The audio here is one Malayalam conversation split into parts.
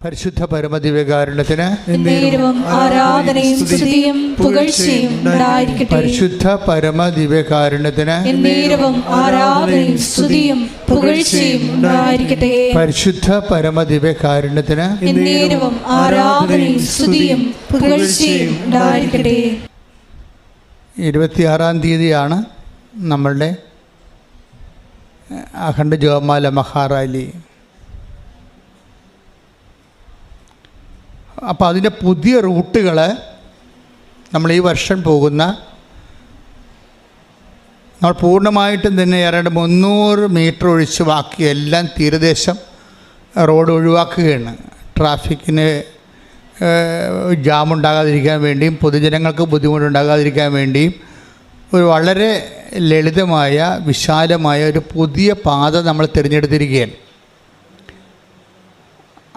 പരിശുദ്ധ പരമദിവ്യകാരുണ്യത്തിന് ആരാധനയും സ്തുതിയും പുകഴ്ചയും ഉണ്ടായിരിക്കട്ടെ. പരിശുദ്ധ പരമദിവ്യകാരുണ്യത്തിന് ആരാധനയും സ്തുതിയും പുകഴ്ചയും ഉണ്ടായിരിക്കട്ടെ. പരിശുദ്ധ പരമദിവ്യകാരുണ്യത്തിന് ആരാധനയും സ്തുതിയും പുകഴ്ചയും ഉണ്ടായിരിക്കട്ടെ. 26-ാം തീയതിയാണ് നമ്മളുടെ അഖണ്ഡ ജപമാല മഹാറാലി. അപ്പോൾ അതിൻ്റെ പുതിയ റൂട്ടുകൾ നമ്മൾ ഈ വർഷം പോകുന്ന നമ്മൾ പൂർണ്ണമായിട്ടും തന്നെ ഏതാണ്ട് 300 മീറ്റർ ഒഴിച്ച് ബാക്കി എല്ലാം തീരദേശം റോഡ് ഒഴിവാക്കുകയാണ്. ട്രാഫിക്കിന് ജാമുണ്ടാകാതിരിക്കാൻ വേണ്ടിയും പൊതുജനങ്ങൾക്ക് ബുദ്ധിമുട്ടുണ്ടാകാതിരിക്കാൻ വേണ്ടിയും ഒരു വളരെ ലളിതമായ വിശാലമായ ഒരു പുതിയ പാത നമ്മൾ തിരഞ്ഞെടുത്തിരിക്കുകയാണ്.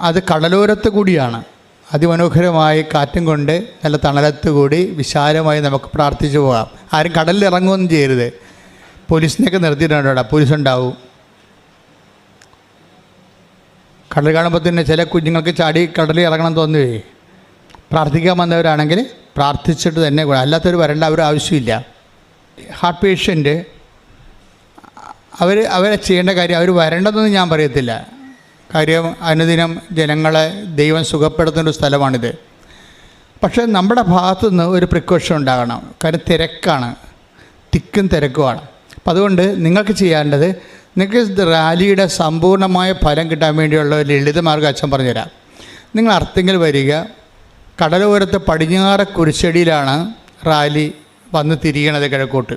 അത് കടലോരത്ത് കൂടിയാണ്. അതിമനോഹരമായി കാറ്റും കൊണ്ട് നല്ല തണലത്ത് കൂടി വിശാലമായി നമുക്ക് പ്രാർത്ഥിച്ചു പോകാം. ആരും കടലിൽ ഇറങ്ങുകയൊന്നും ചെയ്യരുത്. പോലീസിനെയൊക്കെ നിർത്തിയിട്ടുണ്ട്. അവിടെ പോലീസുണ്ടാവും. കടൽ കാണുമ്പോൾ തന്നെ ചില കുഞ്ഞുങ്ങൾക്ക് ചാടി കടലിൽ ഇറങ്ങണം തോന്നുകയെ. പ്രാർത്ഥിക്കാൻ വന്നവരാണെങ്കിൽ പ്രാർത്ഥിച്ചിട്ട് തന്നെ അല്ലാത്തവർ വരേണ്ട അവർ ആവശ്യമില്ല. ഹാർട്ട് പേഷ്യൻ്റ് അവരെ ചെയ്യേണ്ട കാര്യം അവർ വരേണ്ടതെന്ന് ഞാൻ പറയത്തില്ല. കാര്യം അനുദിനം ജനങ്ങളെ ദൈവം സുഖപ്പെടുത്തുന്നൊരു സ്ഥലമാണിത്. പക്ഷേ നമ്മുടെ ഭാഗത്തുനിന്ന് ഒരു പ്രിക്കോഷൻ ഉണ്ടാകണം. കാര്യം തിരക്കാണ്, തിക്കും തിരക്കുമാണ്. അപ്പം അതുകൊണ്ട് നിങ്ങൾക്ക് ചെയ്യേണ്ടത്, നിങ്ങൾക്ക് റാലിയുടെ സമ്പൂർണ്ണമായ ഫലം കിട്ടാൻ വേണ്ടിയുള്ള ഒരു ലളിതമാർഗ്ഗം അച്ഛൻ പറഞ്ഞുതരാം. നിങ്ങൾ അർത്തിങ്കൽ വരിക. കടലോരത്ത് പടിഞ്ഞാറ് കുരിശടിയിലാണ് റാലി വന്ന് തിരിയണത് കിഴക്കോട്ട്.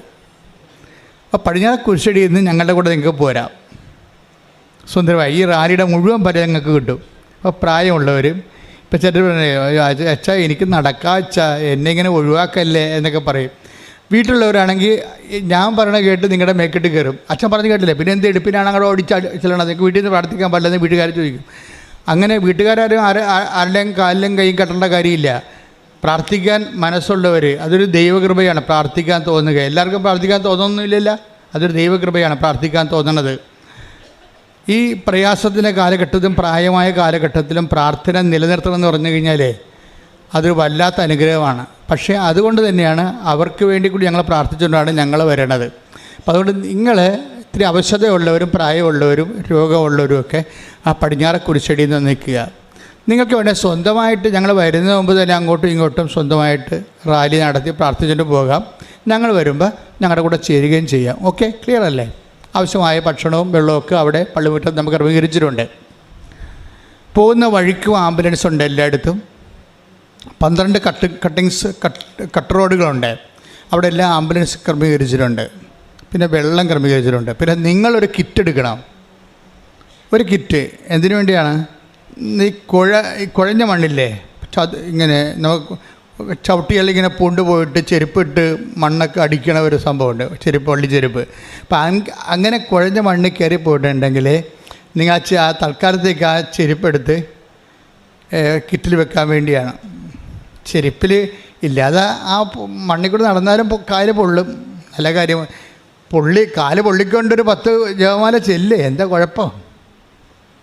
അപ്പോൾ പടിഞ്ഞാറ് കുരിശടിയിൽ നിന്ന് ഞങ്ങളുടെ കൂടെ നിങ്ങൾക്ക് പോരാം. സുന്ദരമായി ഈ റാലിയുടെ മുഴുവൻ ഫലം ഞങ്ങൾക്ക് കിട്ടും. അപ്പോൾ പ്രായമുള്ളവരും ഇപ്പോൾ ചിലർ അച്ഛാ എനിക്ക് നടക്കാം അച്ഛാ, എന്നെ ഇങ്ങനെ ഒഴിവാക്കല്ലേ എന്നൊക്കെ പറയും. വീട്ടിലുള്ളവരാണെങ്കിൽ ഞാൻ പറയണ കേട്ട് നിങ്ങളുടെ മേക്കിട്ട് കയറും. അച്ഛൻ പറഞ്ഞ് കേട്ടില്ലേ, പിന്നെ എന്ത് എടുപ്പിനാണ് അങ്ങോട്ട് ഓടിച്ച് ചെല്ലണം, നിങ്ങൾക്ക് വീട്ടിൽ നിന്ന് പ്രാർത്ഥിക്കാൻ പാടില്ലെന്ന് വീട്ടുകാർ ചോദിക്കും. അങ്ങനെ വീട്ടുകാരും ആരുടെയും കാലിലും കൈയും കെട്ടേണ്ട കാര്യമില്ല. പ്രാർത്ഥിക്കാൻ മനസ്സുള്ളവർ, അതൊരു ദൈവകൃപയാണ്. പ്രാർത്ഥിക്കാൻ തോന്നുക, എല്ലാവർക്കും പ്രാർത്ഥിക്കാൻ തോന്നുന്നില്ലല്ലോ, അതൊരു ദൈവകൃപയാണ് പ്രാർത്ഥിക്കാൻ തോന്നുന്നത്. ഈ പ്രയാസത്തിൻ്റെ കാലഘട്ടത്തിലും പ്രായമായ കാലഘട്ടത്തിലും പ്രാർത്ഥന നിലനിർത്തണമെന്ന് പറഞ്ഞു കഴിഞ്ഞാൽ അതൊരു വല്ലാത്ത അനുഗ്രഹമാണ്. പക്ഷേ അതുകൊണ്ട് തന്നെയാണ് അവർക്ക് വേണ്ടി കൂടി ഞങ്ങൾ പ്രാർത്ഥിച്ചുകൊണ്ടാണ് ഞങ്ങൾ വരണത്. അപ്പോൾ അതുകൊണ്ട് നിങ്ങൾ ഇത്തിരി അവശതയുള്ളവരും പ്രായമുള്ളവരും രോഗമുള്ളവരും ഒക്കെ ആ പടിഞ്ഞാറ് കുരിശടിയിൽ നിന്ന് നിൽക്കുക. നിങ്ങൾക്ക് വേണേൽ സ്വന്തമായിട്ട് ഞങ്ങൾ വരുന്നതിന് മുമ്പ് തന്നെ അങ്ങോട്ടും ഇങ്ങോട്ടും സ്വന്തമായിട്ട് റാലി നടത്തി പ്രാർത്ഥിച്ചുകൊണ്ട് പോകാം. ഞങ്ങൾ വരുമ്പോൾ ഞങ്ങളുടെ കൂടെ ചേരുകയും ചെയ്യാം. ഓക്കെ, ക്ലിയർ അല്ലേ? ആവശ്യമായ ഭക്ഷണവും വെള്ളമൊക്കെ അവിടെ പള്ളിമുറ്റത്ത് നമുക്ക് ക്രമീകരിച്ചിട്ടുണ്ട്. പോകുന്ന വഴിക്കും ആംബുലൻസ് ഉണ്ട് എല്ലായിടത്തും. 12 കട്ട് റോഡുകളുണ്ട്. അവിടെ എല്ലാം ആംബുലൻസ് ക്രമീകരിച്ചിട്ടുണ്ട്. പിന്നെ വെള്ളം ക്രമീകരിച്ചിട്ടുണ്ട്. പിന്നെ നിങ്ങളൊരു കിറ്റ് എടുക്കണം. ഒരു കിറ്റ് എന്തിനു വേണ്ടിയാണ്? ഈ കുഴഞ്ഞ മണ്ണില്ലേ, ഇങ്ങനെ നമുക്ക് ചവിട്ടിയാൽ ഇങ്ങനെ പൂണ്ടുപോയിട്ട് ചെരുപ്പിട്ട് മണ്ണൊക്കെ അടിക്കണ ഒരു സംഭവമുണ്ട്, ചെരുപ്പ്, വള്ളിച്ചെരുപ്പ്. അപ്പം അങ്ങനെ കുഴഞ്ഞ മണ്ണിൽ കയറി പോയിട്ടുണ്ടെങ്കിൽ നിങ്ങൾ ആ തൽക്കാലത്തേക്ക് ആ ചെരുപ്പെടുത്ത് കിറ്റിൽ വെക്കാൻ വേണ്ടിയാണ്. ചെരുപ്പിൽ ഇല്ലാതെ ആ മണ്ണിൽ കൂടെ നടന്നാലും കാല് പൊള്ളും. നല്ല കാര്യം, കാല് പൊള്ളിക്കൊണ്ടൊരു 10 ജപമാല ചെല്ല്, എന്താ കുഴപ്പം?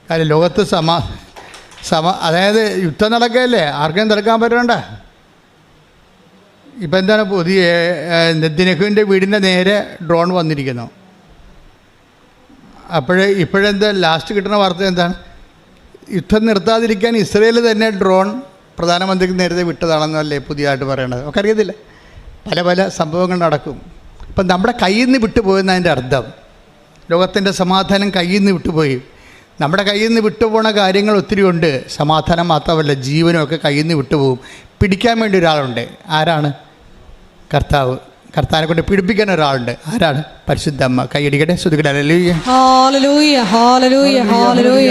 കാര്യം ലോകത്ത് അതായത് യുദ്ധം നടക്കുകയല്ലേ, ആർക്കും തടുക്കാൻ പറ്റണ്ട. ഇപ്പം എന്താണ് പുതിയ നെതിനഹുവിൻ്റെ വീടിൻ്റെ നേരെ ഡ്രോൺ വന്നിരിക്കുന്നു. ഇപ്പോഴെന്താ ലാസ്റ്റ് കിട്ടുന്ന വാർത്ത എന്താണ്? യുദ്ധം നിർത്താതിരിക്കാൻ ഇസ്രയേൽ തന്നെ ഡ്രോൺ പ്രധാനമന്ത്രിക്ക് നേരത്തെ വിട്ടതാണെന്നല്ലേ പുതിയതായിട്ട് പറയണത്. ഒക്കെ അറിയത്തില്ല, പല സംഭവങ്ങൾ നടക്കും. അപ്പം നമ്മുടെ കയ്യിൽ നിന്ന് വിട്ടുപോയെന്നതിൻ്റെ അർത്ഥം ലോകത്തിൻ്റെ സമാധാനം കയ്യിൽ നിന്ന് വിട്ടുപോയി. നമ്മുടെ കയ്യിൽ നിന്ന് വിട്ടുപോണ കാര്യങ്ങൾ ഒത്തിരി ഉണ്ട്. സമാധാനം മാത്രമല്ല, ജീവനുമൊക്കെ കയ്യിൽ നിന്ന് വിട്ടുപോകും. പിടിക്കാൻ വേണ്ടി ഒരാളുണ്ട്. ആരാണ്? കർത്താവ്. കർത്താവിനെ കൊണ്ട് പിടിപ്പിക്കാൻ ഒരാളുണ്ട്. ആരാണ്? പരിശുദ്ധ അമ്മ. കൈയടിക്കട്ടെ, ശ്രുതിക്കട്ടെ. ഹല്ലേലൂയ, ഹല്ലേലൂയ, ഹല്ലേലൂയ, ഹല്ലേലൂയ,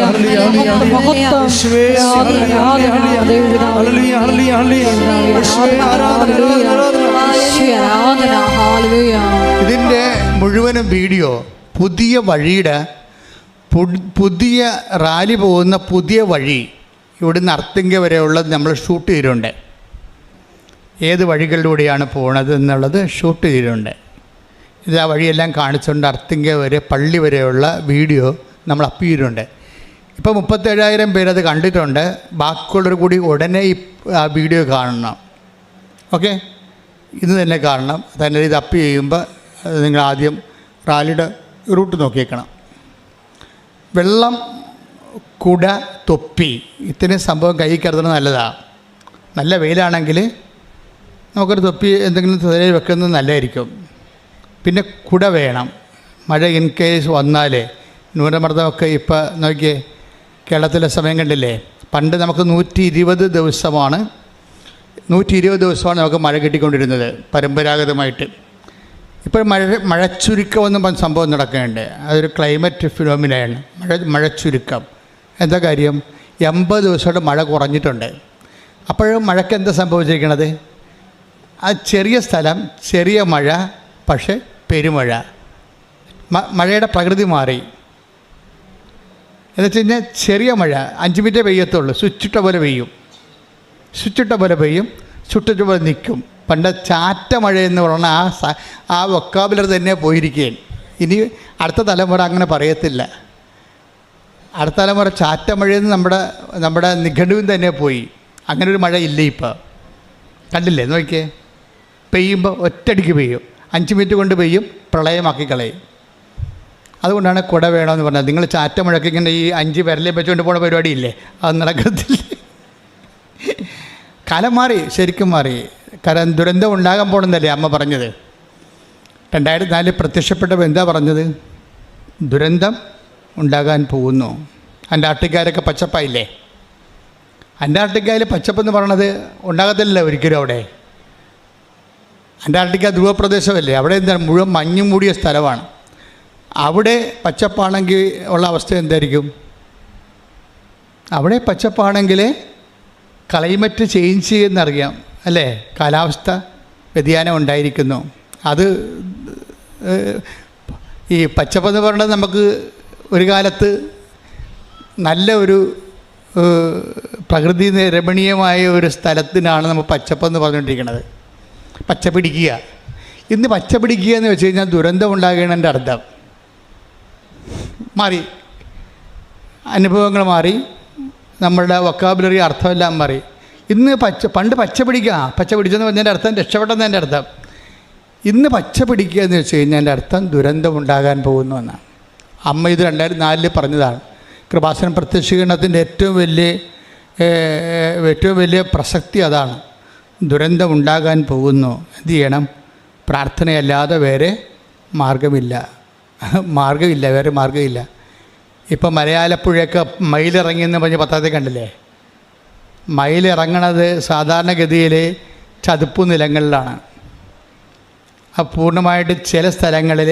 ഹല്ലേലൂയ. ഇതിൻ്റെ മുഴുവനും വീഡിയോ പുതിയ വഴിയുടെ പുതിയ റാലി പോകുന്ന പുതിയ വഴി ഇവിടുന്ന് അർത്തിങ്ക വരെയുള്ളത് നമ്മൾ ഷൂട്ട് ചെയ്തിട്ടുണ്ട്. ഏത് വഴികളിലൂടെയാണ് പോണത് എന്നുള്ളത് ഷൂട്ട് ചെയ്തിട്ടുണ്ട്. ഇത് ആ വഴിയെല്ലാം കാണിച്ചുകൊണ്ട് അർത്തിങ്ക വരെ പള്ളി വരെയുള്ള വീഡിയോ നമ്മൾ അപ്പ് ചെയ്തിട്ടുണ്ട്. ഇപ്പോൾ 37,000 പേരത് കണ്ടിട്ടുണ്ട്. ബാക്കിയുള്ളവർ കൂടി ഉടനെ ആ വീഡിയോ കാണണം. ഓക്കെ, ഇന്ന് തന്നെ കാണണം. തന്നെ ഇത് അപ്പ് ചെയ്യുമ്പോൾ നിങ്ങൾ ആദ്യം റാലിയുടെ റൂട്ട് നോക്കിയേക്കണം. വെള്ളം, കുട, തൊപ്പി, ഇത്രയും സംഭവം കൈ കരുതുന്നത് നല്ലതാണ്. നല്ല വെയിലാണെങ്കിൽ നമുക്കൊരു തൊപ്പി എന്തെങ്കിലും തലയിൽ വെക്കുന്നത് നല്ലതായിരിക്കും. പിന്നെ കുട വേണം. മഴ ഇൻ കേസ് വന്നാൽ, ന്യൂനമർദ്ദമൊക്കെ ഇപ്പോൾ നോക്കിയേ, കേരളത്തിലെ സമയം കണ്ടില്ലേ. പണ്ട് നമുക്ക് 120 ദിവസമാണ് നമുക്ക് മഴ കിട്ടിക്കൊണ്ടിരുന്നത് പരമ്പരാഗതമായിട്ട്. ഇപ്പോൾ മഴച്ചുരുക്കമെന്നും പറഞ്ഞ സംഭവം നടക്കുന്നുണ്ട്. അതൊരു ക്ലൈമറ്റ് ഫിനോമിനയാണ്. മഴച്ചുരുക്കം. എന്താ കാര്യം? 80 ദിവസമായിട്ട് മഴ കുറഞ്ഞിട്ടുണ്ട്. അപ്പോഴും മഴയ്ക്ക് എന്താ സംഭവിച്ചിരിക്കുന്നത്? ആ ചെറിയ സ്ഥലം, ചെറിയ മഴ, പക്ഷേ പെരുമഴ. മഴയുടെ പ്രകൃതി മാറി. എന്ന് വെച്ച് കഴിഞ്ഞാൽ ചെറിയ മഴ 5 മിനിറ്റേ പെയ്യത്തുള്ളൂ. സ്വിച്ചിട്ട പോലെ പെയ്യും, ചുട്ടിട്ട പോലെ നിൽക്കും. പണ്ട് ചാറ്റ മഴയെന്ന് പറഞ്ഞാൽ ആ വൊക്കാബുലറി തന്നെ പോയിരിക്കുകയാണ്. ഇനി അടുത്ത തലമുറ അങ്ങനെ പറയത്തില്ല. അടുത്ത തലമുറ ചാറ്റ മഴയെന്ന് നമ്മുടെ നിഘണ്ടുവിൽ തന്നെ പോയി. അങ്ങനെ ഒരു മഴ ഇല്ല ഇപ്പോൾ. കണ്ടില്ലേ, നോക്കിയേ, പെയ്യുമ്പോൾ ഒറ്റയടിക്ക് പെയ്യും, 5 മിനിറ്റ് കൊണ്ട് പെയ്യും, പ്രളയമാക്കി കളയും. അതുകൊണ്ടാണ് കുട വേണമെന്ന് പറഞ്ഞത്. നിങ്ങൾ ചാറ്റ മഴയ്ക്ക് ഇങ്ങനെ ഈ 5 വിരലിൽ വെച്ചുകൊണ്ട് പോകുന്ന പരിപാടിയില്ലേ, അത് നടക്കത്തില്ല. കാലം മാറി, ശരിക്കും മാറി. കാരണം ദുരന്തം ഉണ്ടാകാൻ പോകണമെന്നല്ലേ അമ്മ പറഞ്ഞത്. 2004 പ്രത്യക്ഷപ്പെട്ടപ്പോൾ എന്താ പറഞ്ഞത്? ദുരന്തം ഉണ്ടാകാൻ പോകുന്നു. അന്റാർട്ടിക്കയിലൊക്കെ പച്ചപ്പായില്ലേ. അന്റാർട്ടിക്കയിൽ പച്ചപ്പെന്ന് പറയണത് ഉണ്ടാകത്തില്ലല്ലോ ഒരിക്കലും. അവിടെ അന്റാർട്ടിക്ക ധ്രുവപ്രദേശമല്ലേ, അവിടെ എന്താണ് മുഴുവൻ മഞ്ഞും മൂടിയ സ്ഥലമാണ്. അവിടെ പച്ചപ്പാണെങ്കിൽ ഉള്ള അവസ്ഥ എന്തായിരിക്കും? അവിടെ പച്ചപ്പാണെങ്കിൽ ക്ലൈമറ്റ് ചേഞ്ച് ചെയ്യുന്നറിയാം അല്ലേ, കാലാവസ്ഥ വ്യതിയാനം ഉണ്ടായിരിക്കുന്നു. അത് ഈ പച്ചപ്പെന്ന് പറയുന്നത് നമുക്ക് ഒരു കാലത്ത് നല്ല ഒരു പ്രകൃതി രമണീയമായ ഒരു സ്ഥലത്തിനാണ് നമ്മൾ പച്ചപ്പെന്ന് പറഞ്ഞുകൊണ്ടിരിക്കുന്നത്. പച്ച പിടിക്കുക. ഇന്ന് പച്ച പിടിക്കുക എന്ന് വെച്ച് കഴിഞ്ഞാൽ ദുരന്തം ഉണ്ടാകേണ്ടതിൻ്റെ അർത്ഥം മാറി, അനുഭവങ്ങൾ മാറി, നമ്മളുടെ വൊക്കാബുലറി അർത്ഥമെല്ലാം മാറി. ഇന്ന് പണ്ട് പച്ച പിടിച്ചെന്ന് പറഞ്ഞതിൻ്റെ അർത്ഥം രക്ഷപ്പെട്ടെന്നതിൻ്റെ അർത്ഥം. ഇന്ന് പച്ച പിടിക്കുക എന്ന് വെച്ച് കഴിഞ്ഞാൽ എൻ്റെ അർത്ഥം ദുരന്തം ഉണ്ടാകാൻ പോകുന്നു എന്നാണ്. അമ്മ ഇത് 2004 പറഞ്ഞതാണ്. കൃപാസനം പ്രത്യക്ഷീകരണത്തിൻ്റെ ഏറ്റവും വലിയ പ്രസക്തി അതാണ്. ദുരന്തം ഉണ്ടാകാൻ പോകുന്നു. എന്ത് ചെയ്യണം? പ്രാർത്ഥനയല്ലാതെ വേറെ മാർഗമില്ല. വേറെ മാർഗമില്ല. ഇപ്പോൾ മലയാലപ്പുഴയൊക്കെ മയിലിറങ്ങിയെന്ന് പറഞ്ഞ് പത്രത്തിൽ കണ്ടില്ലേ. മയിലിറങ്ങണത് സാധാരണഗതിയിൽ ചതുപ്പ് നിലങ്ങളിലാണ്. പൂർണ്ണമായിട്ട് ചില സ്ഥലങ്ങളിൽ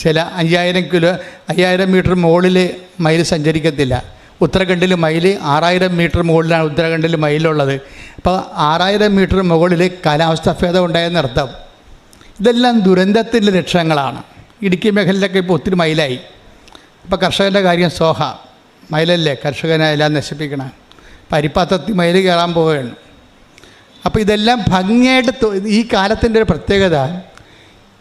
ചില 5000 മീറ്റർ മുകളിൽ മയിൽ സഞ്ചരിക്കത്തില്ല. ഉത്തരാഖണ്ഡിൽ മയിൽ 6000 മീറ്റർ മുകളിലാണ് ഉത്തരാഖണ്ഡിൽ മയിലുള്ളത്. അപ്പോൾ 6000 മീറ്റർ മുകളിൽ കാലാവസ്ഥാ ഭേദം ഉണ്ടായെന്നർത്ഥം. ഇതെല്ലാം ദുരന്തത്തിൻ്റെ ലക്ഷണങ്ങളാണ്. ഇടുക്കി മേഖലയിലൊക്കെ ഇപ്പോൾ ഒത്തിരി മയിലായി. ഇപ്പോൾ കർഷകൻ്റെ കാര്യം സോഹ മയിലല്ലേ, കർഷകനെ എല്ലാം നശിപ്പിക്കണം. പരിപ്പാത്രത്തിൽ മയിൽ കയറാൻ പോവുകയാണ്. അപ്പോൾ ഇതെല്ലാം ഭംഗിയായിട്ട് ഈ കാലത്തിൻ്റെ ഒരു പ്രത്യേകത,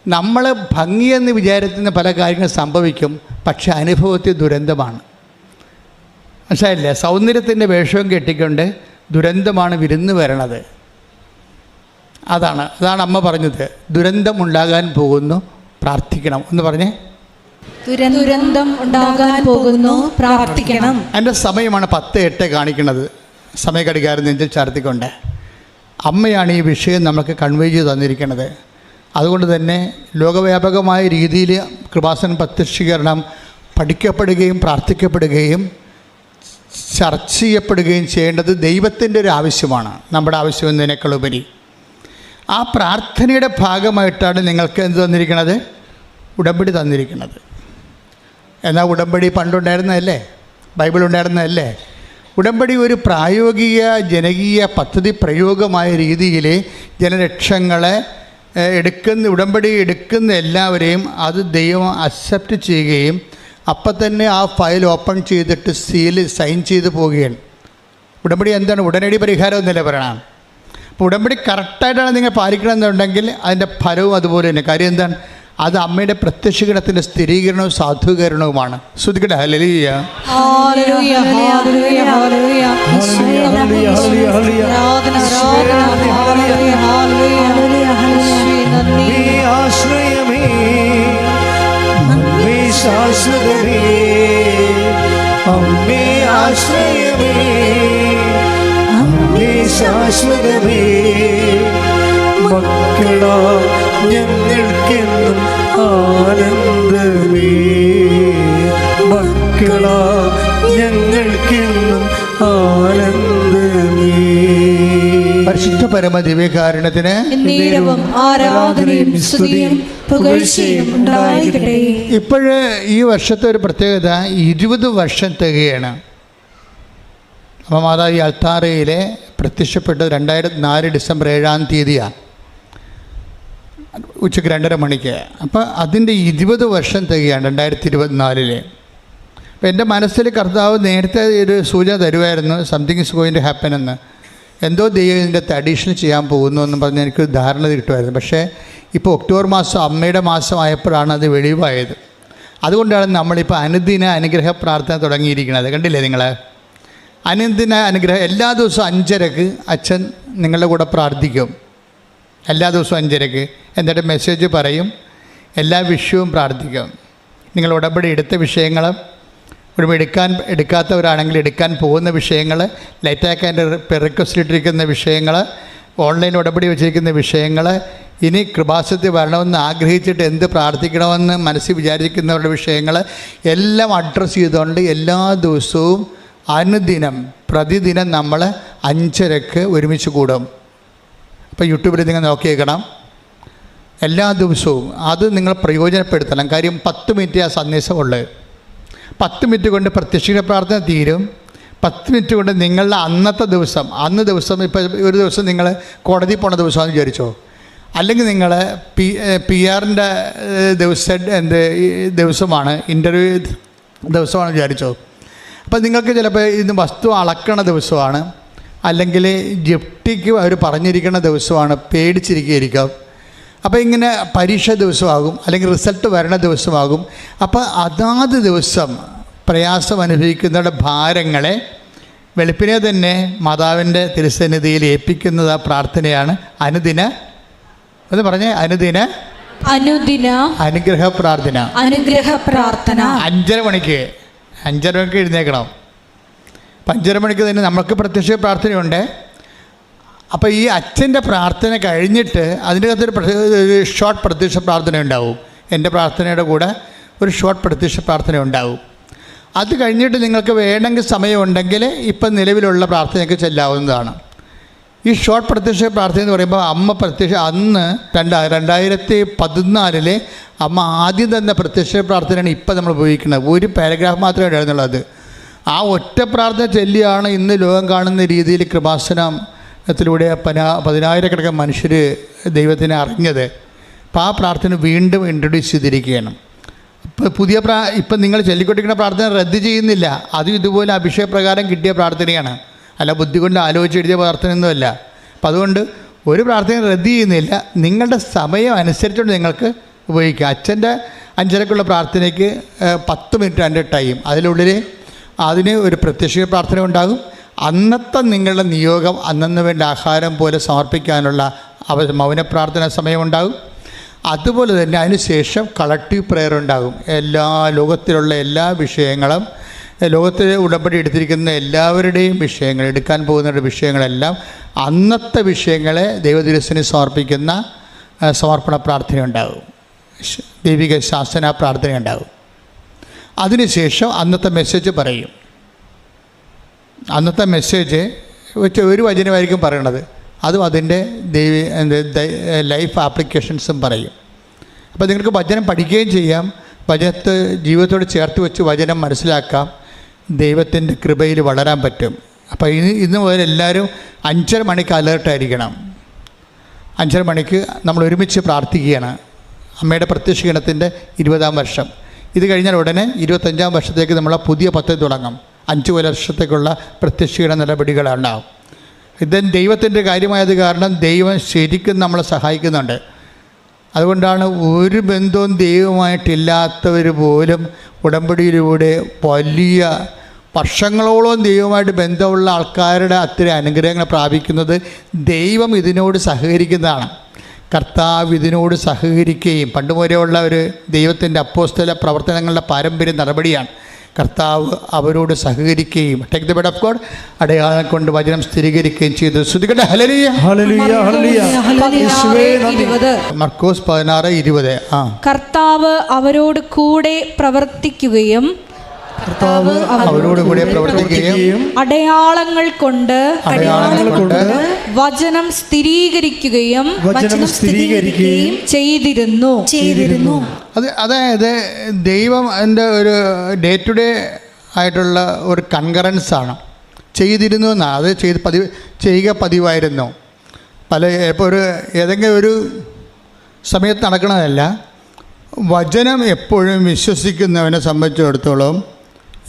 നമ്മൾ ഭംഗിയെന്ന് വിചാരിക്കുന്ന പല കാര്യങ്ങളും സംഭവിക്കും, പക്ഷെ അനുഭവത്തിൽ ദുരന്തമാണ്. മനസ്സിലായില്ലേ? സൗന്ദര്യത്തിൻ്റെ വേഷവും കെട്ടിക്കൊണ്ട് ദുരന്തമാണ് വിരുന്ന് വരണത്. അതാണ് അമ്മ പറഞ്ഞത്. ദുരന്തം ഉണ്ടാകാൻ പോകുന്നു, പ്രാർത്ഥിക്കണം എന്ന് പറഞ്ഞേ. ദുരന്തം ഉണ്ടാകാൻ പോകുന്നു, പ്രാർത്ഥിക്കണം. അതിൻ്റെ സമയമാണ് 10:08 കാണിക്കുന്നത്. സമയഘടികാരം നെഞ്ചിൽ ചാർത്തിക്കൊണ്ട് അമ്മയാണ് ഈ വിഷയം നമുക്ക് കൺവേ ചെയ്ത് തന്നിരിക്കുന്നത്. അതുകൊണ്ട് തന്നെ ലോകവ്യാപകമായ രീതിയിൽ കൃപാസനം പ്രത്യക്ഷീകരണം പഠിക്കപ്പെടുകയും പ്രാർത്ഥിക്കപ്പെടുകയും ചർച്ച ചെയ്യപ്പെടുകയും ചെയ്യേണ്ടത് ദൈവത്തിൻ്റെ ഒരു ആവശ്യമാണ്, നമ്മുടെ ആവശ്യം എന്നതിനേക്കാളുപരി. ആ പ്രാർത്ഥനയുടെ ഭാഗമായിട്ടാണ് നിങ്ങൾക്ക് എന്ത് തന്നിരിക്കുന്നത്? ഉടമ്പടി തന്നിരിക്കുന്നത്. എന്നാൽ ഉടമ്പടി പണ്ടുണ്ടായിരുന്നതല്ലേ, ബൈബിൾ ഉണ്ടായിരുന്നതല്ലേ. ഉടമ്പടി ഒരു പ്രായോഗിക ജനകീയ പദ്ധതി പ്രയോഗമായ രീതിയിൽ ജനലക്ഷങ്ങളെ ഉടമ്പടി എടുക്കുന്ന എല്ലാവരെയും അത് ദൈവം അക്സെപ്റ്റ് ചെയ്യുകയും അപ്പം തന്നെ ആ ഫയൽ ഓപ്പൺ ചെയ്തിട്ട് സൈൻ ചെയ്ത് പോവുകയാണ്. ഉടമ്പടി എന്താണ്? ഉടനടി പരിഹാരം എന്നല്ലേ പറയണം. അപ്പോൾ ഉടമ്പടി കറക്റ്റായിട്ടാണ് നിങ്ങൾ പാലിക്കണമെന്നുണ്ടെങ്കിൽ അതിൻ്റെ ഫലവും അതുപോലെ തന്നെ. കാര്യം എന്താണ്? അത് അമ്മയുടെ പ്രത്യക്ഷീകരണത്തിൻ്റെ സ്ഥിരീകരണവും സാധൂകരണവുമാണ്. ശ്രുതിക്കട്ടെ ഹല്ലേലൂയ. ഹല്ലേലൂയ ഹല്ലേലൂയ ഹല്ലേലൂയ ആശ്രയമേ അമ്മേ ശാശ്വതമേ അമ്മേ ആശ്രയമേ അമ്മേ ശാശ്വതമേ മക്കളാ ഞങ്ങൾക്കെന്നും ആനന്ദമേ മക്കളാ ഞങ്ങൾക്കെന്നും ആനന്ദമേ. പരിശുദ്ധ പരമ ദിവ്യകാരുണ്യത്തിന് എന്നേരവും ആരാധനയും സ്തുതിയും പുകഴ്ചയും ഉണ്ടായിരിക്കട്ടെ. ഇപ്പോഴ് ഈ വർഷത്തെ ഒരു പ്രത്യേകത 20 വർഷം തികയാണ്. അപ്പോൾ മാതാവ് ഈ അൾത്താരയിലെ പ്രത്യക്ഷപ്പെട്ടത് 2004 ഡിസംബർ 7-ാം തീയതിയാണ്, ഉച്ചയ്ക്ക് 2:30 മണിക്ക്. അപ്പോൾ അതിൻ്റെ 20 വർഷം തികയാണ് 2024. അപ്പോൾ എൻ്റെ മനസ്സിൽ കർത്താവ് നേരത്തെ ഒരു സൂചന തരുമായിരുന്നു, something is going to happen എന്ന്. എന്തോ ദൈവം ഇതിൻ്റെ അഡീഷണൽ ചെയ്യാൻ പോകുന്നു എന്ന് പറഞ്ഞ് എനിക്കൊരു ധാരണ കിട്ടുമായിരുന്നു. പക്ഷേ ഇപ്പോൾ ഒക്ടോബർ മാസം അമ്മയുടെ മാസമായപ്പോഴാണ് അത് വെളിവായത്. അതുകൊണ്ടാണ് നമ്മളിപ്പോൾ അനുദിന അനുഗ്രഹ പ്രാർത്ഥന തുടങ്ങിയിരിക്കുന്നത്. കണ്ടില്ലേ നിങ്ങൾ? അനുദിന അനുഗ്രഹം എല്ലാ ദിവസവും 5:30 അച്ഛൻ നിങ്ങളുടെ കൂടെ പ്രാർത്ഥിക്കും. എല്ലാ ദിവസവും 5:30 എന്നിട്ട് മെസ്സേജ് പറയും. എല്ലാ വിഷയവും പ്രാർത്ഥിക്കും. നിങ്ങൾ ഉടമ്പടി എടുത്ത വിഷയങ്ങൾ, ഉടമ്പടി എടുക്കാത്തവരാണെങ്കിൽ എടുക്കാൻ പോകുന്ന വിഷയങ്ങൾ, ലൈറ്റാക്കാൻ്റെ റിക്വസ്റ്റ് ഇട്ടിരിക്കുന്ന വിഷയങ്ങൾ, ഓൺലൈൻ ഉടമ്പടി വെച്ചിരിക്കുന്ന വിഷയങ്ങൾ, ഇനി കൃപാസനത്തിൽ വരണമെന്ന് ആഗ്രഹിച്ചിട്ട് എന്ത് പ്രാർത്ഥിക്കണമെന്ന് മനസ്സിൽ വിചാരിക്കുന്നവരുടെ വിഷയങ്ങൾ എല്ലാം അഡ്രസ്സ് ചെയ്തുകൊണ്ട് എല്ലാ ദിവസവും അനുദിനം പ്രതിദിനം നമ്മൾ 5:30 ഒരുമിച്ച് കൂടും. അപ്പോൾ യൂട്യൂബിൽ നിങ്ങൾ നോക്കിയേക്കണം. എല്ലാ ദിവസവും അത് നിങ്ങൾ പ്രയോജനപ്പെടുത്തണം. കാര്യം 10 മിനിറ്റ് ആ സന്ദേശമുള്ളത്. 10 മിനിറ്റ് കൊണ്ട് പ്രത്യക്ഷീകരണ പ്രാർത്ഥന തീരും. 10 മിനിറ്റ് കൊണ്ട് നിങ്ങളുടെ അന്നത്തെ ദിവസം, ഇപ്പോൾ ഒരു ദിവസം നിങ്ങൾ കോടതി പോണ ദിവസമാണെന്ന് വിചാരിച്ചോ, അല്ലെങ്കിൽ നിങ്ങൾ PR-ൻ്റെ ദിവസമാണ്, ഇൻ്റർവ്യൂ ദിവസമാണെന്ന് വിചാരിച്ചോ. അപ്പോൾ നിങ്ങൾക്ക് ചിലപ്പോൾ ഇന്ന് വസ്തു അളക്കണ ദിവസമാണ്, അല്ലെങ്കിൽ ജപ്തിക്ക് അവർ പറഞ്ഞിരിക്കുന്ന ദിവസമാണ്, പേടിച്ചിരിക്കുകയായിരിക്കാം. അപ്പോൾ ഇങ്ങനെ പരീക്ഷ ദിവസമാകും, അല്ലെങ്കിൽ റിസൾട്ട് വരണ ദിവസമാകും. അപ്പോൾ അതാത് ദിവസം പ്രയാസം അനുഭവിക്കുന്നവരുടെ ഭാരങ്ങളെ വെളുപ്പിനെ തന്നെ മാതാവിൻ്റെ തിരുസന്നിധിയിൽ ഏൽപ്പിക്കുന്നത് പ്രാർത്ഥനയാണ് അനുദിന എന്ന് പറഞ്ഞേ അനുദിന അനുഗ്രഹ പ്രാർത്ഥന. 5:30 മണിക്ക് എഴുന്നേക്കണം. 5:30 മണിക്ക് തന്നെ നമുക്ക് പ്രത്യക്ഷ പ്രാർത്ഥനയുണ്ട്. അപ്പോൾ ഈ അച്ഛൻ്റെ പ്രാർത്ഥന കഴിഞ്ഞിട്ട് അതിൻ്റെ അകത്തൊരു ഷോർട്ട് പ്രത്യക്ഷ പ്രാർത്ഥന ഉണ്ടാവും. എൻ്റെ പ്രാർത്ഥനയുടെ കൂടെ ഒരു ഷോർട്ട് പ്രത്യക്ഷ പ്രാർത്ഥന ഉണ്ടാവും. അത് കഴിഞ്ഞിട്ട് നിങ്ങൾക്ക് വേണമെങ്കിൽ സമയമുണ്ടെങ്കിൽ ഇപ്പം നിലവിലുള്ള പ്രാർത്ഥനയൊക്കെ ചെല്ലാവുന്നതാണ്. ഈ ഷോർട്ട് പ്രത്യക്ഷ പ്രാർത്ഥന എന്ന് പറയുമ്പോൾ അമ്മ പ്രത്യക്ഷ അന്ന് 2014 അമ്മ ആദ്യം തന്നെ പ്രത്യക്ഷ പ്രാർത്ഥനയാണ് ഇപ്പം നമ്മൾ ഉപയോഗിക്കുന്നത്. ഒരു പാരഗ്രാഫ് മാത്രമേ ഉണ്ടായിരുന്നുള്ളത്. ആ ഒറ്റ പ്രാർത്ഥന ചൊല്ലിയാണ് ഇന്ന് ലോകം കാണുന്ന രീതിയിൽ കൃപാസനത്തിലൂടെ 10,000 മനുഷ്യർ ദൈവത്തിനെ അറിഞ്ഞത്. അപ്പോൾ ആ പ്രാർത്ഥന വീണ്ടും ഇൻട്രൊഡ്യൂസ് ചെയ്തിരിക്കുകയാണ്. ഇപ്പോൾ ഇപ്പം നിങ്ങൾ ചൊല്ലിക്കൊണ്ടിരിക്കുന്ന പ്രാർത്ഥന റദ്ദ് ചെയ്യുന്നില്ല. അതും ഇതുപോലെ അഭിഷേകപ്രകാരം കിട്ടിയ പ്രാർത്ഥനയാണ്, അല്ല ബുദ്ധി കൊണ്ട് ആലോചിച്ചെഴുതിയ പ്രാർത്ഥനയൊന്നുമല്ല. അപ്പം അതുകൊണ്ട് ഒരു പ്രാർത്ഥന റദ്ദ് ചെയ്യുന്നില്ല. നിങ്ങളുടെ സമയം അനുസരിച്ചുകൊണ്ട് നിങ്ങൾക്ക് ഉപയോഗിക്കുക. അച്ഛൻ്റെ 5:30 പ്രാർത്ഥനയ്ക്ക് 10 മിനിറ്റ് എൻ്റെ ടൈം, അതിനുള്ളിൽ അതിന് ഒരു പ്രത്യക്ഷ പ്രാർത്ഥന ഉണ്ടാകും. അന്നത്തെ നിങ്ങളുടെ നിയോഗം അന്നു വേണ്ട ആഹാരം പോലെ സമർപ്പിക്കാനുള്ള മൗനപ്രാർത്ഥന സമയമുണ്ടാകും. അതുപോലെ തന്നെ അതിനുശേഷം കളക്റ്റീവ് പ്രെയർ ഉണ്ടാകും. ലോകത്തിലുള്ള എല്ലാ വിഷയങ്ങളും, ലോകത്തിൽ ഉടമ്പടി എടുത്തിരിക്കുന്ന എല്ലാവരുടെയും വിഷയങ്ങൾ, എടുക്കാൻ പോകുന്നവരുടെ വിഷയങ്ങളെല്ലാം അന്നത്തെ വിഷയങ്ങളെ ദൈവതിരുസന് സമർപ്പിക്കുന്ന സമർപ്പണ പ്രാർത്ഥന ഉണ്ടാകും. ദൈവിക ശാസന പ്രാർത്ഥന ഉണ്ടാകും. അതിനുശേഷം അന്നത്തെ മെസ്സേജ് പറയും. അന്നത്തെ മെസ്സേജ് വെച്ച് ഒരു വചനമായിരിക്കും പറയണത്. അതും അതിൻ്റെ ലൈഫ് ആപ്ലിക്കേഷൻസും പറയും. അപ്പോൾ നിങ്ങൾക്ക് വചനം പഠിക്കുകയും ചെയ്യാം, വചനത്തെ ജീവിതത്തോട് ചേർത്ത് വെച്ച് വചനം മനസ്സിലാക്കാം, ദൈവത്തിൻ്റെ കൃപയിൽ വളരാൻ പറ്റും. അപ്പോൾ ഇന്ന് മുതൽ എല്ലാവരും 5:30 മണിക്ക് അലേർട്ടായിരിക്കണം. 5:30 മണിക്ക് നമ്മൾ ഒരുമിച്ച് പ്രാർത്ഥിക്കുകയാണ്. അമ്മയുടെ പ്രത്യക്ഷീകരണത്തിൻ്റെ 20-ാം വർഷം. ഇത് കഴിഞ്ഞാൽ ഉടനെ 25-ാം വർഷത്തേക്ക് നമ്മൾ പുതിയ പദ്ധതി തുടങ്ങും. 5 വർഷത്തേക്കുള്ള പ്രത്യക്ഷീകരണ നടപടികളുണ്ടാകും. ഇത് ദൈവത്തിൻ്റെ കാര്യമായത് കാരണം ദൈവം ശരിക്കും നമ്മളെ സഹായിക്കുന്നുണ്ട്. അതുകൊണ്ടാണ് ഒരു ബന്ധവും ദൈവമായിട്ടില്ലാത്തവർ പോലും ഉടമ്പടിയിലൂടെ വലിയ വർഷങ്ങളോളം ദൈവമായിട്ട് ബന്ധമുള്ള ആൾക്കാരുടെ അത്തരം അനുഗ്രഹങ്ങൾ പ്രാപിക്കുന്നത്. ദൈവം ഇതിനോട് സഹകരിക്കുന്നതാണ്. കർത്താവ് ഇതിനോട് സഹകരിക്കുകയും പണ്ട് മുതലെയുള്ള ഒരു ദൈവത്തിൻ്റെ അപ്പോസ്തല പ്രവർത്തനങ്ങളുടെ പാരമ്പര്യ നടപടിയാണ്. കർത്താവ് അവരോട് സഹകരിക്കുകയും take the bread of God അടയാളം കൊണ്ട് വചനം സ്ഥിരീകരിക്കുകയും ചെയ്തു. ശ്രുതികട്ടെ ഹല്ലേലൂയ ഹല്ലേലൂയ ഹല്ലേലൂയ യേശുവേ നന്ദി. മർക്കോസ് 16:20. കർത്താവ് അവരോട് കൂടെ പ്രവർത്തിക്കുകയും കർത്താവ് അവരോട് കൂടെ പ്രവർത്തിക്കുകയും അടയാളങ്ങൾ കൊണ്ട് വചനം സ്ഥിരീകരിക്കുകയും ചെയ്തിരുന്നു. അതായത് ദൈവം എൻ്റെ ഒരു ഡേ ടു ഡേ ആയിട്ടുള്ള ഒരു കൺകറൻസാണ്. ചെയ്തിരുന്നു എന്നാണ്. അത് ചെയ്യുക പതിവായിരുന്നു. ഇപ്പോൾ ഏതെങ്കിലും ഒരു സമയത്ത് നടക്കണതല്ല. വചനം എപ്പോഴും വിശ്വസിക്കുന്നവനെ സംബന്ധിച്ചിടത്തോളം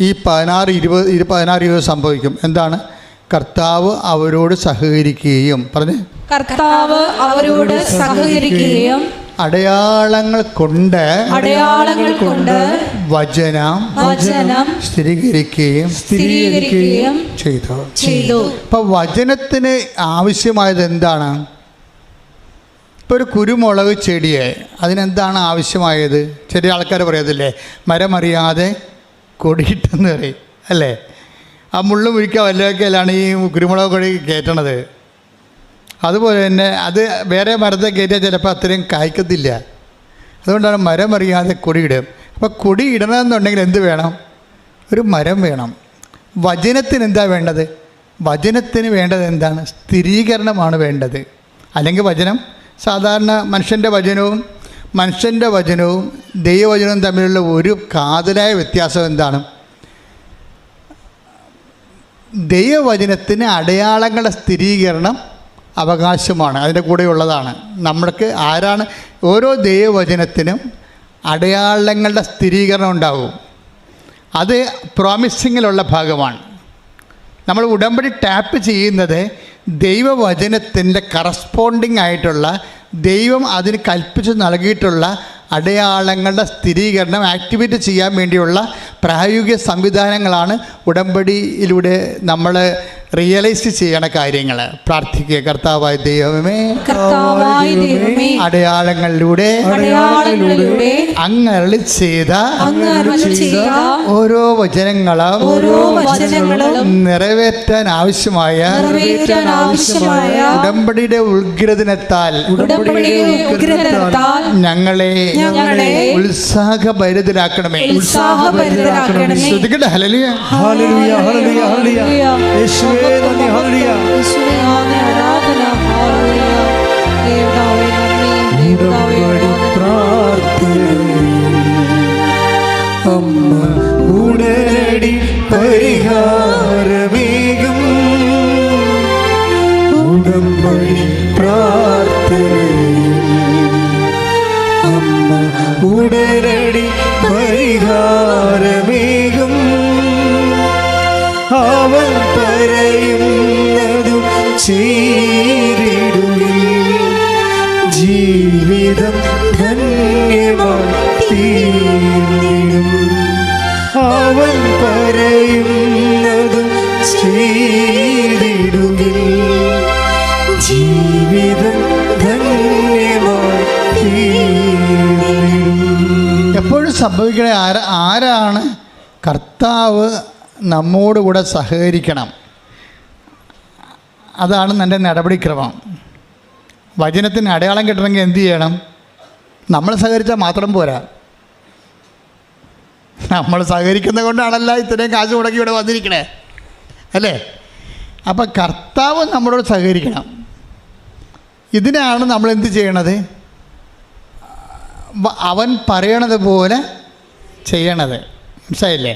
ഈ 16-20 സംഭവിക്കും. എന്താണ്? കർത്താവ് അവരോട് സഹകരിക്കുകയും കർത്താവ് അവരോട് സഹകരിക്കുകയും അടയാളങ്ങൾ കൊണ്ട് വചനം സ്ഥിരീകരിക്കുകയും ചെയ്തു. അപ്പം വചനത്തിന് ആവശ്യമായത് എന്താണ്? ഇപ്പോൾ ഒരു കുരുമുളക് ചെടിയെ അതിനെന്താണ് ആവശ്യമായത്? ചെറിയ ആൾക്കാർ പറയത്തില്ലേ, മരമറിയാതെ കൊടിയിട്ടെന്ന് പറയും അല്ലേ? ആ മുള്ളു മുഴിക്കുക വല്ലതൊക്കെയാണ് ഈ കുരുമുളക് കൊടി കയറ്റണത്. അതുപോലെ തന്നെ അത് വേറെ മരത്തെ കയറ്റിയാൽ ചിലപ്പോൾ അത്രയും കായ്ക്കത്തില്ല. അതുകൊണ്ടാണ് മരമറിയാതെ കൊടിയിടും. അപ്പോൾ കൊടി ഇടണമെന്നുണ്ടെങ്കിൽ എന്ത് വേണം? ഒരു മരം വേണം. വചനത്തിന് എന്താ വേണ്ടത്? വചനത്തിന് വേണ്ടത് എന്താണ്? സ്ഥിരീകരണമാണ് വേണ്ടത്. അല്ലെങ്കിൽ വചനം സാധാരണ മനുഷ്യൻ്റെ വചനവും ദൈവവചനവും തമ്മിലുള്ള ഒരു കാതലായ വ്യത്യാസം എന്താണ്? ദൈവവചനത്തിന് അടയാളങ്ങളുടെ സ്ഥിരീകരണം അവകാശമാണ്, അതിൻ്റെ കൂടെയുള്ളതാണ്. നമ്മൾക്ക് ആരാണ്? ഓരോ ദൈവവചനത്തിനും അടയാളങ്ങളുടെ സ്ഥിരീകരണം ഉണ്ടാകും. അത് പ്രോമിസിങ്ങിലുള്ള ഭാഗമാണ്. നമ്മൾ ഉടമ്പടി ടാപ്പ് ചെയ്യുന്നത് ദൈവവചനത്തിൻ്റെ കറസ്പോണ്ടിങ് ആയിട്ടുള്ള ദൈവം അതിന് കൽപ്പിച്ച് നൽകിയിട്ടുള്ള അടയാളങ്ങളുടെ സ്ഥിരീകരണം ആക്ടിവേറ്റ് ചെയ്യാൻ വേണ്ടിയുള്ള പ്രായോഗിക സംവിധാനങ്ങളാണ് ഉടമ്പടിയിലൂടെ നമ്മൾ റിയലൈസ് ചെയ്യണ കാര്യങ്ങൾ. പ്രാർത്ഥിക്കുക. കർത്താവായ ദൈവമേ, അടയാളങ്ങളിലൂടെ അങ്ങ് അരുളി ചെയ്ത ഓരോ വചനങ്ങളും നിറവേറ്റാൻ ആവശ്യമായ ഉടമ്പടിയുടെ ഉത്ഗ്രഥനത്താൽ ഞങ്ങളെ ഉത്സാഹഭരിതരാക്കണമേ. ശ്രദ്ധിക്കട്ടെ. ഹല്ലേലൂയ ഹല്ലേലൂയ ഹല്ലേലൂയ ഹല്ലേലൂയ യേശുവേ നന്ദി. ഹല്ലേലൂയ അമ്മ ഉടനടി പരിഹാരമേകും ഉടമ്പടി പ്രാർത്ഥനയിൽ അമ്മ ഉടനടി പരിഹാരമേകും അവൻ പറയുന്നതു ചെയ്തിടുവിൻ ജീവിതം ധന്യമായി തീർന്നിടും. അവൻ പറയുന്നതു ചെയ്തിടുവിൻ ജീവിതം ധന്യമായി തീർന്നിടും. എപ്പോഴും സംഭവിക്കണേ ആരാണ്? കർത്താവ് നമ്മോടുകൂടെ സഹകരിക്കണം. അതാണ് എൻ്റെ നടപടിക്രമം. വചനത്തിന് അടയാളം കിട്ടണമെങ്കിൽ എന്ത് ചെയ്യണം? നമ്മൾ സഹകരിച്ചാൽ മാത്രം പോരാ. നമ്മൾ സഹകരിക്കുന്നത് കൊണ്ടാണല്ലോ ഇത്രയും കാശ് മുടക്കി ഇവിടെ വന്നിരിക്കണേ അല്ലേ? അപ്പം കർത്താവ് നമ്മളോട് സഹകരിക്കണം. ഇതിനാണ് നമ്മൾ എന്ത് ചെയ്യണത്? അവൻ പറയണത് പോലെ ചെയ്യണത്. മനസ്സിലായില്ലേ?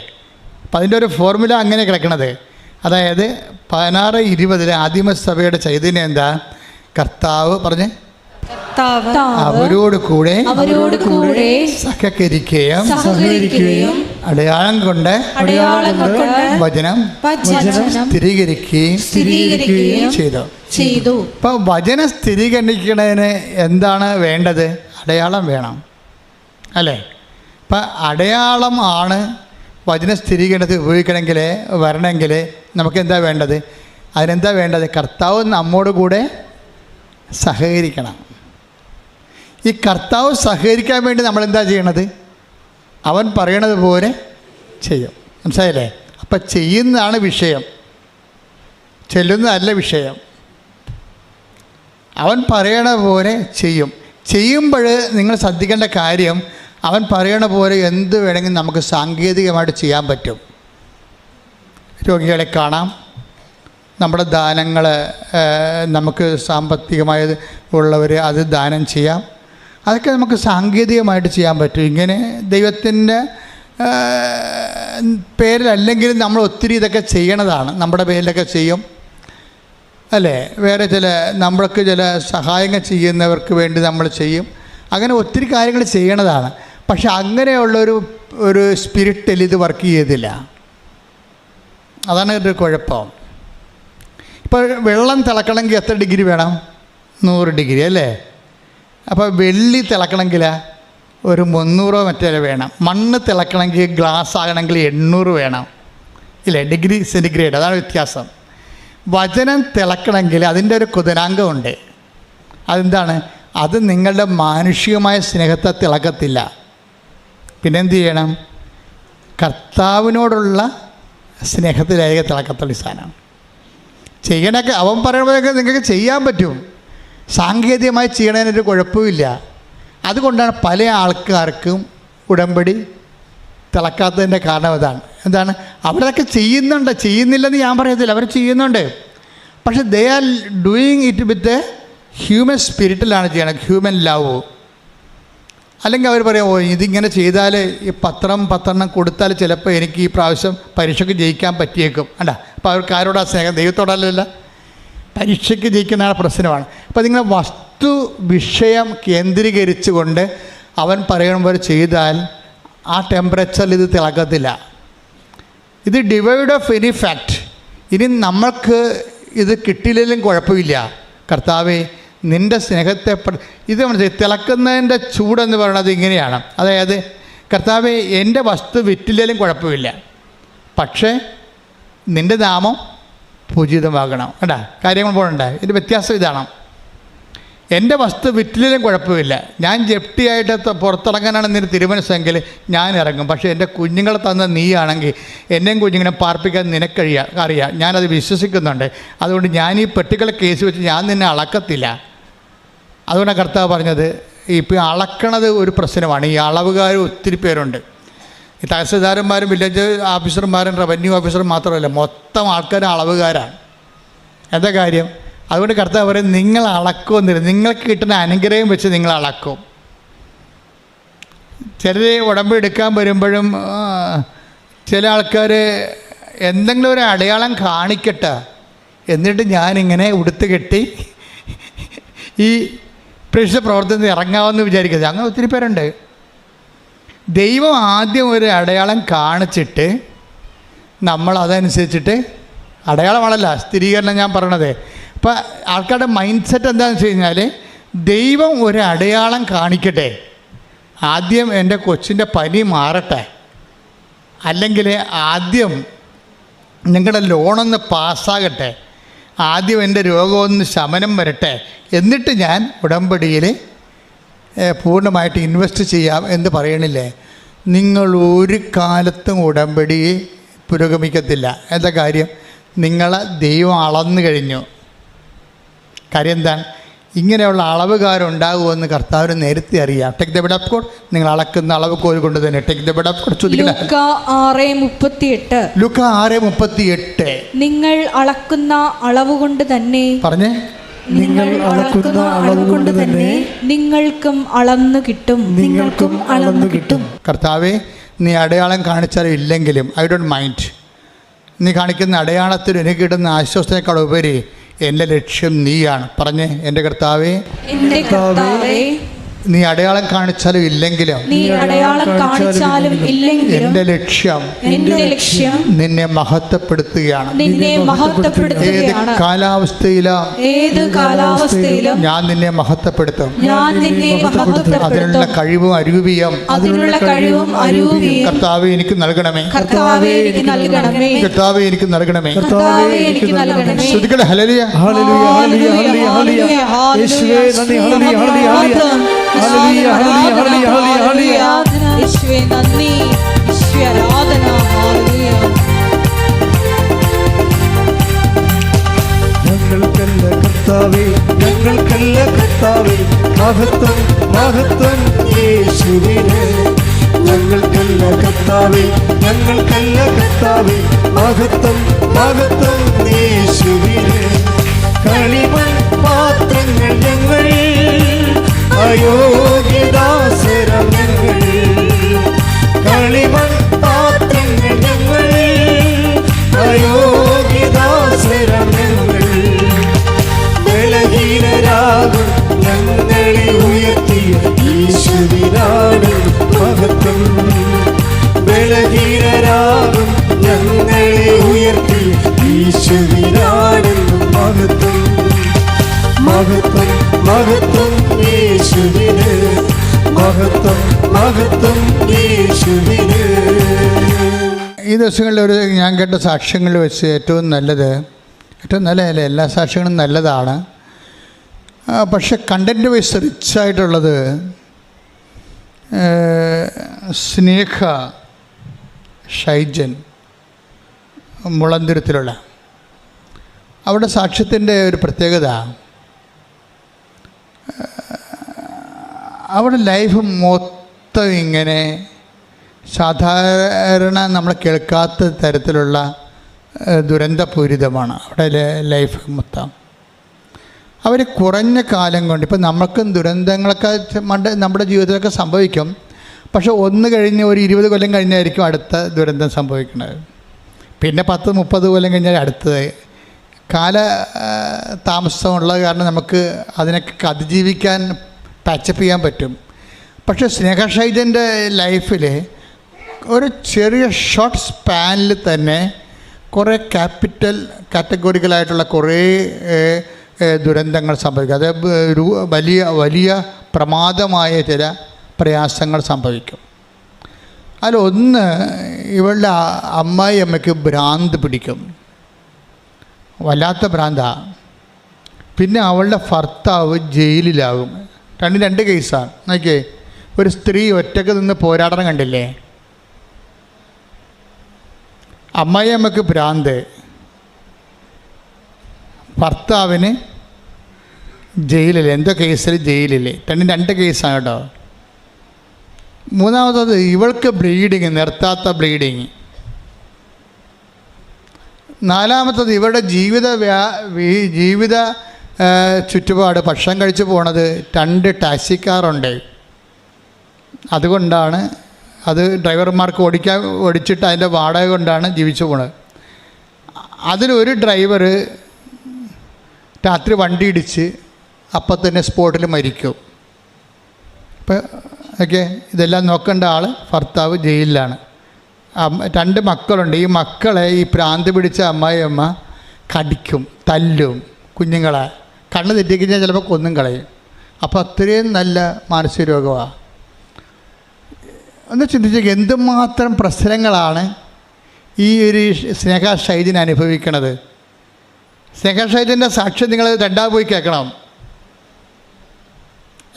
അപ്പം അതിൻ്റെ ഒരു ഫോർമുല അങ്ങനെ കിടക്കണത്. അതായത് 16-20 ആദിമസഭയുടെ ചൈതന്യം എന്താ? കർത്താവ് പറഞ്ഞ് അവരോട് കൂടെ സഹകരിക്കുകയും അടയാളം കൊണ്ട് വചനം സ്ഥിരീകരിക്കുകയും ചെയ്തു. അപ്പം വചനം സ്ഥിരീകരിക്കുന്നതിന് എന്താണ് വേണ്ടത്? അടയാളം വേണം അല്ലേ? അപ്പം അടയാളം ആണ് വചന സ്ഥിരീകരണത്തിൽ ഉപയോഗിക്കണമെങ്കിൽ വരണമെങ്കിൽ നമുക്ക് എന്താ വേണ്ടത്? അതിനെന്താ വേണ്ടത്? കർത്താവ് നമ്മോട് കൂടെ സഹകരിക്കണം. ഈ കർത്താവ് സഹകരിക്കാൻ വേണ്ടി നമ്മളെന്താ ചെയ്യണത്? അവൻ പറയണത് പോലെ ചെയ്യും. മനസ്സിലായില്ലേ? അപ്പം ചെയ്യുന്നതാണ് വിഷയം, ചെല്ലുന്നതല്ല വിഷയം. അവൻ പറയണ പോലെ ചെയ്യും. ചെയ്യുമ്പോൾ നിങ്ങൾ ശ്രദ്ധിക്കേണ്ട കാര്യം, അവൻ പറയണ പോലെ എന്ത് വേണമെങ്കിലും നമുക്ക് സാങ്കേതികമായിട്ട് ചെയ്യാൻ പറ്റും. രോഗികളെ കാണാം, നമ്മുടെ ദാനങ്ങൾ നമുക്ക് സാമ്പത്തികമായി ഉള്ളവർ അത് ദാനം ചെയ്യാം. അതൊക്കെ നമുക്ക് സാങ്കേതികമായിട്ട് ചെയ്യാൻ പറ്റും. ഇങ്ങനെ ദൈവത്തിൻ്റെ പേരിലല്ലെങ്കിലും നമ്മൾ ഒത്തിരി ഇതൊക്കെ ചെയ്യണതാണ്. നമ്മുടെ പേരിലൊക്കെ ചെയ്യും അല്ലേ? വേറെ നമ്മൾക്ക് ചില സഹായങ്ങൾ ചെയ്യുന്നവർക്ക് വേണ്ടി നമ്മൾ ചെയ്യും. അങ്ങനെ ഒത്തിരി കാര്യങ്ങൾ ചെയ്യണതാണ്. പക്ഷെ അങ്ങനെയുള്ളൊരു സ്പിരിറ്റിൽ ഇത് വർക്ക് ചെയ്തില്ല. അതാണ് ഒരു കുഴപ്പം. ഇപ്പോൾ വെള്ളം തിളക്കണമെങ്കിൽ എത്ര ഡിഗ്രി വേണം? 100 ഡിഗ്രി അല്ലേ? അപ്പോൾ വെള്ളി തിളക്കണമെങ്കിൽ ഒരു 300 മറ്റേ വേണം. മണ്ണ് തിളക്കണമെങ്കിൽ ഗ്ലാസ് ആകണമെങ്കിൽ 800 വേണം ഇല്ലേ? ഡിഗ്രി സെൻറ്റിഗ്രേഡ്, അതാണ് വ്യത്യാസം. വചനം തിളക്കണമെങ്കിൽ അതിൻ്റെ ഒരു കുതനാങ്കമുണ്ട്. അതെന്താണ്? അത് നിങ്ങളുടെ മാനുഷികമായ സ്നേഹത്തെ തിളക്കത്തില്ല. പിന്നെന്ത് ചെയ്യണം? കർത്താവിനോടുള്ള സ്നേഹത്തിലായിരിക്കും തിളക്കത്തുള്ള സാധനം. ചെയ്യണൊക്കെ അവൻ പറയുമ്പോഴൊക്കെ നിങ്ങൾക്ക് ചെയ്യാൻ പറ്റും. സാങ്കേതികമായി ചെയ്യണതിനൊരു കുഴപ്പമില്ല. അതുകൊണ്ടാണ് പല ആൾക്കാർക്കും ഉടമ്പടി തിളക്കാത്തതിൻ്റെ കാരണം ഇതാണ്. എന്താണ്? അവരൊക്കെ ചെയ്യുന്നില്ലെന്ന് ഞാൻ പറയത്തില്ല, അവർ ചെയ്യുന്നുണ്ട്. പക്ഷെ they are doing it with human സ്പിരിറ്റിലാണ് ചെയ്യണത്, ഹ്യൂമൻ ലവ്. അല്ലെങ്കിൽ അവർ പറയും, ഇതിങ്ങനെ ചെയ്താൽ ഈ 10 കൊടുത്താൽ ചിലപ്പോൾ എനിക്ക് ഈ പ്രാവശ്യം പരീക്ഷയ്ക്ക് ജയിക്കാൻ പറ്റിയേക്കും. അല്ല, അപ്പോൾ അവർക്ക് ആരോടാ സ്നേഹം? ദൈവത്തോടല്ല, പരീക്ഷയ്ക്ക് ജയിക്കുന്ന പ്രശ്നമാണ്. അപ്പോൾ നിങ്ങൾ വസ്തു വിഷയം കേന്ദ്രീകരിച്ചുകൊണ്ട് അവൻ പറയുമ്പോൾ ചെയ്താൽ ആ ടെമ്പറേച്ചറിൽ ഇത് തിളക്കത്തില്ല. ഇത് ഡിവൈഡ് ഓഫ് എനി ഫാക്റ്റ്. ഇനി നമ്മൾക്ക് ഇത് കിട്ടിയില്ലെങ്കിലും കുഴപ്പമില്ല. കർത്താവേ, നിൻ്റെ സ്നേഹത്തെ ഇത് തിളക്കുന്നതിൻ്റെ ചൂടെന്ന് പറയുന്നത് ഇങ്ങനെയാണ്. അതായത്, കർത്താവേ, എൻ്റെ വസ്തു വിറ്റില്ലെങ്കിലും കുഴപ്പമില്ല, പക്ഷേ നിൻ്റെ നാമം പൂജിതമാകണം. കേട്ടാ, കാര്യങ്ങൾ പോകണ്ടേ? ഇതിൻ്റെ വ്യത്യാസം ഇതാണ്. എൻ്റെ വസ്തു വിറ്റിലും കുഴപ്പമില്ല, ഞാൻ ജപ്തിയായിട്ട് പുറത്തിറങ്ങാനാണ് നിന്റെ തിരുമനസ്സെങ്കിൽ ഞാൻ ഇറങ്ങും. പക്ഷേ എൻ്റെ കുഞ്ഞുങ്ങളെ തന്ന നീയാണെങ്കിൽ എന്നെയും കുഞ്ഞുങ്ങളെ പാർപ്പിക്കാൻ അറിയാം, ഞാനത് വിശ്വസിക്കുന്നുണ്ട്. അതുകൊണ്ട് ഞാൻ ഈ പെട്ടിക്കൽ കേസ് വെച്ച് ഞാൻ നിന്നെ അളക്കത്തില്ല. അതുകൊണ്ടാണ് കർത്താവ് പറഞ്ഞത്, ഇപ്പോൾ അളക്കണത് ഒരു പ്രശ്നമാണ്. ഈ അളവുകാർ ഒത്തിരി പേരുണ്ട്. ഈ തഹസിൽദാരന്മാരും വില്ലേജ് ഓഫീസർമാരും റവന്യൂ ഓഫീസറും മാത്രമല്ല, മൊത്തം ആൾക്കാരും അളവുകാരാണ്. എന്താ കാര്യം? അതുകൊണ്ട് കർത്താവ് പറയും, നിങ്ങൾ അളക്കുമെന്നില്ല, നിങ്ങൾക്ക് കിട്ടുന്ന അനുഗ്രഹം വെച്ച് നിങ്ങൾ അളക്കും. ചിലർ ഉടമ്പ് എടുക്കാൻ വരുമ്പോഴും ചില ആൾക്കാർ എന്തെങ്കിലും ഒരു അടയാളം കാണിക്കട്ടെ, എന്നിട്ട് ഞാനിങ്ങനെ ഉടുത്ത് കെട്ടി ഈ പ്രേക്ഷിത പ്രവർത്തനത്തിൽ ഇറങ്ങാമെന്ന് വിചാരിക്കുന്നത്. അങ്ങനെ ഒത്തിരി പേരുണ്ട്. ദൈവം ആദ്യം ഒരു അടയാളം കാണിച്ചിട്ട് നമ്മൾ അതനുസരിച്ചിട്ട്, അടയാളമാണല്ല സ്ഥിരീകരണം ഞാൻ പറയണത്. അപ്പോൾ ആൾക്കാരുടെ മൈൻഡ് സെറ്റ് എന്താണെന്ന് വെച്ച് കഴിഞ്ഞാൽ, ദൈവം ഒരു അടയാളം കാണിക്കട്ടെ, ആദ്യം എൻ്റെ കൊച്ചിൻ്റെ പനി മാറട്ടെ, അല്ലെങ്കിൽ ആദ്യം നിങ്ങളുടെ ലോണൊന്ന് പാസ്സാകട്ടെ, ആദ്യം എൻ്റെ രോഗമൊന്ന് ശമനം വരട്ടെ, എന്നിട്ട് ഞാൻ ഉടമ്പടിയിൽ പൂർണ്ണമായിട്ട് ഇൻവെസ്റ്റ് ചെയ്യാം എന്ന് പറയണില്ലേ? നിങ്ങൾ ഒരു കാലത്തും ഉടമ്പടി പുരോഗമിക്കത്തില്ല. എന്താ കാര്യം? നിങ്ങളെ ദൈവം അളന്നു കഴിഞ്ഞു. കാര്യം എന്താണ്? ഇങ്ങനെയുള്ള അളവുകാരുണ്ടാകുമെന്ന് കർത്താവിന് നേരത്തെ അറിയാം. Take the bread of God. നിങ്ങൾ അളക്കുന്ന അളവ് കോൽ കൊണ്ട് തന്നെ take the bread of God. ലൂക്ക 6:38 നിങ്ങൾ അളക്കുന്ന അളവ് കൊണ്ട് തന്നെ, പറഞ്ഞേ, നിങ്ങൾ അളക്കുന്ന അളവ് കൊണ്ട് തന്നെ നിങ്ങൾക്കും അളന്നു കിട്ടും. നിങ്ങൾക്കും അളന്നു കിട്ടും. കർത്താവേ, നീ അടയാളം കാണിച്ചാലും ഇല്ലെങ്കിലും ഐ ഡോണ്ട് മൈൻഡ്. നീ കാണിക്കുന്ന അടയാളത്തിൽ എനിക്ക് കിട്ടുന്ന ആശ്വാസത്തേക്കാൾ ഉപരി എൻ്റെ ലക്ഷ്യം നീയാണ്. പറഞ്ഞേ, എൻ്റെ കർത്താവേ, എൻ്റെ കർത്താവേ, നീ അടയാളം കാണിച്ചാലും ഇല്ലെങ്കിലും എൻ്റെ ലക്ഷ്യം നിന്നെ മഹത്വപ്പെടുത്തുകയാണ്. ഏത് കാലാവസ്ഥയിലും ഞാൻ നിന്നെ മഹത്വപ്പെടുത്തും. അതിനുള്ള കഴിവും അരൂപിയും കർത്താവേ എനിക്ക് നൽകണമേ. കർത്താവേ എനിക്ക് നൽകണമേ. ശ്രുതികളെ ഹല്ലേലൂയ. യേശുവേ നന്ദി. ഞങ്ങൾക്കല്ല കർത്താവേ മഹത്വം യേശുവിന്. ഞങ്ങൾക്കല്ല കർത്താവേ മഹത്വം യേശുവിന്. കളിമൺ പാത്രങ്ങൾ ഞങ്ങൾ, അയോഗ്യദാസരം ഞങ്ങൾ. കളിമൺ പാത്രങ്ങൾ ഞങ്ങൾ, അയോഗ്യദാസരം ഞങ്ങൾ. ബലഹീനരാകും ഞങ്ങളെ ഉയർത്തിയ യേശുവിനാണ് മഹത്വം. ബലഹീനരാകും ഞങ്ങളെ ഉയർത്തിയ യേശുവിനാണ് മഹത്വം. മഹത്വം യേശുവിന്. മഹത്വം യേശുവിന്. ഈ ദിവസങ്ങളിൽ ഞാൻ കേട്ട സാക്ഷ്യങ്ങളിൽ വെച്ച് ഏറ്റവും നല്ലതല്ല, എല്ലാ സാക്ഷ്യങ്ങളും നല്ലതാണ്. പക്ഷെ കണ്ടൻറ്റ് വൈസ് റിച്ചായിട്ടുള്ളത് സ്നേഹ ഷൈജൻ മുളന്തുരുത്തിലുള്ള അവിടെ സാക്ഷ്യത്തിൻ്റെ ഒരു പ്രത്യേകത, അവിടെ ലൈഫ് മൊത്തം ഇങ്ങനെ സാധാരണ നമ്മൾ കേൾക്കാത്ത തരത്തിലുള്ള ദുരന്തപൂരിതമാണ് അവിടെ ലൈഫ് മൊത്തം. അവർ കുറഞ്ഞ കാലം കൊണ്ട്, ഇപ്പം നമുക്കും ദുരന്തങ്ങളൊക്കെ നമ്മുടെ ജീവിതത്തിലൊക്കെ സംഭവിക്കും. പക്ഷെ ഒന്ന് കഴിഞ്ഞ് ഒരു 20 കൊല്ലം കഴിഞ്ഞായിരിക്കും അടുത്ത ദുരന്തം സംഭവിക്കുന്നത്. പിന്നെ 10-30 കൊല്ലം കഴിഞ്ഞാൽ അടുത്തത്. താമസമുള്ളത് കാരണം നമുക്ക് അതിനൊക്കെ അതിജീവിക്കാൻ പാച്ചപ്പ് ചെയ്യാൻ പറ്റും. പക്ഷേ സ്നേഹഷൈജൻ്റെ ലൈഫിൽ ഒരു ചെറിയ ഷോർട്ട് സ്പാനിൽ തന്നെ കുറേ കാറ്റഗോറിക്കലായിട്ടുള്ള കുറേ ദുരന്തങ്ങൾ സംഭവിക്കും. അത് വലിയ പ്രമാദമായ ചില പ്രയാസങ്ങൾ സംഭവിക്കും. അതിലൊന്ന്, ഇവളുടെ അമ്മായിയമ്മയ്ക്ക് ഭ്രാന്ത് പിടിക്കും, വല്ലാത്ത ഭ്രാന്താണ്. പിന്നെ അവളുടെ ഭർത്താവ് ജയിലിലാകും. രണ്ട് കേസാണ്. നോക്കിയേ, ഒരു സ്ത്രീ ഒറ്റയ്ക്ക് നിന്ന് പോരാടണം കണ്ടില്ലേ? അമ്മായിയമ്മയ്ക്ക് ഭ്രാന്ത്, ഭർത്താവിന് ജയിലിൽ, എന്തോ കേസിൽ ജയിലിൽ. രണ്ട് കേസാണ് കേട്ടോ. മൂന്നാമത്തത്, ഇവൾക്ക് ബ്ലീഡിങ്, നിർത്താത്ത ബ്ലീഡിങ്. നാലാമത്തത്, ഇവരുടെ ജീവിത ചുറ്റുപാട് ഭക്ഷണം കഴിച്ച് പോണത് 2 ടാക്സിക്കാറുണ്ട്. അതുകൊണ്ടാണ് അത് ഡ്രൈവർമാർക്ക് ഓടിച്ചിട്ട് അതിൻ്റെ വാടക കൊണ്ടാണ് ജീവിച്ചു പോണത്. അതിലൊരു ഡ്രൈവർ രാത്രി വണ്ടി ഇടിച്ച് അപ്പം തന്നെ സ്പോട്ടിൽ മരിക്കും. ഇപ്പം ഓക്കെ, ഇതെല്ലാം നോക്കേണ്ട ആൾ ഭർത്താവ് ജയിലിലാണ്. 2 മക്കളുണ്ട്. ഈ മക്കളെ ഈ ഭ്രാന്ത് പിടിച്ച അമ്മായിയമ്മ കടിക്കും, തല്ലും കുഞ്ഞുങ്ങളെ. കണ്ണ് തെറ്റിക്കഴിഞ്ഞാൽ ചിലപ്പോൾ കൊന്നും കളയും. അപ്പോൾ അത്രയും നല്ല മാനസിക രോഗമാണ്. ഒന്ന് ചിന്തിച്ചേക്ക്, എന്തുമാത്രം പ്രശ്നങ്ങളാണ് ഈ ഒരു സ്നേഹഷൈജൻ അനുഭവിക്കണത്. സ്നേഹഷൈജൻ്റെ സാക്ഷ്യം നിങ്ങൾ രണ്ടാമത് പോയി കേൾക്കണം.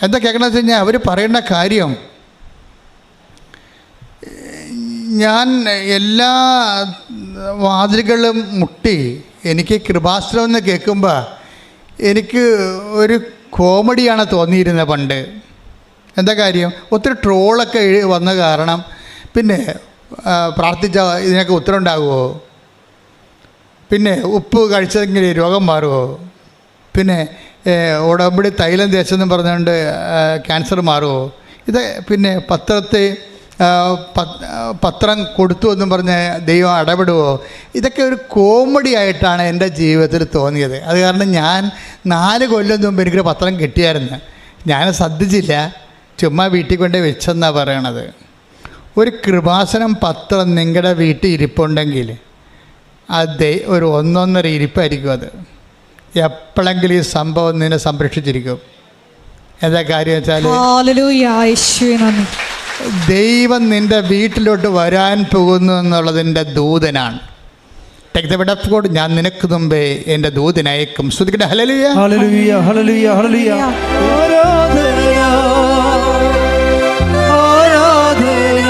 എന്താ കേൾക്കണമെന്ന് വെച്ച് കഴിഞ്ഞാൽ അവർ പറയുന്ന കാര്യം, ഞാൻ എല്ലാ വാതിലുകളും മുട്ടി, എനിക്ക് കൃപാശ്രമം എന്ന് കേൾക്കുമ്പോൾ എനിക്ക് ഒരു കോമഡിയാണ് തോന്നിയിരുന്നത് പണ്ട്. എന്താ കാര്യം, ഒത്തിരി ട്രോളൊക്കെ വന്ന കാരണം പിന്നെ പ്രാർത്ഥിച്ച ഇതിനൊക്കെ ഉത്തരം ഉണ്ടാകുമോ? പിന്നെ ഉപ്പ് കഴിച്ചെങ്കിൽ രോഗം മാറുമോ? പിന്നെ ഉടമ്പടി തൈലം തേച്ചെന്ന് പറഞ്ഞുകൊണ്ട് ക്യാൻസർ മാറുമോ? ഇത് പിന്നെ പത്രം കൊടുത്തു എന്നും പറഞ്ഞ് ദൈവം ഇടപെടുമോ? ഇതൊക്കെ ഒരു കോമഡി ആയിട്ടാണ് എൻ്റെ ജീവിതത്തിൽ തോന്നിയത്. അത് കാരണം ഞാൻ 4 കൊല്ലം മുമ്പ് എനിക്കൊരു പത്രം കിട്ടിയായിരുന്നു. ഞാൻ ശ്രദ്ധിച്ചില്ല. ചുമ്മാ വീട്ടിൽ കൊണ്ട് വെച്ചെന്നാണ് പറയണത്. ഒരു കൃപാസനം പത്രം നിങ്ങളുടെ വീട്ടിൽ ഇരിപ്പുണ്ടെങ്കിൽ അത് ഒരു 1.5 ഇരിപ്പായിരിക്കും. അത് എപ്പോഴെങ്കിലും ഈ സംഭവം നിന്നെ സംരക്ഷിച്ചിരിക്കും. എന്താ കാര്യം വെച്ചാൽ ദൈവം നിൻ്റെ വീട്ടിലോട്ട് വരാൻ പോകുന്നു എന്നുള്ളതിൻ്റെ ദൂതനാണ്. Take the word of God. ഞാൻ നിനക്ക് മുമ്പേ എൻ്റെ ദൂതനയക്കും. ശ്രുതിക്കട്ടെ ഹല്ലേലൂയ ഹല്ലേലൂയ ഹല്ലേലൂയ ഹല്ലേലൂയ. ആരാധന ആരാധന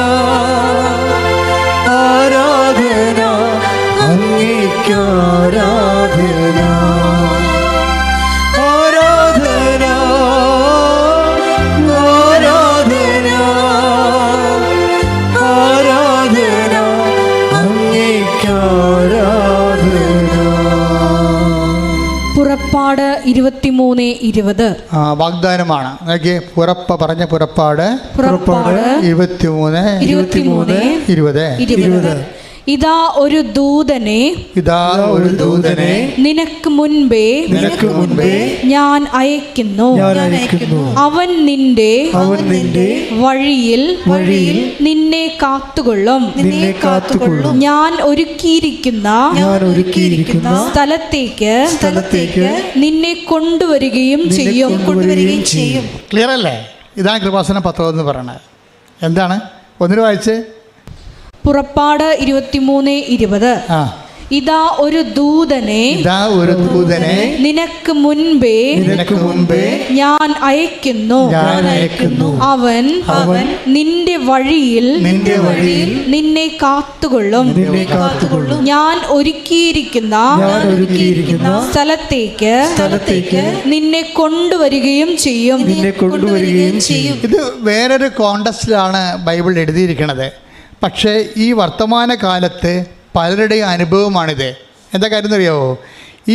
ആരാധന അങ്ങേക്ക് ആരാധന ആരാധന ആരാധന ആരാധന അങ്ങേക്ക് ആരാധന. പുറപ്പാട് 23:20. വാഗ്ദാനമാണ്. നോക്കിയേ, പുറപ്പാട് 23:20. ഇതാ ഒരു ദൂതനെ നിനക്ക് മുൻപേ ഞാൻ അയക്കുന്നു. അവൻ നിന്റെ വഴിയിൽ നിന്നെ കാത്തുകൊള്ളും. ഞാൻ ഒരുക്കിയിരിക്കുന്ന സ്ഥലത്തേക്ക് നിന്നെ കൊണ്ടുവരികയും ചെയ്യും. ക്ലിയർ അല്ലേ? ഇതാണ് കൃപാസനം പത്രം എന്ന് പറയണത്. എന്താണ്? ഒന്നിനു വായിച്ച്. പുറപ്പാട് 23:20. ഇതാ ഒരു ദൂതനെ നിനക്ക് മുൻപേ ഞാൻ അയക്കുന്നു. അവൻ നിന്റെ വഴിയിൽ നിന്നെ കാത്തുകൊള്ളും. ഞാൻ ഒരുക്കിയിരിക്കുന്ന സ്ഥലത്തേക്ക് നിന്നെ കൊണ്ടുവരികയും ചെയ്യും. ഇത് വേറൊരു കോണ്ടസ്റ്റിലാണ് ബൈബിൾ എഴുതിയിരിക്കുന്നത്. പക്ഷേ ഈ വർത്തമാന കാലത്ത് പലരുടെയും അനുഭവമാണിത്. എന്താ കാര്യം എന്നറിയാമോ?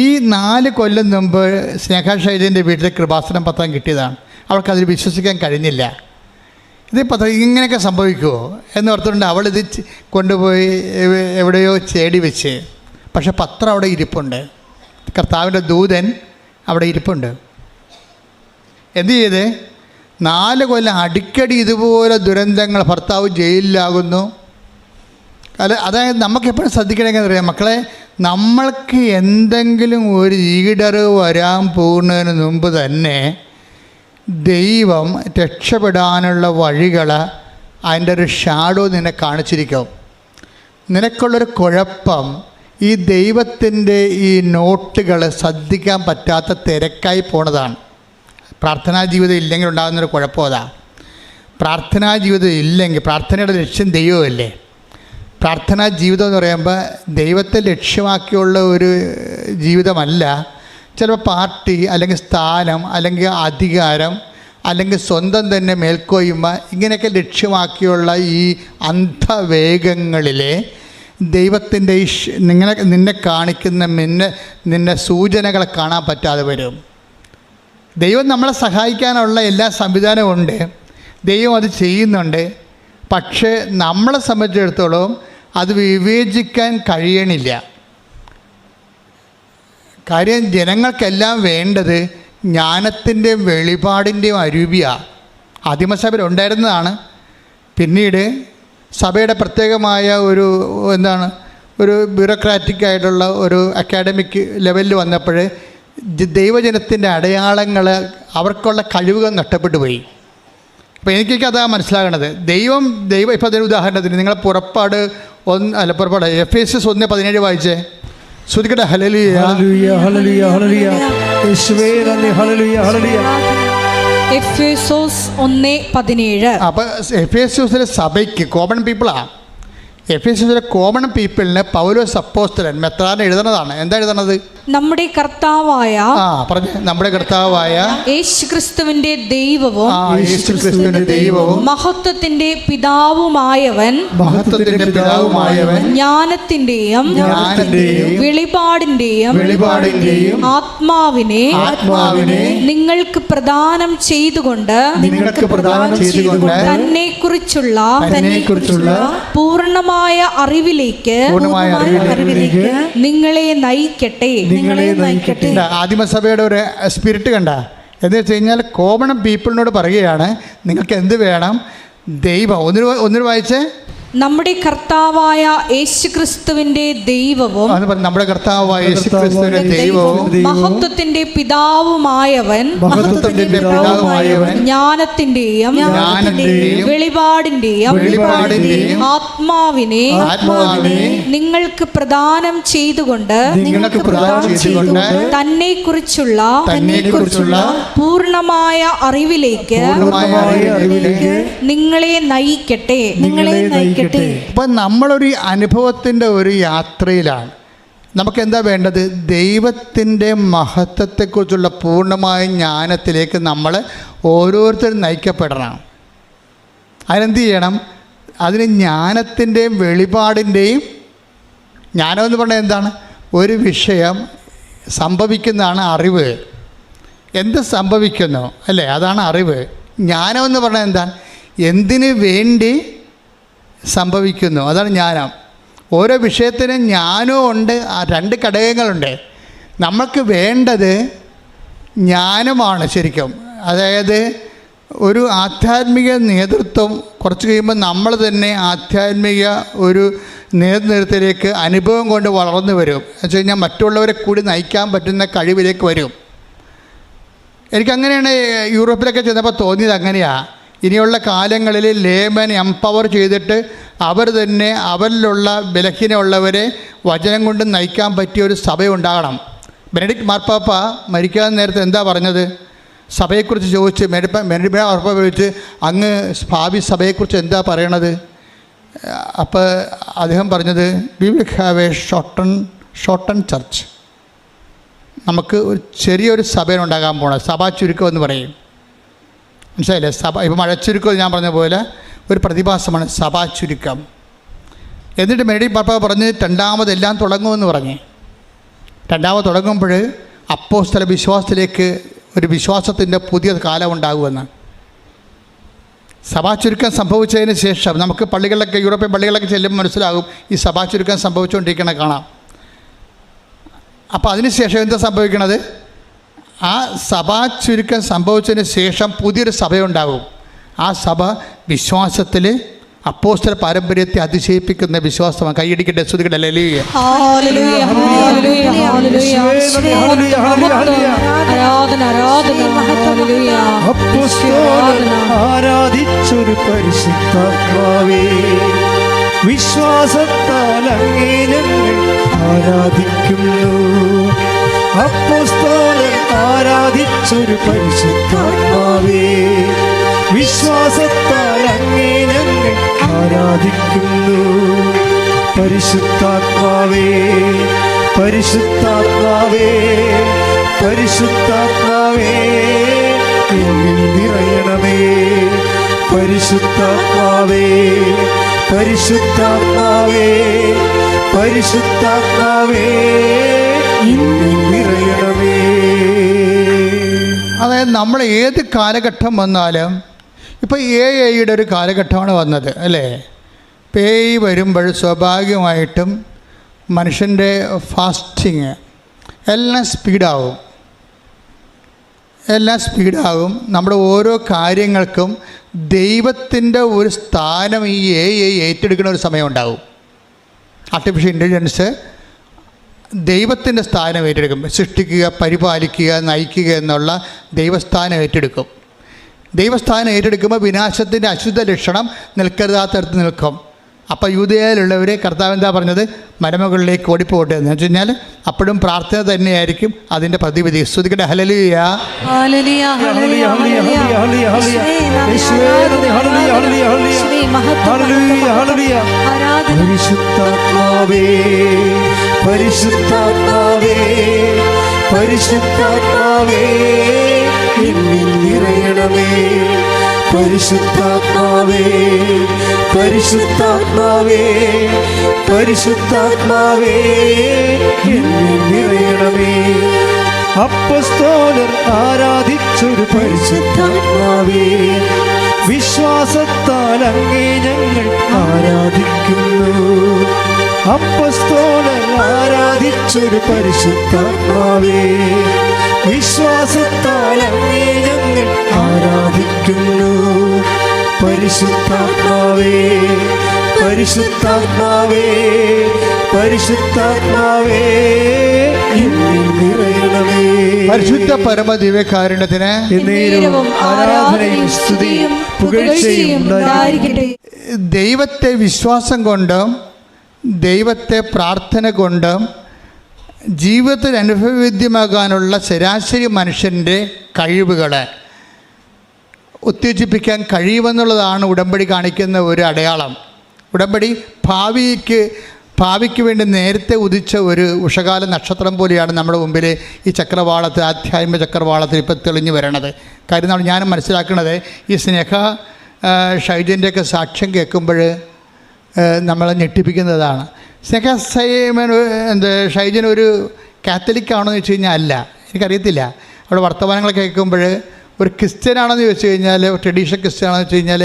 ഈ 4 കൊല്ലം മുമ്പ് സ്നേഹ ശൈലൻ്റെ വീട്ടിൽ കൃപാസനം പത്രം കിട്ടിയതാണ്. അവൾക്കതിൽ വിശ്വസിക്കാൻ കഴിഞ്ഞില്ല. ഇത് പത്രം ഇങ്ങനെയൊക്കെ സംഭവിക്കുമോ എന്ന് ഓർത്തുകൊണ്ട് അവളിത് കൊണ്ടുപോയി എവിടെയോ ചേടി വെച്ച്. പക്ഷെ പത്രം അവിടെ ഇരിപ്പുണ്ട്. കർത്താവിൻ്റെ ദൂതൻ അവിടെ ഇരിപ്പുണ്ട്. എന്തു ചെയ്ത് 4 കൊല്ലം അടിക്കടി ഇതുപോലെ ദുരന്തങ്ങൾ, ഭർത്താവ് ജയിലിലാകുന്നു. അതായത് നമുക്കെപ്പോഴും ശ്രദ്ധിക്കണമെന്ന് അറിയാം മക്കളെ, നമ്മൾക്ക് എന്തെങ്കിലും ഒരു ഈടർ വരാൻ പോകുന്നതിന് മുമ്പ് തന്നെ ദൈവം രക്ഷപ്പെടാനുള്ള വഴികൾ അതിൻ്റെ ഒരു ഷാഡോ നിന്നെ കാണിച്ചിരിക്കും. നിനക്കുള്ളൊരു കുഴപ്പം ഈ ദൈവത്തിൻ്റെ ഈ നോട്ടുകൾ ശ്രദ്ധിക്കാൻ പറ്റാത്ത തിരക്കായി പോണതാണ്. പ്രാർത്ഥനാ ജീവിതം ഇല്ലെങ്കിൽ ഉണ്ടാകുന്നൊരു കുഴപ്പം അതാ. പ്രാർത്ഥനാ ജീവിതം ഇല്ലെങ്കിൽ, പ്രാർത്ഥനയുടെ ലക്ഷ്യം ദൈവമല്ലേ. പ്രാർത്ഥനാ ജീവിതം എന്ന് പറയുമ്പോൾ ദൈവത്തെ ലക്ഷ്യമാക്കിയുള്ള ഒരു ജീവിതമല്ല. ചിലപ്പോൾ പാർട്ടി അല്ലെങ്കിൽ സ്ഥാനം അല്ലെങ്കിൽ അധികാരം അല്ലെങ്കിൽ സ്വന്തം തന്നെ മേൽക്കോയ്മ ഇങ്ങനെയൊക്കെ ലക്ഷ്യമാക്കിയുള്ള ഈ അന്ധവേഗങ്ങളിലെ ദൈവത്തിൻ്റെ ഈ നിന്നെ കാണിക്കുന്ന നിന്നെ സൂചനകളെ കാണാൻ പറ്റാതെ വരും. ദൈവം നമ്മളെ സഹായിക്കാനുള്ള എല്ലാ സംവിധാനവും ഉണ്ട്. ദൈവം അത് ചെയ്യുന്നുണ്ട്. പക്ഷേ നമ്മളെ സംബന്ധിച്ചിടത്തോളം അത് വിവേചിക്കാൻ കഴിയണില്ല. കാര്യം ജനങ്ങൾക്കെല്ലാം വേണ്ടത് ജ്ഞാനത്തിൻ്റെയും വെളിപാടിൻ്റെയും അരൂപിയാണ്. ആദിമസഭയിൽ ഉണ്ടായിരുന്നതാണ്. പിന്നീട് സഭയുടെ പ്രത്യേകമായ ഒരു ബ്യൂറോക്രാറ്റിക് ആയിട്ടുള്ള ഒരു അക്കാഡമിക് ലെവലിൽ വന്നപ്പോൾ ദൈവജനത്തിൻ്റെ അടയാളങ്ങൾ, അവർക്കുള്ള കഴിവുകൾ നഷ്ടപ്പെട്ടു പോയി. അപ്പോൾ എനിക്കൊക്കെ അതാണ് മനസ്സിലാകണത്. ദൈവം ഇപ്പോൾ അതിന് ഉദാഹരണത്തിന് നിങ്ങൾ പുറപ്പാട് എഫേസ്യസ് 1:17 വായിച്ചേ. ശ്രുതിക്കട്ടെ ഹല്ലേലൂയ ഹല്ലേലൂയ ഹല്ലേലൂയ ഹല്ലേലൂയ. യേശുവേ നന്ദി. ഹല്ലേലൂയ ഹല്ലേലൂയ. എഫേസോസ് 1:17. അപ്പോൾ എഫേസ്യസിലെ സഭയ്ക്ക് കോമൺ പീപ്പിളാണ്. എഫേസ്യസിലെ കോമൺ പീപ്പിളിന് പൗലോസ് അപ്പോസ്തലൻ മെത്രാൻ എഴുതണതാണ്. എന്താ എഴുതണത്? നമ്മുടെ കർത്താവായ യേശുക്രിസ്തുവിന്റെ ദൈവവും മഹത്വത്തിന്റെ പിതാവുമായവൻ ജ്ഞാനത്തിന്റെയും വെളിപാടിന്റെയും ആത്മാവിനെ നിങ്ങൾക്ക് പ്രദാനം ചെയ്തുകൊണ്ട് തന്നെക്കുറിച്ചുള്ള പൂർണ്ണമായ അറിവിലേക്ക് നിങ്ങളെ നയിക്കട്ടെ. ആദിമസഭയുടെ ഒരു സ്പിരിറ്റ് കണ്ട. എന്ന് വെച്ച് കഴിഞ്ഞാൽ കോമൺ പീപ്പിളിനോട് പറയുകയാണ് നിങ്ങൾക്ക് എന്ത് വേണം? ദൈവം. ഒന്നിനു വായിച്ചേ. നമ്മുടെ കർത്താവായ യേശുക്രിസ്തുവിന്റെ ദൈവവും നമ്മുടെ കർത്താവായ യേശുക്രിസ്തുവിന്റെ ദൈവവും മഹത്വത്തിന്റെ പിതാവുമായവൻ ജ്ഞാനത്തിന്റെയും വെളിപാടിന്റെയും ആത്മാവിനെ നിങ്ങൾക്ക് പ്രദാനം ചെയ്തുകൊണ്ട് തന്നെ കുറിച്ചുള്ള പൂർണ്ണമായ അറിവിലേക്ക് നിങ്ങളെ നയിക്കട്ടെ. അപ്പം നമ്മളൊരു അനുഭവത്തിൻ്റെ ഒരു യാത്രയിലാണ്. നമുക്കെന്താ വേണ്ടത്? ദൈവത്തിൻ്റെ മഹത്വത്തെക്കുറിച്ചുള്ള പൂർണ്ണമായ ജ്ഞാനത്തിലേക്ക് നമ്മൾ ഓരോരുത്തരും നയിക്കപ്പെടണം. അതിനെന്ത് ചെയ്യണം? അതിന് ജ്ഞാനത്തിൻ്റെയും വെളിപാടിൻ്റെയും, ജ്ഞാനമെന്ന് പറഞ്ഞാൽ എന്താണ്? ഒരു വിഷയം സംഭവിക്കുന്നതാണ് അറിവ്. എന്ത് സംഭവിക്കുന്നു അല്ലേ, അതാണ് അറിവ്. ജ്ഞാനമെന്ന് പറഞ്ഞാൽ എന്താണ്? എന്തിനു വേണ്ടി സംഭവിക്കുന്നു, അതാണ് ജ്ഞാനം. ഓരോ വിഷയത്തിനും ജ്ഞാനവും ഉണ്ട്. ആ രണ്ട് ഘടകങ്ങളുണ്ട്. നമുക്ക് വേണ്ടത് ജ്ഞാനമാണ് ശരിക്കും. അതായത് ഒരു ആധ്യാത്മിക നേതൃത്വം കുറച്ച് കഴിയുമ്പോൾ നമ്മൾ തന്നെ ആധ്യാത്മിക ഒരു നേതൃത്വത്തിലേക്ക് അനുഭവം കൊണ്ട് വളർന്നു വരും. എന്ന് വെച്ച് കഴിഞ്ഞാൽ മറ്റുള്ളവരെ കൂടി നയിക്കാൻ പറ്റുന്ന കഴിവിലേക്ക് വരും. എനിക്കങ്ങനെയാണ് യൂറോപ്പിലൊക്കെ ചെന്നപ്പോൾ തോന്നിയത്. അങ്ങനെയാണ്. ഇനിയുള്ള കാലങ്ങളിൽ ലേമൻ എംപവർ ചെയ്തിട്ട് അവർ തന്നെ അവരിലുള്ള ബലഹീനമുള്ളവരെ വചനം കൊണ്ട് നയിക്കാൻ പറ്റിയ ഒരു സഭയുണ്ടാകണം. ബെനഡിക്റ്റ് മാർപ്പാപ്പ മരിക്കാൻ നേരത്തെ എന്താ പറഞ്ഞത്? സഭയെക്കുറിച്ച് ചോദിച്ച് ബെനഡിക്റ്റ് മാർപ്പാപ്പ ചോദിച്ച് അങ്ങ് ഭാവി സഭയെക്കുറിച്ച് എന്താ പറയണത്? അപ്പോൾ അദ്ദേഹം പറഞ്ഞത് we will have A shorten church. നമുക്ക് ഒരു ചെറിയൊരു സഭയുണ്ടാകാൻ പോകണം. സഭാ ചുരുക്കം എന്ന് പറയും. മനസ്സിലായില്ലേ? സഭ ഇപ്പോൾ മഴച്ചുരുക്കം ഞാൻ പറഞ്ഞ പോലെ ഒരു പ്രതിഭാസമാണ് സഭാ ചുരുക്കം. എന്നിട്ട് ബെനഡിക്റ്റ് മാർപ്പാപ്പ പറഞ്ഞ് രണ്ടാമതെല്ലാം തുടങ്ങുമെന്ന് പറഞ്ഞ്. രണ്ടാമത് തുടങ്ങുമ്പോൾ അപ്പോസ്തല വിശ്വാസത്തിലേക്ക് ഒരു വിശ്വാസത്തിൻ്റെ പുതിയ കാലം ഉണ്ടാകുമെന്ന്. സഭാ ചുരുക്കം സംഭവിച്ചതിന് ശേഷം നമുക്ക് പള്ളികളിലൊക്കെ, യൂറോപ്യൻ പള്ളികളിലൊക്കെ ചെല്ലുമ്പോൾ മനസ്സിലാകും ഈ സഭാ ചുരുക്കം സംഭവിച്ചുകൊണ്ടിരിക്കണ കാണാം. അപ്പോൾ അതിന് ശേഷം എന്താ സംഭവിക്കണത്? ആ സഭാ ചുരുക്കം സംഭവിച്ചതിന് ശേഷം പുതിയൊരു സഭയുണ്ടാകും. ആ സഭ വിശ്വാസത്തിൽ അപ്പോസ്തല പാരമ്പര്യത്തെ അതിശയിപ്പിക്കുന്ന വിശ്വാസമാണ്. കൈയടിക്കട്ടെ, സ്തുതിക്കട്ടെ, ഹല്ലേലൂയ. ആരാധിച്ചൊരു പരിശുദ്ധാത്മാവേ, വിശ്വാസത്താൽ അങ്ങേ ഞങ്ങൾ ആരാധിക്കുന്നു. അപ്പോസ്തലൻ ആരാധിച്ചൊരു പരിശുദ്ധാത്മാവേ, വിശ്വാസത്താൽ അങ്ങേ ഞങ്ങൾ ആരാധിക്കുന്നു. പരിശുദ്ധാത്മാവേ, പരിശുദ്ധാത്മാവേ, പരിശുദ്ധാത്മാവേ, എന്നിൽ നിറയണമേ. പരിശുദ്ധാത്മാവേ, പരിശുദ്ധാത്മാവേ, പരിശുദ്ധാത്മാവേ, എന്നിൽ നിറയണമേ. അതായത് നമ്മൾ ഏത് കാലഘട്ടം വന്നാലും, ഇപ്പോൾ AI ഒരു കാലഘട്ടമാണ് വന്നത് അല്ലേ? ഇപ്പോൾ AI വരുമ്പോൾ സ്വാഭാവികമായിട്ടും മനുഷ്യൻ്റെ ഫാസ്റ്റിങ് എല്ലാം സ്പീഡാകും. നമ്മുടെ ഓരോ കാര്യങ്ങൾക്കും ദൈവത്തിൻ്റെ ഒരു സ്ഥാനം ഈ AI ഏറ്റെടുക്കുന്ന ഒരു സമയം ഉണ്ടാകും. ആർട്ടിഫിഷ്യൽ ഇൻ്റലിജൻസ് ദൈവത്തിൻ്റെ സ്ഥാനം ഏറ്റെടുക്കും. സൃഷ്ടിക്കുക, പരിപാലിക്കുക, നയിക്കുക എന്നുള്ള ദൈവസ്ഥാനം ഏറ്റെടുക്കും. ദൈവസ്ഥാനം ഏറ്റെടുക്കുമ്പോൾ വിനാശത്തിൻ്റെ അശുദ്ധ ലക്ഷണം നിൽക്കരുതാത്തടത്ത് നിൽക്കും. അപ്പോൾ യൂദയായിലുള്ളവർ കർത്താവ് എന്താ പറഞ്ഞത്? മരുമകളിലേക്ക് ഓടിപ്പോട്ടെ എന്ന് വെച്ച് കഴിഞ്ഞാൽ അപ്പോഴും പ്രാർത്ഥന തന്നെയായിരിക്കും അതിൻ്റെ പ്രതിവിധി. സ്തുതിക്കട്ടെ, ഹല്ലേലൂയ. പരിശുദ്ധാത്മാവേ, പരിശുദ്ധാത്മാവേ, പരിശുദ്ധാത്മാവേ, എന്നിൽ നിറയണമേ. പരിശുദ്ധാത്മാവേ, പരിശുദ്ധാത്മാവേ, പരിശുദ്ധാത്മാവേ, എന്നിൽ നിറയണമേ. അപ്പോസ്തലർ ആരാധിച്ചൊരു പരിശുദ്ധാത്മാവേ, വിശ്വാസത്താൽ അങ്ങേ ഞങ്ങൾ ആരാധിക്കുന്നു. അപ്പോസ്തലർ ആരാധിച്ചൊരു പരിശുദ്ധാത്മാവേ, വിശ്വാസത്താൽ അങ്ങേ പരിശുദ്ധാത്മാവേ പരിശുദ്ധാത്മാവേ പരിശുദ്ധാത്മാവേ എന്നിൽ നിറയണമേ. പരിശുദ്ധ പരമ ദിവ്യകാരുണ്യത്തിന് എന്നേരവും ആരാധനയും സ്തുതിയും പുകഴ്ചയും ഉണ്ടായിരിക്കട്ടെ. ദൈവത്തെ വിശ്വാസം കൊണ്ടും ദൈവത്തെ പ്രാർത്ഥന കൊണ്ടും ജീവിതത്തിൽ അനുഭവവേദ്യമാകാനുള്ള ശരാശരി മനുഷ്യൻ്റെ കഴിവുകളെ ഉത്തേജിപ്പിക്കാൻ കഴിയുമെന്നുള്ളതാണ് ഉടമ്പടി കാണിക്കുന്ന ഒരു അടയാളം. ഉടമ്പടി ഭാവിക്ക് വേണ്ടി നേരത്തെ ഉദിച്ച ഒരു ഉഷകാല നക്ഷത്രം പോലെയാണ് നമ്മുടെ മുമ്പിൽ ഈ ചക്രവാളത്തിൽ, ആധ്യാത്മിക ചക്രവാളത്തിൽ ഇപ്പോൾ തെളിഞ്ഞു വരണത്. കാര്യം ഞാൻ മനസ്സിലാക്കുന്നത് ഈ സ്നേഹ ഷൈജൻ്റെയൊക്കെ സാക്ഷ്യം കേൾക്കുമ്പോൾ നമ്മളെ ഞെട്ടിപ്പിക്കുന്നതാണ്. സ്നേഹ ഷൈജൻ ഒരു കാത്തലിക്കാണോ എന്ന് വെച്ച് കഴിഞ്ഞാൽ അല്ല, എനിക്കറിയത്തില്ല. അവിടെ വർത്തമാനങ്ങൾ കേൾക്കുമ്പോൾ ഒരു ക്രിസ്ത്യനാണെന്ന് ചോദിച്ചു കഴിഞ്ഞാൽ, ട്രഡീഷണൽ ക്രിസ്ത്യനാണെന്ന് വെച്ച് കഴിഞ്ഞാൽ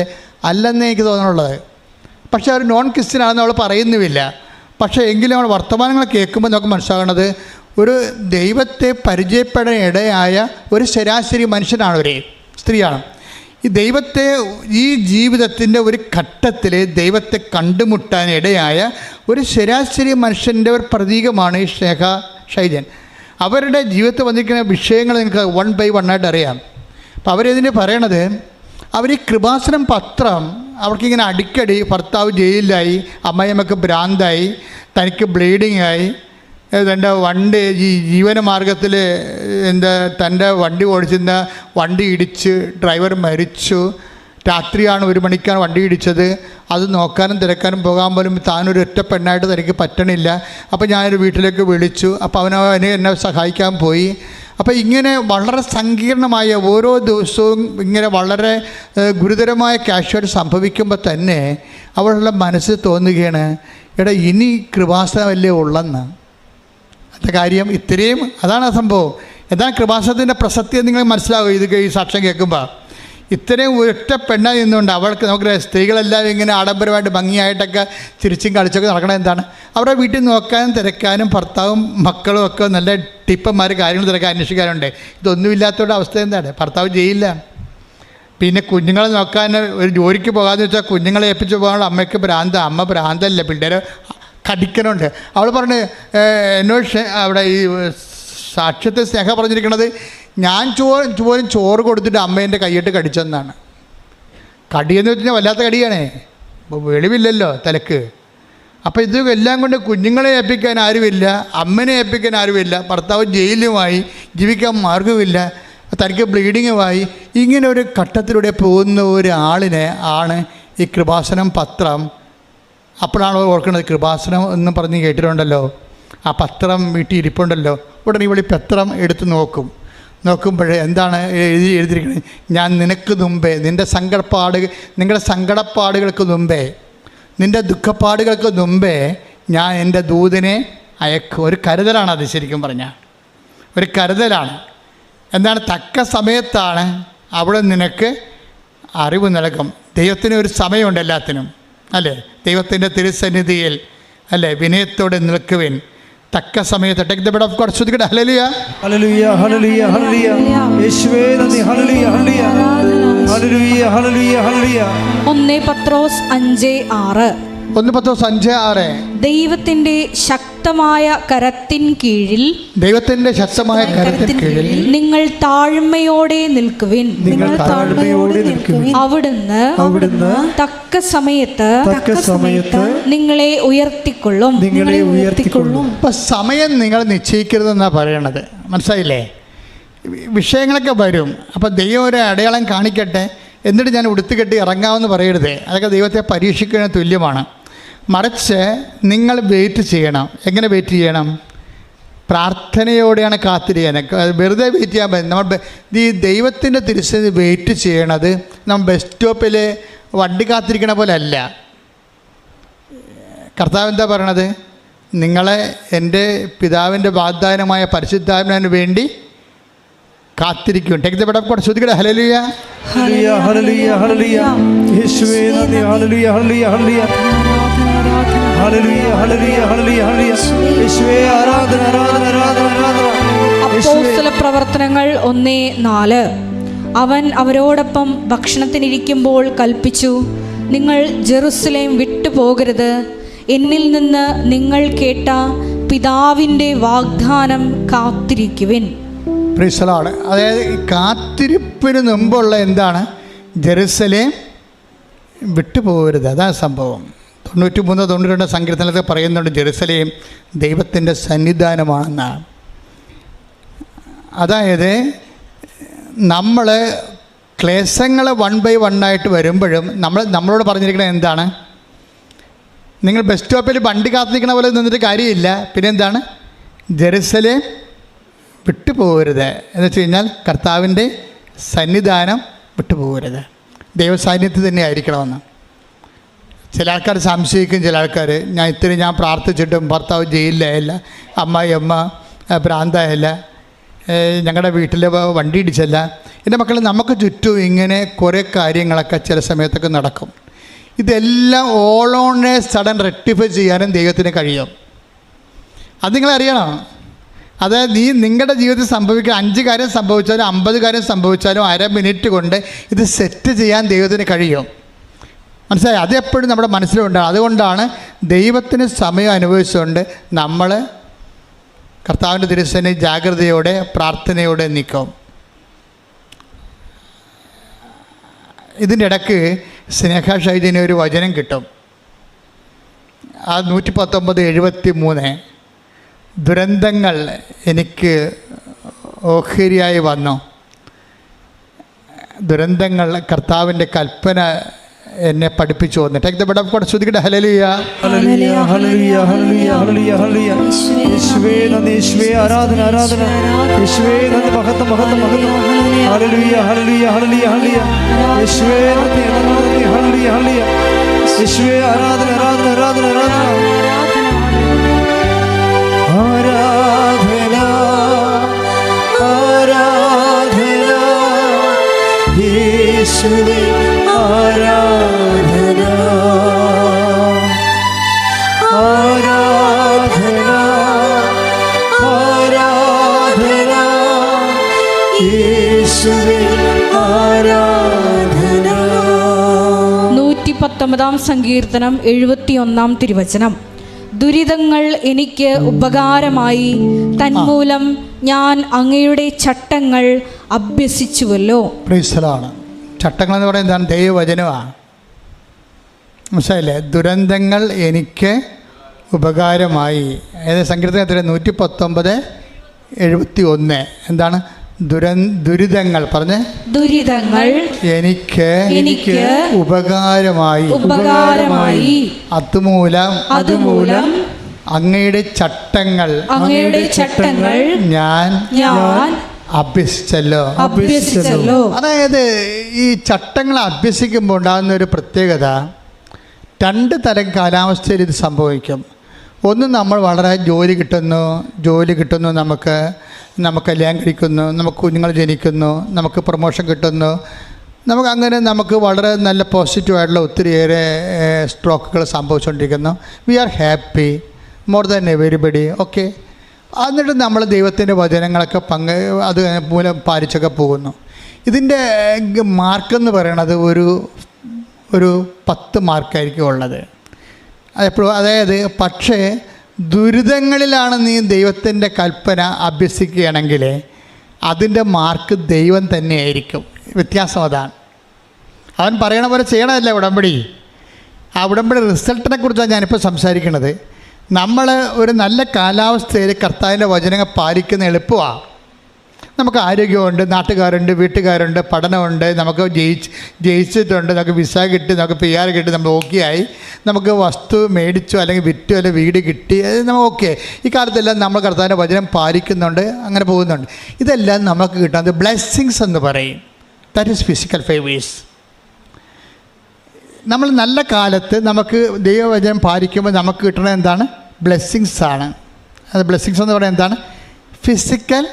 അല്ലെന്നേ എനിക്ക് തോന്നുന്നുള്ളത്. പക്ഷേ അവർ നോൺ ക്രിസ്ത്യനാണെന്ന് അവൾ പറയുന്നുമില്ല. പക്ഷേ എങ്കിലും നമ്മൾ വർത്തമാനങ്ങൾ കേൾക്കുമ്പോൾ നമുക്ക് മനസ്സിലാകുന്നത് ഒരു ദൈവത്തെ പരിചയപ്പെടാൻ ഇടയായ ഒരു ശരാശരി മനുഷ്യനാണ്, ഒരു സ്ത്രീയാണ്. ഈ ദൈവത്തെ ഈ ജീവിതത്തിൻ്റെ ഒരു ഘട്ടത്തിൽ ദൈവത്തെ കണ്ടുമുട്ടാൻ ഇടയായ ഒരു ശരാശരി മനുഷ്യൻ്റെ ഒരു പ്രതീകമാണ് ഈ സ്നേഹ ഷൈജൻ. അവരുടെ ജീവിതത്തിൽ വന്നിരിക്കുന്ന വിഷയങ്ങൾ നിങ്ങൾക്ക് 1 by 1 ആയിട്ട് അറിയാം. അപ്പോൾ അവരിതിന് പറയണത്, അവർ ഈ കൃപാസനം പത്രം അവർക്കിങ്ങനെ അടിക്കടി ഭർത്താവ് ജയിലിലായി, അമ്മയമ്മക്ക് ഭ്രാന്തായി, തനിക്ക് ബ്ലീഡിങ് ആയി, തൻ്റെ വണ്ടി ഈ ജീവനമാർഗത്തിൽ തൻ്റെ വണ്ടി ഓടിച്ചിരുന്ന വണ്ടി ഇടിച്ച് ഡ്രൈവർ മരിച്ചു. രാത്രിയാണ് 1 മണിക്കാണ് വണ്ടി ഇടിച്ചത്. അത് നോക്കാനും തിരക്കാനും പോകാൻ പോലും താനൊരു ഒറ്റ പെണ്ണായിട്ട് തനിക്ക് പറ്റണില്ല. അപ്പോൾ ഞാനൊരു വീട്ടിലേക്ക് വിളിച്ചു. അപ്പോൾ അവന് എന്നെ സഹായിക്കാൻ പോയി. അപ്പോൾ ഇങ്ങനെ വളരെ സങ്കീർണമായ ഓരോ ദിവസവും ഇങ്ങനെ വളരെ ഗുരുതരമായ കാഷ്വാലിറ്റി സംഭവിക്കുമ്പോൾ തന്നെ അവളുടെ മനസ്സിൽ തോന്നുകയാണ്, എടാ ഇനി കൃപാസനമല്ലേ ഉള്ളെന്ന്. അത് കാര്യം ഇത്രയും അതാണ് ആ സംഭവം. എന്താണ് കൃപാസനത്തിൻ്റെ പ്രസക്തി നിങ്ങൾ മനസ്സിലാകും ഇത് ഈ സാക്ഷ്യം കേൾക്കുമ്പോൾ. ഇത്രയും ഒറ്റ പെണ്ണായി നിന്നുകൊണ്ട് അവൾക്ക്, നമുക്ക് സ്ത്രീകളെല്ലാം ഇങ്ങനെ ആഡംബരമായിട്ട് ഭംഗിയായിട്ടൊക്കെ ചിരിച്ചും കളിച്ചൊക്കെ നടക്കണത് എന്താണ്, അവരുടെ വീട്ടിൽ നോക്കാനും തിരക്കാനും ഭർത്താവും മക്കളും ഒക്കെ നല്ല ടിപ്പന്മാർ കാര്യങ്ങൾ തിരക്കാൻ അന്വേഷിക്കാനുണ്ട്. ഇതൊന്നുമില്ലാത്തവരുടെ അവസ്ഥ എന്താണ്? ഭർത്താവ് ജയിലിലാണ്. പിന്നെ കുഞ്ഞുങ്ങളെ നോക്കാൻ ഒരു ജോലിക്ക് പോകാമെന്ന് വെച്ചാൽ കുഞ്ഞുങ്ങളെ ഏൽപ്പിച്ച് പോകാനുള്ള അമ്മയ്ക്ക് ഭ്രാന്ത്. അമ്മ ഭ്രാന്തല്ല, പിള്ളേരെ കടിക്കണുണ്ട്. അവൾ പറഞ്ഞ് എന്നോട് അവിടെ ഈ സാക്ഷ്യത്തെ സ്നേഹ പറഞ്ഞിരിക്കുന്നത്, ഞാൻ ചോറ് കൊടുത്തിട്ട് അമ്മേൻ്റെ കൈയിട്ട് കടിച്ചെന്നാണ്. കടിയെന്ന് വെച്ച് കഴിഞ്ഞാൽ വല്ലാത്ത കടിയാണേ, വെളിവില്ലല്ലോ തലക്ക്. അപ്പോൾ ഇത് എല്ലാം കൊണ്ട് കുഞ്ഞുങ്ങളെ ഏൽപ്പിക്കാൻ ആരുമില്ല, അമ്മനെ ഏൽപ്പിക്കാൻ ആരുമില്ല, ഭർത്താവ് ജയിലുമായി, ജീവിക്കാൻ മാർഗമില്ല, തനിക്ക് ബ്ലീഡിങ്ങുമായി. ഇങ്ങനെ ഒരു ഘട്ടത്തിലൂടെ പോകുന്ന ഒരാളിനെ ആണ് ഈ കൃപാസനം പത്രം. അപ്പോഴാണ് ഓർക്കുന്നത്, കൃപാസനം എന്നും പറഞ്ഞ് കേട്ടിട്ടുണ്ടല്ലോ, ആ പത്രം വീട്ടിൽ ഇരിപ്പുണ്ടല്ലോ. ഉടനെ ഇവളി പത്രം എടുത്ത് നോക്കുമ്പോൾ എന്താണ് എഴുതിയിരിക്കുന്നത്, ഞാൻ നിനക്ക് മുമ്പേ നിങ്ങളുടെ സങ്കടപ്പാടുകൾക്ക് മുമ്പേ, നിൻ്റെ ദുഃഖപ്പാടുകൾക്ക് മുമ്പേ ഞാൻ എൻ്റെ ദൂതനെ അയക്കും. ഒരു കരുതലാണ് അത്, ശരിക്കും പറഞ്ഞാൽ ഒരു കരുതലാണ്. എന്താണ്, തക്ക സമയത്താണ് അവിടെ നിനക്ക് അറിവ് നൽകും. ദൈവത്തിന് ഒരു സമയമുണ്ട് എല്ലാത്തിനും, അല്ലേ? ദൈവത്തിൻ്റെ തിരുസന്നിധിയിൽ അല്ലേ വിനയത്തോടെ നിൽക്കുവിൻ. തക്ക സമയത്ത് take the bread of God. ശ്രുതികട ഹല്ലേലൂയ ഹല്ലേലൂയ ഹല്ലേലൂയ ഹല്ലേലൂയ. യേശുവേ നന്ദി. ഹല്ലേലൂയ ഹല്ലേലൂയ ഹല്ലേലൂയ ഹല്ലേലൂയ ഹല്ലേലൂയ. 1 പത്രോസ് 5:6. 1 പത്രോസ് 5:6. ദൈവത്തിന്റെ ശക്തമായ കരത്തിൻ കീഴിൽ നിങ്ങൾ താഴ്മയോടെ നിൽക്കുവിൻ. അവിടുന്ന് തക്ക സമയത്ത് നിങ്ങളെ ഉയർത്തിക്കൊള്ളും. ഇപ്പം സമയം നിങ്ങൾ നിശ്ചയിക്കരുതെന്നാണ് പറയണത്. മനസ്സിലായില്ലേ? വിഷയങ്ങളൊക്കെ വരും. അപ്പം ദൈവം ഒരു അടയാളം കാണിക്കട്ടെ, എന്നിട്ട് ഞാൻ ഉടുത്തുകെട്ടി ഇറങ്ങാമെന്ന് പറയരുത്. അതൊക്കെ ദൈവത്തെ പരീക്ഷിക്കുന്നതിന് തുല്യമാണ്. മറിച്ച് നിങ്ങൾ വെയിറ്റ് ചെയ്യണം. എങ്ങനെ വെയിറ്റ് ചെയ്യണം? പ്രാർത്ഥനയോടെയാണ് കാത്തിരിക്കാൻ. വെറുതെ വെയിറ്റ് ചെയ്യാൻ പറ്റും. നമ്മൾ ഈ ദൈവത്തിൻ്റെ തിരുസന്നിധി വെയിറ്റ് ചെയ്യണത് നമ്മൾ ബസ് സ്റ്റോപ്പിൽ വണ്ടി കാത്തിരിക്കണ പോലെ അല്ല. കർത്താവ് എന്താ പറയണത്? നിങ്ങളെ എൻ്റെ പിതാവിൻ്റെ വാഗ്ദാനമായ പരിശുദ്ധാത്മാവിന് വേണ്ടി കാത്തിരിക്കും. Take the bread of God. ശ്രുതികട ഹല്ലേലൂയ ഹല്ലേലൂയ ഹല്ലേലൂയ ഹല്ലേലൂയ. യേശുവേ നന്ദി. ഹല്ലേലൂയ ഹല്ലേലൂയ ഹല്ലേലൂയ ഹല്ലേലൂയ ഹല്ലേലൂയ ഹല്ലേലൂയ ഹല്ലേലൂയ. യേശുവേ ആരാധന ആരാധന ആരാധന ആരാധന. അപ്പോസ്തല പ്രവർത്തനങ്ങൾ 1:4. അവൻ അവരോടൊപ്പം ഭക്ഷണത്തിനിരിക്കുമ്പോൾ കൽപ്പിച്ചു, നിങ്ങൾ ജെറുസലേം വിട്ടുപോകരുത്. എന്നിൽ നിന്ന് നിങ്ങൾ കേട്ട പിതാവിൻ്റെ വാഗ്ദാനം കാത്തിരിക്കുവിൻ. Price the Lord. അതായത് ഈ കാത്തിരിപ്പിന് മുമ്പുള്ള എന്താണ്? ജെറുസലേം വിട്ടുപോകരുത്. അതാണ് സംഭവം. 93-92 സങ്കീർത്തനത്തിൽ പറയുന്നുണ്ട് ജെറുസലേം ദൈവത്തിൻ്റെ സന്നിധാനമാണെന്നാണ്. അതായത് നമ്മൾ ക്ലേശങ്ങൾ 1 by 1 ആയിട്ട് വരുമ്പോഴും നമ്മളോട് പറഞ്ഞിരിക്കുന്നത് എന്താണ്? നിങ്ങൾ ബസ് സ്റ്റോപ്പിൽ വണ്ടി കാത്തു നിൽക്കുന്ന പോലെ നിന്നിട്ട് കാര്യമില്ല. പിന്നെ എന്താണ്? ജെറുസലേം വിട്ടുപോകരുത് എന്ന് വെച്ച് കഴിഞ്ഞാൽ കർത്താവിൻ്റെ സന്നിധാനം വിട്ടുപോകരുത്. ദൈവസാന്നിധ്യത്തിൽ തന്നെ ആയിരിക്കണമെന്ന്. ചില ആൾക്കാർ സംശയിക്കും. ചില ആൾക്കാർ ഞാൻ പ്രാർത്ഥിച്ചിട്ടും ഭർത്താവ് ജയിലിലായില്ല, അമ്മ ഭ്രാന്തായില്ല, ഞങ്ങളുടെ വീട്ടിൽ വണ്ടി ഇടിച്ചല്ല. എൻ്റെ മക്കൾ, നമുക്ക് ചുറ്റും ഇങ്ങനെ കുറേ കാര്യങ്ങളൊക്കെ ചില സമയത്തൊക്കെ നടക്കും. ഇതെല്ലാം all on A sudden rectify ചെയ്യാനും ദൈവത്തിന് കഴിയും. അത് നിങ്ങളറിയണം. അതായത് നിങ്ങളുടെ ജീവിതത്തിൽ സംഭവിക്കുക 5 കാര്യം സംഭവിച്ചാലും 50 കാര്യം സംഭവിച്ചാലും അര മിനിറ്റ് കൊണ്ട് ഇത് സെറ്റ് ചെയ്യാൻ ദൈവത്തിന് കഴിയും. മനസ്സിലായി? അതെപ്പോഴും നമ്മുടെ മനസ്സിലുണ്ടാകും. അതുകൊണ്ടാണ് ദൈവത്തിന് സമയം അനുഭവിച്ചുകൊണ്ട് നമ്മൾ കർത്താവിൻ്റെ തിരുസന്നിധി ജാഗ്രതയോടെ പ്രാർത്ഥനയോടെ നിൽക്കും. ഇതിൻ്റെ ഇടയ്ക്ക് സ്നേഹ ഷൈജിന് ഒരു വചനം കിട്ടും. ആ 119:73 ദുരന്തങ്ങൾ എനിക്ക് ഓഹരിയായി വന്നു. ദുരന്തങ്ങൾ കർത്താവിൻ്റെ കൽപ്പന എന്നെ പഠിപ്പിച്ചു വന്നു. Take the bread of God. ശ്രുതിക്കട്ടെ ഹല്ലേലൂയ ഹല്ലേലൂയ ഹല്ലേലൂയ ഹല്ലേലൂയ ഹല്ലേലൂയ ഹല്ലേലൂയ. യേശുവേ നന്ദി, യേശുവേ ആരാധന ആരാധന, യേശുവേ നന്ദി, മഹത്വം മഹത്വം മഹത്വം. ഹല്ലേലൂയ ഹല്ലേലൂയ ഹല്ലേലൂയ ഹല്ലേലൂയ. യേശുവേ നന്ദി നന്ദി, ഹല്ലേലൂയ ഹല്ലേലൂയ. യേശുവേ ആരാധന ആരാധന ആരാധന ആരാധന ആരാധന ആരാധന. യേശുവേ ആരാധന ആരാധന ആരാധന. യേശുവേ ആരാധന. 119 സങ്കീർത്തനം 71 തിരുവചനം. ദുരിതങ്ങൾ എനിക്ക് ഉപകാരമായി, തന്മൂലം ഞാൻ അങ്ങയുടെ ചട്ടങ്ങൾ അഭ്യസിച്ചുവല്ലോ. പ്രീസലാണ്. ചട്ടങ്ങളെന്ന് പറയുന്നത് എന്താണ്? ദൈവവചനമാണ്. മനസ്സിലായില്ലേ? ദുരന്തങ്ങൾ എനിക്ക് ഉപകാരമായി. ഏത് സങ്കീർത്തനത്തിൽ? 119:71. എന്താണ്? ദുരിതങ്ങൾ പറഞ്ഞ് ദുരിതങ്ങൾ എനിക്ക് ഉപകാരമായി അതുമൂലം അങ്ങയുടെ ചട്ടങ്ങൾ ഞാൻ അഭ്യസിച്ചല്ലോ. അതായത് ഈ ചട്ടങ്ങൾ അഭ്യസിക്കുമ്പോൾ ഉണ്ടാകുന്ന ഒരു പ്രത്യേകത, 2 തരം കാലാവസ്ഥയിൽ ഇത് സംഭവിക്കും. ഒന്ന്, നമ്മൾ വളരെ ജോലി കിട്ടുന്നു, നമുക്ക് കല്യാണം കഴിക്കുന്നു, നമുക്ക് കുഞ്ഞുങ്ങൾ ജനിക്കുന്നു, നമുക്ക് പ്രൊമോഷൻ കിട്ടുന്നു, നമുക്ക് വളരെ നല്ല പോസിറ്റീവായിട്ടുള്ള ഒത്തിരിയേറെ സ്ട്രോക്കുകൾ സംഭവിച്ചുകൊണ്ടിരിക്കുന്നു. We are happy more than everybody. Okay. എന്നിട്ട് നമ്മൾ ദൈവത്തിൻ്റെ വചനങ്ങളൊക്കെ അത് മൂലം പാലിച്ചൊക്കെ പോകുന്നു. ഇതിൻ്റെ മാർക്കെന്ന് പറയണത് ഒരു 10 മാർക്കായിരിക്കും ഉള്ളത്. അതെപ്പോഴും. അതായത് പക്ഷേ ദുരിതങ്ങളിലാണ് നീ ദൈവത്തിൻ്റെ കൽപ്പന അഭ്യസിക്കുകയാണെങ്കിൽ അതിൻ്റെ മാർക്ക് ദൈവം തന്നെയായിരിക്കും. വ്യത്യാസം അതാണ്. അവൻ പറയണ പോലെ ചെയ്യണമല്ല ഉടമ്പടി. ആ ഉടമ്പടി റിസൾട്ടിനെ കുറിച്ചാണ് ഞാനിപ്പോൾ സംസാരിക്കുന്നത്. നമ്മൾ ഒരു നല്ല കാലാവസ്ഥയിൽ കർത്താവിൻ്റെ വചനങ്ങൾ പാലിക്കുന്ന എളുപ്പമാണ്. നമുക്ക് ആരോഗ്യമുണ്ട്, നാട്ടുകാരുണ്ട്, വീട്ടുകാരുണ്ട്, പഠനമുണ്ട്, നമുക്ക് ജയിച്ചിട്ടുണ്ട്, നമുക്ക് വിസ കിട്ടി, നമുക്ക് PR കിട്ടി, നമ്മൾ ഓക്കെയായി, നമുക്ക് വസ്തു മേടിച്ചു അല്ലെങ്കിൽ വിറ്റു അല്ലെങ്കിൽ വീട് കിട്ടി, നമ്മൾ ഓക്കെ. ഈ കാലത്തെല്ലാം നമ്മൾ കർത്താവിൻ്റെ വചനം പാലിക്കുന്നുണ്ട്, അങ്ങനെ പോകുന്നുണ്ട്. ഇതെല്ലാം നമുക്ക് കിട്ടുന്നത് ബ്ലെസ്സിങ്സ് എന്ന് പറയും. That is physical favours. നമ്മൾ നല്ല കാലത്ത് നമുക്ക് ദൈവവചനം പാലിക്കുമ്പോൾ നമുക്ക് കിട്ടുന്നത് എന്താണ്? ബ്ലെസ്സിങ്സ് ആണ്. അത് ബ്ലെസ്സിങ്സ് എന്ന് പറയുന്നത് എന്താണ്? Physical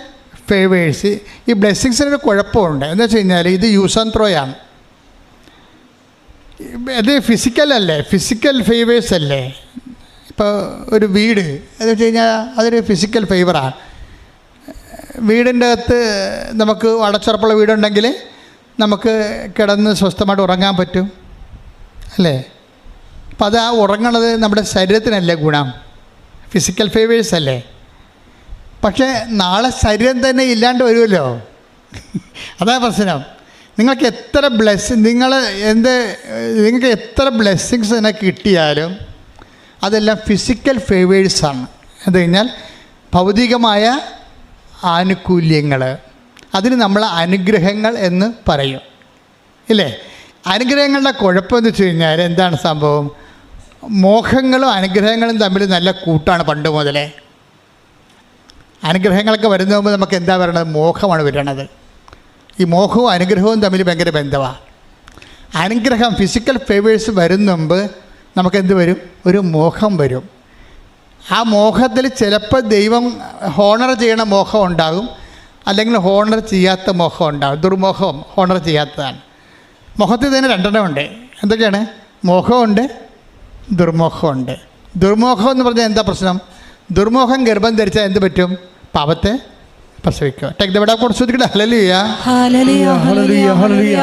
favours. ഈ ബ്ലെസ്സിങ്സിനൊരു കുഴപ്പമുണ്ട്. എന്ന് വെച്ച് കഴിഞ്ഞാൽ ഇത് യൂസ് ആൻഡ് ത്രോയാണ്. അത് ഫിസിക്കൽ ഫേവേഴ്സ് അല്ലേ. ഇപ്പോൾ ഒരു വീട് എന്ന് വെച്ച് കഴിഞ്ഞാൽ അതൊരു ഫിസിക്കൽ ഫേവറാണ്. വീടിൻ്റെ അകത്ത് നമുക്ക് അടച്ചുറപ്പുള്ള വീടുണ്ടെങ്കിൽ നമുക്ക് കിടന്ന് സ്വസ്ഥമായിട്ട് ഉറങ്ങാൻ പറ്റും അല്ലേ? അപ്പം അത് ആ ഉറങ്ങണത് നമ്മുടെ ശരീരത്തിനല്ലേ ഗുണം, ഫിസിക്കൽ ഫേവേഴ്സ് അല്ലേ? പക്ഷേ നാളെ ശരീരം തന്നെ ഇല്ലാണ്ട് വരുമല്ലോ. അതാ പ്രശ്നം. നിങ്ങൾക്ക് എത്ര നിങ്ങൾക്ക് എത്ര ബ്ലെസ്സിങ്സ് തന്നെ കിട്ടിയാലും അതെല്ലാം ഫിസിക്കൽ ഫേവേഴ്സാണ്. എന്ന് കഴിഞ്ഞാൽ ഭൗതികമായ ആനുകൂല്യങ്ങൾ, അതിന് നമ്മൾ അനുഗ്രഹങ്ങൾ എന്ന് പറയും ഇല്ലേ? അനുഗ്രഹങ്ങളുടെ കുഴപ്പമെന്ന് വെച്ച് കഴിഞ്ഞാൽ എന്താണ് സംഭവം? മോഹങ്ങളും അനുഗ്രഹങ്ങളും തമ്മിൽ നല്ല കൂട്ടാണ് പണ്ട് മുതലേ. അനുഗ്രഹങ്ങളൊക്കെ വരുന്ന മുമ്പ് നമുക്ക് എന്താ പറയണത്? മോഹമാണ് വരണത്. ഈ മോഹവും അനുഗ്രഹവും തമ്മിൽ ഭയങ്കര ബന്ധമാണ്. അനുഗ്രഹം ഫിസിക്കൽ ഫേവേഴ്സ് വരുന്ന മുമ്പ് നമുക്കെന്ത് വരും? ഒരു മോഹം വരും. ആ മോഹത്തിൽ ചിലപ്പോൾ ദൈവം ഹോണർ ചെയ്യണ മോഹം ഉണ്ടാകും, അല്ലെങ്കിൽ ഹോണർ ചെയ്യാത്ത മോഹം ഉണ്ടാകും. ദുർമോഹം ഹോണർ ചെയ്യാത്തതാണ്. മോഹത്തിൽ തന്നെ രണ്ടെണ്ണമുണ്ട്. എന്തൊക്കെയാണ്? മോഹമുണ്ട്, ദുർമോഹമുണ്ട്. ദുർമോഹം എന്ന് പറഞ്ഞാൽ എന്താ പ്രശ്നം? ദുർമോഹം ഗർഭം ധരിച്ചാൽ എന്ത് പറ്റും? പാപത്തെ പ്രസവിക്കുക. Take the word of God. ശ്രദ്ധിക്കട്ടെ. ഹല്ലേലൂയ, ഹല്ലേലൂയ, ഹല്ലേലൂയ, ഹല്ലേലൂയ.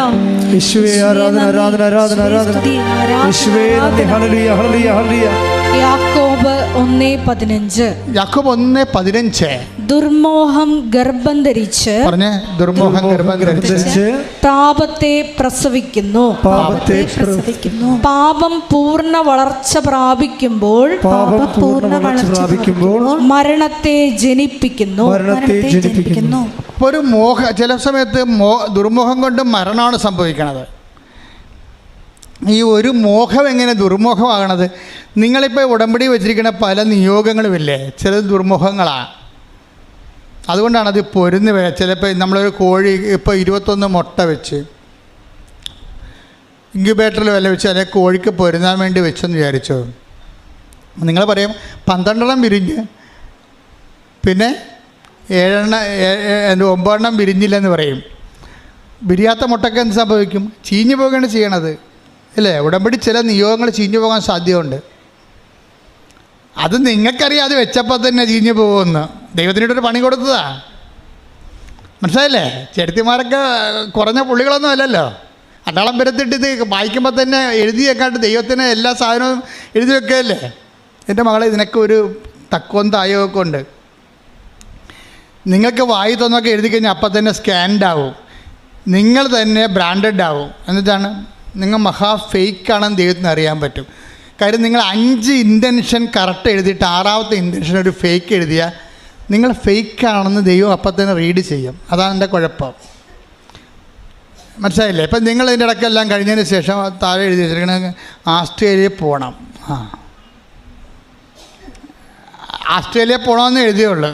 യേശുവേ ആരാധന, ആരാധന, ആരാധന, ആരാധന. യേശുവേ നന്ദി. ഹല്ലേലൂയ, ഹല്ലേലൂയ, ഹല്ലേലൂയ. യാക്കോബ് 1:15. യാക്കോബ് 1:15. ദുർമോഹം ഗർഭം ധരിച്ച്, പറഞ്ഞേ, ദുർമോഹം ഗർഭം ധരിച്ച് പാപത്തെ പ്രസവിക്കുന്നു. പാപത്തെ പ്രസവിക്കുന്നു. പാപം പൂർണ്ണ വളർച്ച പ്രാപിക്കുമ്പോൾ, പാപം പൂർണ്ണ വളർച്ച പ്രാപിക്കുമ്പോൾ മരണത്തെ ജനിപ്പിക്കുന്നു. മരണത്തെ ജനിപ്പിക്കുന്നു. ഇപ്പോൾ ഒരു ചില സമയത്ത് ദുർമോഹം കൊണ്ട് മരണമാണ് സംഭവിക്കുന്നത്. ഈ ഒരു മോഹം എങ്ങനെ ദുർമോഹമാകണത്? നിങ്ങളിപ്പോൾ ഉടമ്പടി വെച്ചിരിക്കുന്ന പല നിയോഗങ്ങളുമില്ലേ, ചിലത് ദുർമോഹങ്ങളാണ്. അതുകൊണ്ടാണത് പൊരുന്ന് ചിലപ്പോൾ നമ്മളൊരു കോഴി ഇപ്പോൾ 21 മുട്ട വെച്ച് ഇൻക്യുബേറ്ററിൽ വല്ല വെച്ച് അല്ലെങ്കിൽ കോഴിക്ക് പൊരുന്നാൻ വേണ്ടി വെച്ചെന്ന് വിചാരിച്ചോ. നിങ്ങൾ പറയും 12 വിരിഞ്ഞ് പിന്നെ 9 വിരിഞ്ഞില്ലെന്ന് പറയും. വിരിയാത്ത മുട്ടയ്ക്ക് എന്ത് സംഭവിക്കും? ചീഞ്ഞു പോകുകയാണ് ചെയ്യണത് അല്ലേ? ഉടമ്പടി ചില നിയോഗങ്ങൾ ചീഞ്ഞു പോകാൻ സാധ്യതയുണ്ട്. അത് നിങ്ങൾക്കറിയാം, അത് വെച്ചപ്പോൾ തന്നെ ചീഞ്ഞു പോകുമെന്ന്. ദൈവത്തിനോടൊരു പണി കൊടുത്തതാ. മനസ്സിലായില്ലേ? ചെറുത്തിമാരൊക്കെ കുറഞ്ഞ പുള്ളികളൊന്നും അല്ലല്ലോ. അടയാളം വരുത്തിട്ട് ഇത് വായിക്കുമ്പോൾ തന്നെ എഴുതി വെക്കാണ്ട് ദൈവത്തിന് എല്ലാ സാധനവും എഴുതി വെക്കുകയല്ലേ. എൻ്റെ മകളെ, ഇതിനൊക്കെ ഒരു തക്കവും തായവും ഉണ്ട്. നിങ്ങൾക്ക് വായി തോന്നൊക്കെ എഴുതി കഴിഞ്ഞാൽ അപ്പം തന്നെ സ്കാൻഡ് ആവും. നിങ്ങൾ തന്നെ ബ്രാൻഡഡ് ആവും. എന്നിട്ടാണ് നിങ്ങൾ മഹാ ഫേക്കാണെന്ന് ദൈവത്തിന് അറിയാൻ പറ്റും. കാര്യം നിങ്ങൾ 5 ഇൻറ്റൻഷൻ കറക്റ്റ് എഴുതിയിട്ട് 6ാമത്തെ ഇൻറ്റൻഷൻ ഒരു ഫേക്ക് എഴുതിയാൽ നിങ്ങൾ ഫേക്കാണെന്ന് ദൈവം അപ്പം തന്നെ റീഡ് ചെയ്യും. അതാണ് എൻ്റെ കുഴപ്പം. മനസ്സിലായില്ലേ? ഇപ്പം നിങ്ങൾ ഇതിൻ്റെ ഇടയ്ക്കെല്ലാം കഴിഞ്ഞതിന് ശേഷം താഴെ എഴുതി വെച്ചിരിക്കണ ആസ്ട്രേലിയയിൽ പോകണം. ആസ്ട്രേലിയയിൽ പോകണമെന്ന് എഴുതിയുള്ളൂ.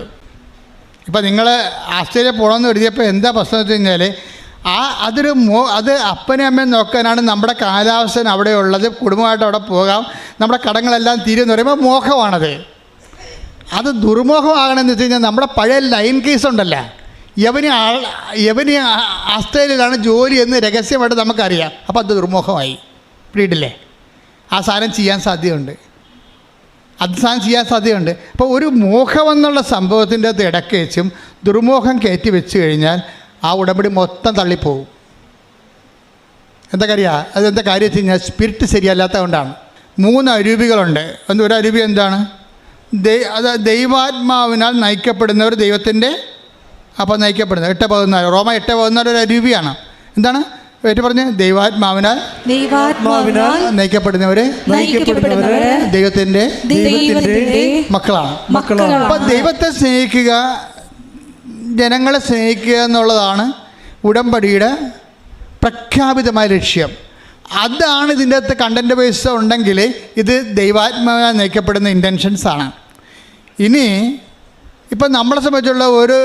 ഇപ്പം നിങ്ങൾ ആസ്ട്രേലിയ പോകണമെന്ന് എഴുതിയപ്പോൾ എന്താ പ്രശ്നം വെച്ച് കഴിഞ്ഞാൽ അത് അപ്പനും അമ്മയും നോക്കാനാണ്. നമ്മുടെ കാലാവസ്ഥ അവിടെ ഉള്ളത്, കുടുംബമായിട്ട് അവിടെ പോകാം, നമ്മുടെ കടങ്ങളെല്ലാം തീരുമെന്ന് പറയുമ്പോൾ മോഹമാണത്. അത് ദുർമോഹമാകണമെന്ന് വെച്ച് കഴിഞ്ഞാൽ നമ്മുടെ പഴയ ലൈൻ കേസ് ഉണ്ടല്ലോ, യവന് ആസ്ട്രേലിയയിലാണ് ജോലി എന്ന് രഹസ്യമായിട്ട് നമുക്കറിയാം. അപ്പോൾ അത് ദുർമോഹമായി. പിടിയിട്ടില്ലേ? ആ സാധനം ചെയ്യാൻ സാധ്യതയുണ്ട്. അപ്പോൾ ഒരു മോഹമെന്നുള്ള സംഭവത്തിൻ്റെ അകത്ത് ഇടയ്ക്ക് വെച്ചും ദുർമോഹം കയറ്റി വെച്ച് കഴിഞ്ഞാൽ ആ ഉടമ്പടി മൊത്തം തള്ളിപ്പോവും. എന്താ കാര്യം വെച്ച് കഴിഞ്ഞാൽ സ്പിരിറ്റ് ശരിയല്ലാത്തത് കൊണ്ടാണ്. 3 അരൂപികളുണ്ട്. ഒരു അരൂപി എന്താണ്? ദൈവാത്മാവിനാൽ നയിക്കപ്പെടുന്നവർ ദൈവത്തിൻ്റെ നയിക്കപ്പെടുന്നത്. 8:14 റോമ 8:14 ഒരു അരൂപിയാണ്. എന്താണ് പറഞ്ഞ്? ദൈവാത്മാവിനാൽ നയിക്കപ്പെടുന്നവർ ദൈവത്തിൻ്റെ മക്കളാണ്. അപ്പം ദൈവത്തെ സ്നേഹിക്കുക, ജനങ്ങളെ സ്നേഹിക്കുക എന്നുള്ളതാണ് ഉടമ്പടിയുടെ പ്രഖ്യാപിതമായ ലക്ഷ്യം. അതാണ് ഇതിൻ്റെ അകത്ത് കണ്ടൻറ്റ് ബേസ് ഉണ്ടെങ്കിൽ ഇത് ദൈവാത്മാവിനാൽ നയിക്കപ്പെടുന്ന ഇൻറ്റൻഷൻസാണ്. ഇനി ഇപ്പം നമ്മളെ സംബന്ധിച്ചുള്ള ഒരു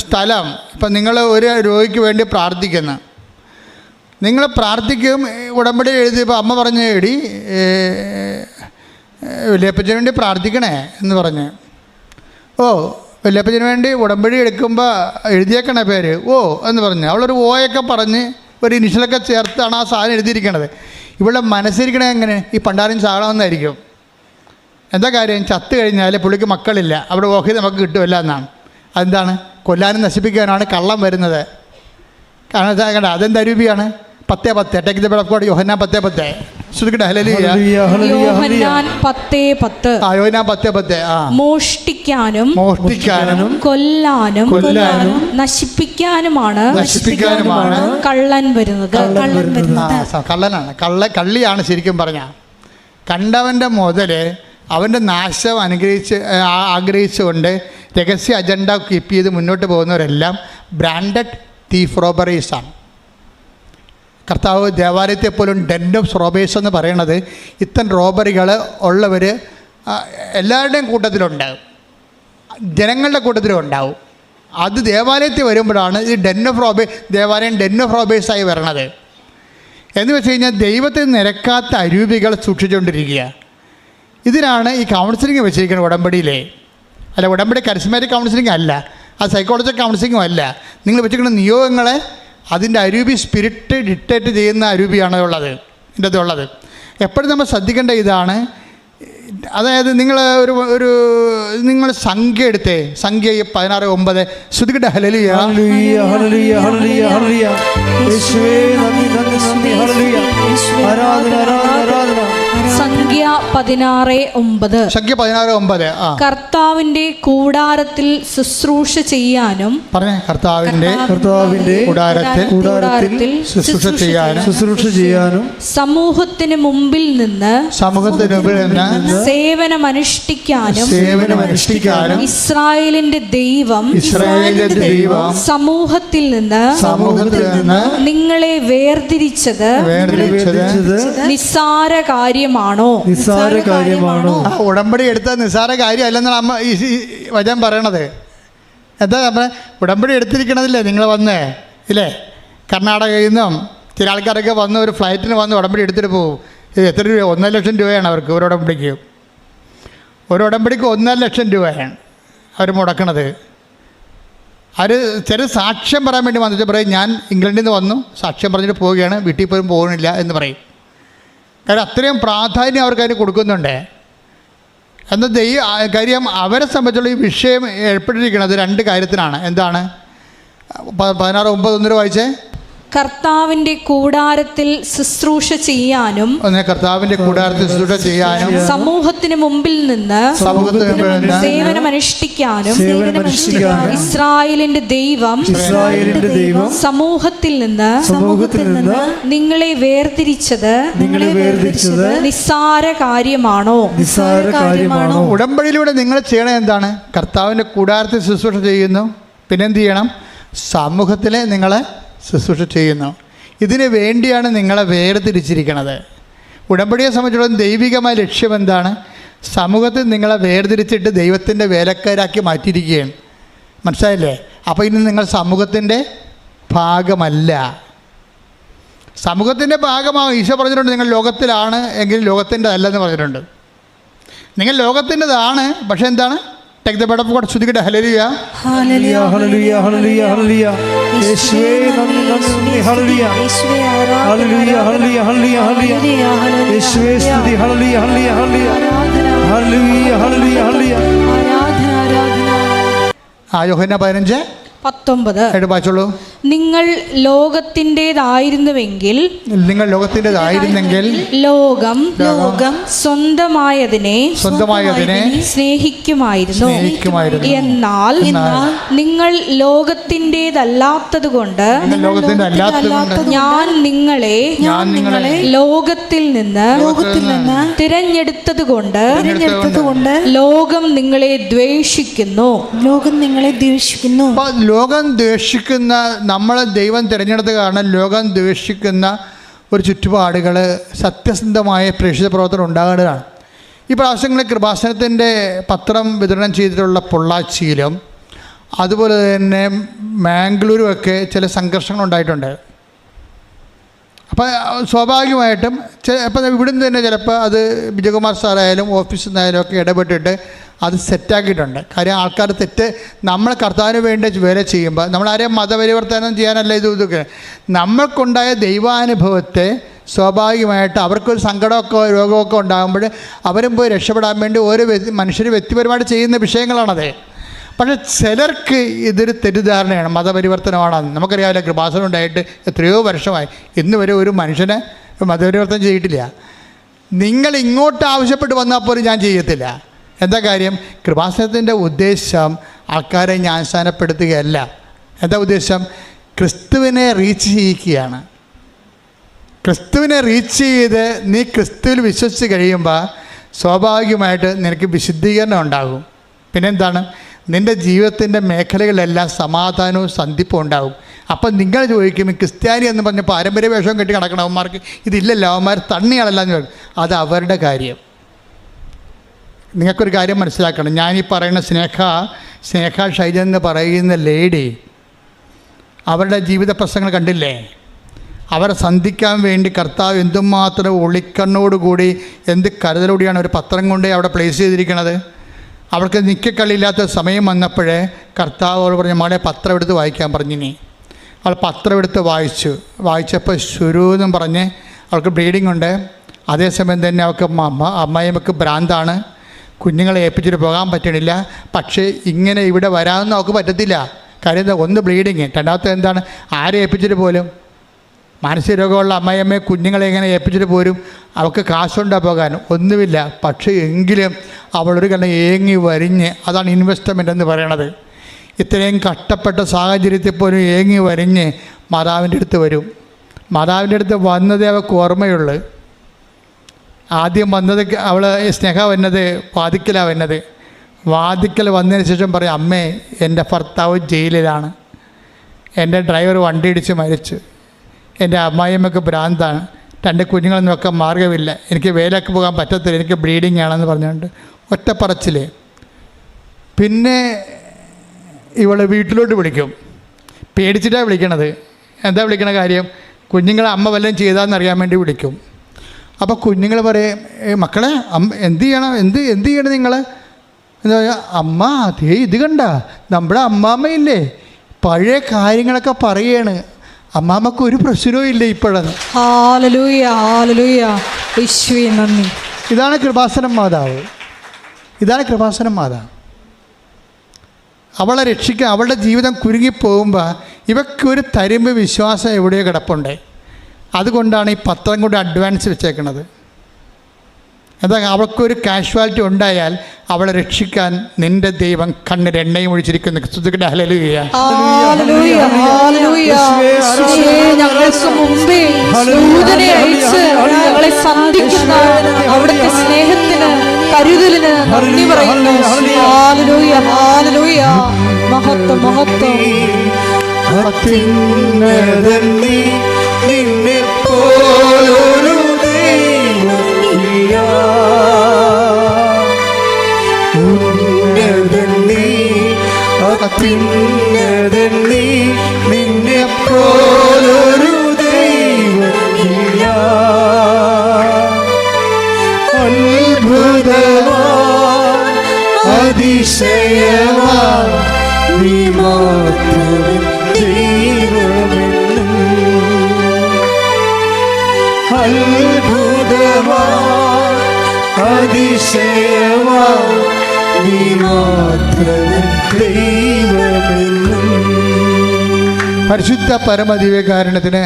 സ്ഥലം, ഇപ്പം നിങ്ങൾ ഒരു രോഗിക്ക് വേണ്ടി പ്രാർത്ഥിക്കുന്നു, നിങ്ങൾ പ്രാർത്ഥിക്കും. ഉടമ്പടി എഴുതിയപ്പോൾ അമ്മ പറഞ്ഞ്, എടി വല്യപ്പച്ചന് വേണ്ടി പ്രാർത്ഥിക്കണേ എന്ന് പറഞ്ഞ്. വല്യപ്പച്ചന് വേണ്ടി ഉടമ്പടി എടുക്കുമ്പോൾ എഴുതിയേക്കണ പേര് എന്ന് പറഞ്ഞ് അവളൊരു ഓയൊക്കെ പറഞ്ഞ് ഒരു ഇനിഷ്യലൊക്കെ ചേർത്താണ് ആ സാധനം എഴുതിയിരിക്കണത്. ഇവിടെ മനസ്സിരിക്കണേ എങ്ങനെ? ഈ പണ്ടാരം ചാകണമെന്നായിരിക്കും. എന്താ കാര്യം? ചത്ത് കഴിഞ്ഞാൽ പുള്ളിക്ക് മക്കളില്ല, അവിടെ ഓഹരി നമുക്ക് കിട്ടുമല്ല എന്നാണ്. അതെന്താണ്? കൊല്ലാനും നശിപ്പിക്കാനാണ് കള്ളം വരുന്നത്. കാരണം അതെന്ത് അരൂപിയാണ്? 10:10. Take the bread of God. യോഹന്നാൻ 10:10. ശ്രുതിക്കട്ടെ ഹല്ലേലൂയ. യോഹന്നാൻ 10:10. യോഹന്നാൻ 10:10. മോഷ്ടിക്കാനും കൊല്ലാനും നശിപ്പിക്കാനുമാണ് കള്ളൻ വരുന്നത്. കള്ളനാണ്, കള്ളിയാണ് ശരിക്കും പറഞ്ഞാൽ. കണ്ടവൻ്റെ മുതൽ അവൻ്റെ നാശം ആഗ്രഹിച്ചുകൊണ്ട് രഹസ്യ അജണ്ട കീപ്പ് ചെയ്ത് മുന്നോട്ട് പോകുന്നവരെല്ലാം ബ്രാൻഡഡ് തീഫ് റോബറീസാണ്. കർത്താവ് ദേവാലയത്തെ പോലും ഡെൻ ഓഫ് റോബേഴ്സ് എന്ന് പറയുന്നത് ഇത്തരം റോബറികൾ ഉള്ളവർ എല്ലാവരുടെയും കൂട്ടത്തിലുണ്ടാവും, ജനങ്ങളുടെ കൂട്ടത്തിലും ഉണ്ടാവും. അത് ദേവാലയത്തിൽ വരുമ്പോഴാണ് ഈ ദേവാലയം ഡെൻ ഓഫ് റോബേഴ്സായി വരണത്. എന്ന് വെച്ച് കഴിഞ്ഞാൽ ദൈവത്തിന് നിരക്കാത്ത അരൂപികൾ സൂക്ഷിച്ചുകൊണ്ടിരിക്കുക. ഇതിനാണ് ഈ കൗൺസിലിംഗ് വെച്ചിരിക്കുന്നത് ഉടമ്പടിയിലെ. അല്ല, ഉടമ്പടി കരിസ്മാറ്റിക് കൗൺസിലിംഗ് അല്ല, അത് സൈക്കോളജിക്കൽ കൗൺസിലിംഗും അല്ല. നിങ്ങൾ വെച്ചിരിക്കുന്ന നിയോഗങ്ങളെ അതിൻ്റെ അരൂപി സ്പിരിറ്റ് ഡിക്റ്റേറ്റ് ചെയ്യുന്ന അരൂപിയാണ് ഉള്ളത്, ഇതിൻ്റെ അതുള്ളത്. എപ്പോഴും നമ്മൾ ശ്രദ്ധിക്കേണ്ട ഇതാണ്. അതായത് നിങ്ങൾ നിങ്ങൾ സംഖ്യ എടുത്തേ, സംഖ്യ 16:9. ശ്രുതിക്കട്ടെ ഹല്ലേലൂയ. സംഖ്യ 16:9. സംഖ്യ 16:9. കർത്താവിന്റെ കൂടാരത്തിൽ ശുശ്രൂഷ ചെയ്യാനും കർത്താവിന്റെ കൂടാരത്തിൽ ശുശ്രൂഷ ചെയ്യാനും സമൂഹത്തിന് മുമ്പിൽ നിന്ന് സേവനമനുഷ്ഠിക്കാനും ഇസ്രായേലിന്റെ ദൈവം സമൂഹത്തിൽ നിന്ന് നിങ്ങളെ വേർതിരിച്ചത് നിസ്സാര കാര്യമാണോ? ഉടമ്പടി എടുത്ത നിസ്സാര കാര്യം അല്ലെന്നാണ് അമ്മ ഈ വചനം പറയണത്. എന്താ നമ്മൾ ഉടമ്പടി എടുത്തിരിക്കണതില്ലേ? നിങ്ങൾ വന്നേ ഇല്ലേ? കർണാടകയിൽ നിന്നും ചില ആൾക്കാരൊക്കെ വന്ന് ഒരു ഫ്ലൈറ്റിന് വന്ന് ഉടമ്പടി എടുത്തിട്ട് പോകും. ഇത് എത്ര രൂപ? 1.5 ലക്ഷം രൂപയാണ് അവർക്ക് ഒരു ഉടമ്പടിക്ക് 1.5 ലക്ഷം രൂപയാണ് അവർ മുടക്കണത്. അവർ ചില സാക്ഷ്യം പറയാൻ വേണ്ടി വന്നിട്ട് പറയും, ഞാൻ ഇംഗ്ലണ്ടിൽ നിന്ന് വന്നു, സാക്ഷ്യം പറഞ്ഞിട്ട് പോവുകയാണ്, വീട്ടിൽ പോലും പോകുന്നില്ല എന്ന് പറയും. കാരണം അത്രയും പ്രാധാന്യം അവർക്ക് അതിന് കൊടുക്കുന്നുണ്ട്. എന്നാൽ കാര്യം അവരെ സംബന്ധിച്ചുള്ള ഈ വിഷയം ഏർപ്പെട്ടിരിക്കുന്നത് 2 കാര്യത്തിനാണ്. എന്താണ്? 16:9 വായിച്ചേ. കർത്താവിന്റെ കൂടാരത്തിൽ ശുശ്രൂഷ ചെയ്യാനും സമൂഹത്തിന് മുമ്പിൽ നിന്ന് സേവനമനുഷ്ഠിക്കാനും ഇസ്രായേലിന്റെ ദൈവം സമൂഹത്തിൽ നിന്ന് നിങ്ങളെ വേർതിരിച്ചത് നിസ്സാര കാര്യമാണോ? ഉടമ്പടിയിലൂടെ നിങ്ങൾ ചെയ്യണത് എന്താണ്? കർത്താവിന്റെ കൂടാരത്തിൽ ശുശ്രൂഷ ചെയ്യുന്നു, പിന്നെന്ത് ചെയ്യണം? സമൂഹത്തിലെ നിങ്ങളെ ശുശ്രൂഷ ചെയ്യുന്നു. ഇതിനു വേണ്ടിയാണ് നിങ്ങളെ വേർതിരിച്ചിരിക്കുന്നത്. ഉടമ്പടിയെ സംബന്ധിച്ചിടത്തോളം ദൈവികമായ ലക്ഷ്യം എന്താണ്? സമൂഹത്തിൽ നിങ്ങളെ വേർതിരിച്ചിട്ട് ദൈവത്തിൻ്റെ വേലക്കാരാക്കി മാറ്റിയിരിക്കുകയാണ്. മനസ്സിലായില്ലേ? അപ്പോൾ ഇനി നിങ്ങൾ സമൂഹത്തിൻ്റെ ഭാഗമല്ല. സമൂഹത്തിൻ്റെ ഭാഗമാകും. ഈശോ പറഞ്ഞിട്ടുണ്ട്, നിങ്ങൾ ലോകത്തിലാണ് എങ്കിൽ ലോകത്തിൻ്റെ അല്ലെന്ന് പറഞ്ഞിട്ടുണ്ട്. നിങ്ങൾ ലോകത്തിൻ്റെതാണ്, പക്ഷേ എന്താണ്? Take the bread of God. ശ്രുതിക്കട്ടെ ഹല്ലേലൂയ. ഹല്ലേലൂയ ഹല്ലേലൂയ ഹല്ലേലൂയ ഹല്ലേലൂയ. യേശുവേ നന്ദി നന്ദി. ഹല്ലേലൂയ ഹല്ലേലൂയ ഹല്ലേലൂയ ഹല്ലേലൂയ ഹല്ലേലൂയ. യേശുവേ സ്തുതി. ഹല്ലേലൂയ ഹല്ലേലൂയ ഹല്ലേലൂയ ഹല്ലേലൂയ ഹല്ലേലൂയ ഹല്ലേലൂയ. ആരാധന ആരാധന. യോഹന്നാൻ 15:19 വായിച്ചോളൂ. നിങ്ങൾ ലോകത്തിൻ്റെതായിരുന്നുവെങ്കിൽ ലോകം സ്വന്തമായതിനെ സ്നേഹിക്കുമായിരുന്നു. എന്നാൽ നിങ്ങൾ ലോകത്തിൻ്റെതല്ലാത്തത് കൊണ്ട് ഞാൻ നിങ്ങളെ ലോകത്തിൽ നിന്ന് തിരഞ്ഞെടുത്തത് കൊണ്ട് ലോകം നിങ്ങളെ ദ്വേഷിക്കുന്നു. ലോകം ദ്വേഷിക്കുന്ന, നമ്മളെ ദൈവം തിരഞ്ഞെടുത്ത കാരണം ലോകം ദ്വേഷിക്കുന്ന ഒരു ചുറ്റുപാടുകൾ സത്യസന്ധമായ പ്രേക്ഷിത പ്രവർത്തനം ഉണ്ടാകേണ്ടതാണ്. ഈ പ്രാവശ്യങ്ങളിൽ കൃപാസനത്തിൻ്റെ പത്രം വിതരണം ചെയ്തിട്ടുള്ള പൊള്ളാച്ചിയിലും അതുപോലെ തന്നെ മാംഗ്ലൂരുമൊക്കെ ചില സംഘർഷങ്ങൾ ഉണ്ടായിട്ടുണ്ട്. അപ്പോൾ സ്വാഭാവികമായിട്ടും അപ്പം ഇവിടുന്ന് തന്നെ ചിലപ്പോൾ അത് വിജയകുമാർ സാറായാലും ഓഫീസിൽ നിന്നായാലും ഒക്കെ ഇടപെട്ടിട്ട് അത് സെറ്റാക്കിയിട്ടുണ്ട്. കാര്യം ആൾക്കാർ നമ്മൾ കർത്താവിന് വേണ്ടി വേല ചെയ്യുമ്പോൾ നമ്മളാരെയും മതപരിവർത്തനം ചെയ്യാനല്ല ഇതൊക്കെ നമ്മൾക്കുണ്ടായ ദൈവാനുഭവത്തെ സ്വാഭാവികമായിട്ട് അവർക്കൊരു സങ്കടമൊക്കെ രോഗമൊക്കെ ഉണ്ടാകുമ്പോൾ അവരും പോയി രക്ഷപ്പെടാൻ വേണ്ടി ഓരോ മനുഷ്യർ വ്യക്തിപരമായിട്ട് ചെയ്യുന്ന വിഷയങ്ങളാണത്. പക്ഷേ ചിലർക്ക് ഇതൊരു തെറ്റിദ്ധാരണയാണ്, മതപരിവർത്തനമാണെന്ന്. നമുക്കറിയാമല്ലോ, കൃപാസനം ഉണ്ടായിട്ട് എത്രയോ വർഷമായി, ഇന്ന് വരെ ഒരു മനുഷ്യനെ മതപരിവർത്തനം ചെയ്തിട്ടില്ല. നിങ്ങൾ ഇങ്ങോട്ട് ആവശ്യപ്പെട്ട് വന്നാൽ പോലും ഞാൻ ചെയ്യത്തില്ല. എന്താ കാര്യം? കൃപാസനത്തിൻ്റെ ഉദ്ദേശം ആൾക്കാരെ ജ്ഞാനസ്നാനപ്പെടുത്തുകയല്ല. എന്താ ഉദ്ദേശം? ക്രിസ്തുവിനെ റീച്ച് ചെയ്യിക്കുകയാണ്. ക്രിസ്തുവിനെ റീച്ച് ചെയ്ത് നീ ക്രിസ്തുവിൽ വിശ്വസിച്ച് കഴിയുമ്പോൾ സ്വാഭാവികമായിട്ട് നിനക്ക് വിശുദ്ധീകരണം ഉണ്ടാകും. പിന്നെന്താണ്? നിൻ്റെ ജീവിതത്തിൻ്റെ മേഖലകളിലെല്ലാം സമാധാനവും സന്ധിപ്പും ഉണ്ടാകും. അപ്പം നിങ്ങൾ ചോദിക്കും, ക്രിസ്ത്യാനി എന്ന് പറഞ്ഞ് പാരമ്പര്യ വേഷം കെട്ടി കിടക്കണം, അവന്മാർക്ക് ഇതില്ലല്ലോ, അവന്മാർ തണ്ണിയാളെല്ലാം ചോദിക്കും. അത് അവരുടെ കാര്യം. നിങ്ങൾക്കൊരു കാര്യം മനസ്സിലാക്കണം. ഞാനീ പറയുന്ന സ്നേഹ ഷൈജൻ എന്ന് പറയുന്ന ലേഡി, അവരുടെ ജീവിത പ്രശ്നങ്ങൾ കണ്ടില്ലേ? അവരെ സന്ധിക്കാൻ വേണ്ടി കർത്താവ് എന്തുമാത്രം ഒളിക്കണ്ണോടുകൂടി എന്ത് കരുതലോടെയാണ് ഒരു പത്രം കൊണ്ട് അവിടെ പ്ലേസ് ചെയ്തിരിക്കുന്നത്. അവൾക്ക് നിൽക്കക്കളിയില്ലാത്ത സമയം വന്നപ്പോഴേ കർത്താവ് അവൾ പറഞ്ഞു, മോളെ പത്രം എടുത്ത് വായിക്കാൻ പറഞ്ഞിനി. അവൾ പത്രം എടുത്ത് വായിച്ചപ്പോൾ ശുരു എന്നും പറഞ്ഞ് അവൾക്ക് ബ്ലീഡിംഗ് ഉണ്ട്. അതേസമയം തന്നെ അവൾക്ക് അമ്മയമ്മക്ക് ഭ്രാന്താണ്, കുഞ്ഞുങ്ങളെ ഏൽപ്പിച്ചിട്ട് പോകാൻ പറ്റണില്ല. പക്ഷേ ഇങ്ങനെ ഇവിടെ വരാമെന്ന് അവൾക്ക് പറ്റത്തില്ല. കാര്യം എന്താ? ഒന്ന് ബ്ലീഡിങ്, രണ്ടാമത്തെ എന്താണ്? ആരെ ഏൽപ്പിച്ചിട്ട് പോലും? മാനസിക രോഗമുള്ള അമ്മയമ്മയെ കുഞ്ഞുങ്ങളെ എങ്ങനെ ഏൽപ്പിച്ചിട്ട് പോരും? അവൾക്ക് കാശുണ്ടാ പോകാൻ ഒന്നുമില്ല. പക്ഷേ എങ്കിലും അവളൊരു കണ്ണ് ഏങ്ങി വരിഞ്ഞ്, അതാണ് ഇൻവെസ്റ്റ്മെൻ്റ് എന്ന് പറയണത്. ഇത്രയും കഷ്ടപ്പെട്ട സാഹചര്യത്തിൽ പോലും ഏങ്ങി വരിഞ്ഞ് മാതാവിൻ്റെ അടുത്ത് വരും. മാതാവിൻ്റെ അടുത്ത് വന്നതേ അവൾക്ക് ഓർമ്മയുള്ളൂ. ആദ്യം വന്നത് അവൾ സ്നേഹ വന്നത് വാതിക്കലാണ് വന്നത്. വാതിക്കൽ വന്നതിന് ശേഷം പറയും, അമ്മേ എൻ്റെ ഭർത്താവ് ജയിലിലാണ്, എൻ്റെ ഡ്രൈവർ വണ്ടി ഇടിച്ച് മരിച്ചു, എൻ്റെ അമ്മായിയമ്മക്ക് ഭ്രാന്താണ്, 2 കുഞ്ഞുങ്ങളെ നോക്കാൻ മാർഗ്ഗമില്ല, എനിക്ക് വേലക്ക് പോകാൻ പറ്റത്തില്ല, എനിക്ക് ബ്ലീഡിങ് ആണെന്ന് പറഞ്ഞുകൊണ്ട് ഒറ്റപ്പറച്ചിൽ. പിന്നെ ഇവൾ വീട്ടിലോട്ട് വിളിക്കും. പേടിച്ചിട്ടാണ് വിളിക്കണത്. എന്താ വിളിക്കണ കാര്യം? കുഞ്ഞുങ്ങളെ അമ്മ വല്ലതും ചെയ്താന്നറിയാൻ വേണ്ടി വിളിക്കും. അപ്പോൾ കുഞ്ഞുങ്ങൾ പറയും, മക്കളെ എന്ത് ചെയ്യണം നിങ്ങൾ എന്താ പറയുക? അമ്മ അതേ ഇത് കണ്ട നമ്മുടെ അമ്മാമ്മയില്ലേ, പഴയ കാര്യങ്ങളൊക്കെ പറയാണ്, അമ്മാമ്മക്ക് ഒരു പ്രശ്നവും ഇല്ല ഇപ്പോഴെന്ന്. ഹല്ലേലൂയ, ഹല്ലേലൂയ, യേശുവേ നന്ദി. ഇതാണ് കൃപാസനം മാതാവ്. ഇതാണ് കൃപാസനം മാതാവ്. അവളെ രക്ഷിക്കാൻ, അവളുടെ ജീവിതം കുരുങ്ങിപ്പോകുമ്പോൾ ഇവയ്ക്കൊരു തരുമ്പ് വിശ്വാസം എവിടെയോ കിടപ്പുണ്ട്. അതുകൊണ്ടാണ് ഈ പത്രം കൊണ്ട് അഡ്വാൻസ് വെച്ചേക്കുന്നത്. എന്താ? അവൾക്കൊരു കാഷ്വാലിറ്റി ഉണ്ടായാൽ അവളെ രക്ഷിക്കാൻ നിന്റെ ദൈവം കണ്ണിൽ എണ്ണയും ഒഴിച്ചിരിക്കുന്നു. ഹല്ലേലൂയ, ഹല്ലേലൂയ, ഹല്ലേലൂയ. ഞങ്ങൾക്ക് മുമ്പേ ദൂതനെ അയച്ച് ഞങ്ങളെ സന്ധിക്കുന്ന അവിടുത്തെ സ്നേഹത്തിന്, കരുതലിന് നന്ദി പറയുന്നു. Hallelujah, hallelujah. മഹത്വം, മഹത്വം. നിന്നെ പോലൊരു ദൈവമില്ല, നിന്നെ പോലൊരു ദൈവമില്ല. അത്ഭുതവാൻ, അതിശയവാൻ, നീ മാത്രം ദൈവമെന്നും. അത്ഭുതവാൻ, അതിശയവാൻ, നീ മാത്രം ദൈവമെന്നും. പരിശുദ്ധ പരമദിവ്യകാരുണ്യത്തിന്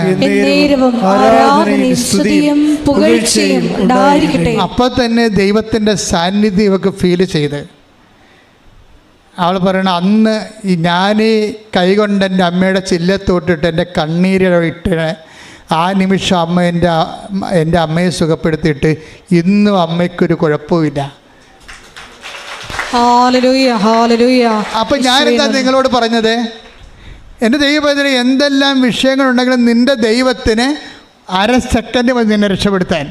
ആരാധനയും സ്തുതിയും പുകഴ്ചയും ഉണ്ടായിരിക്കട്ടെ. അപ്പം തന്നെ ദൈവത്തിൻ്റെ സാന്നിധ്യം ഇവക്ക് ഫീൽ ചെയ്ത് അവൾ പറയണ, അന്ന് ഞാൻ കൈകൊണ്ട് എൻ്റെ അമ്മയുടെ ചില്ലത്തോട്ടിട്ട് എൻ്റെ കണ്ണീരിട്ട് ആ നിമിഷം അമ്മ എൻ്റെ അമ്മയെ സുഖപ്പെടുത്തിയിട്ട് ഇന്നും അമ്മയ്ക്കൊരു കുഴപ്പമില്ല. Hallelujah, hallelujah. അപ്പം ഞാനെന്താ നിങ്ങളോട് പറഞ്ഞത്? എൻ്റെ ദൈവത്തിന് എന്തെല്ലാം വിഷയങ്ങളുണ്ടെങ്കിലും നിൻ്റെ ദൈവത്തിന് 1/2 സെക്കൻഡ് മതി നിന്നെ രക്ഷപ്പെടുത്താൻ.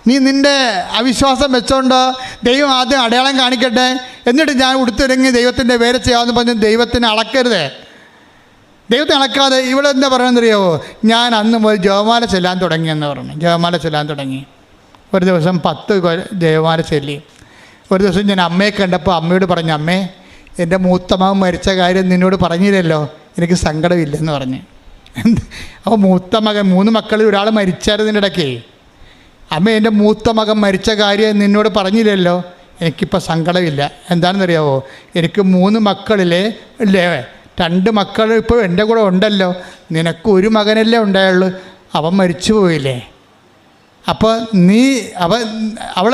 നീ നിൻ്റെ അവിശ്വാസം വെച്ചോണ്ട് ദൈവം ആദ്യം അടയാളം കാണിക്കട്ടെ, എന്നിട്ട് ഞാൻ ഉടുത്തിറങ്ങി ദൈവത്തിൻ്റെ വേല ചെയ്യാമെന്ന് പറഞ്ഞ് ദൈവത്തിനെ അളക്കരുത്. ദൈവത്തെ അളക്കാതെ ഇവിടെ എന്താ പറയണമെന്നറിയാവോ? ഞാൻ അന്ന് മുതൽ ജപമാല ചെല്ലാൻ തുടങ്ങിയെന്ന് പറഞ്ഞു. ജപമാല ചെല്ലാൻ തുടങ്ങി. ഒരു ദിവസം 10 ജപമാല ചൊല്ലി. ഒരു ദിവസം ഞാൻ അമ്മയെ കണ്ടപ്പോൾ അമ്മയോട് പറഞ്ഞു, അമ്മേ എൻ്റെ മൂത്ത മകൻ മരിച്ച കാര്യം നിന്നോട് പറഞ്ഞില്ലല്ലോ, എനിക്ക് സങ്കടമില്ലെന്ന് പറഞ്ഞ്. അപ്പോൾ മൂത്ത മകൻ, 3 മക്കളിൽ ഒരാൾ മരിച്ചായിരുന്നതിൻ്റെ ഇടയ്ക്ക്, അമ്മ എൻ്റെ മൂത്ത മകൻ മരിച്ച കാര്യം നിന്നോട് പറഞ്ഞില്ലല്ലോ, എനിക്കിപ്പോൾ സങ്കടമില്ല. എന്താണെന്നറിയാവോ, എനിക്ക് 3 മക്കളിലെ അല്ലേ 2 മക്കൾ ഇപ്പോൾ എൻ്റെ കൂടെ ഉണ്ടല്ലോ, നിനക്ക് 1 മകനല്ലേ ഉണ്ടായുള്ളൂ, അവൻ മരിച്ചു പോയില്ലേ. അപ്പോൾ അവൾ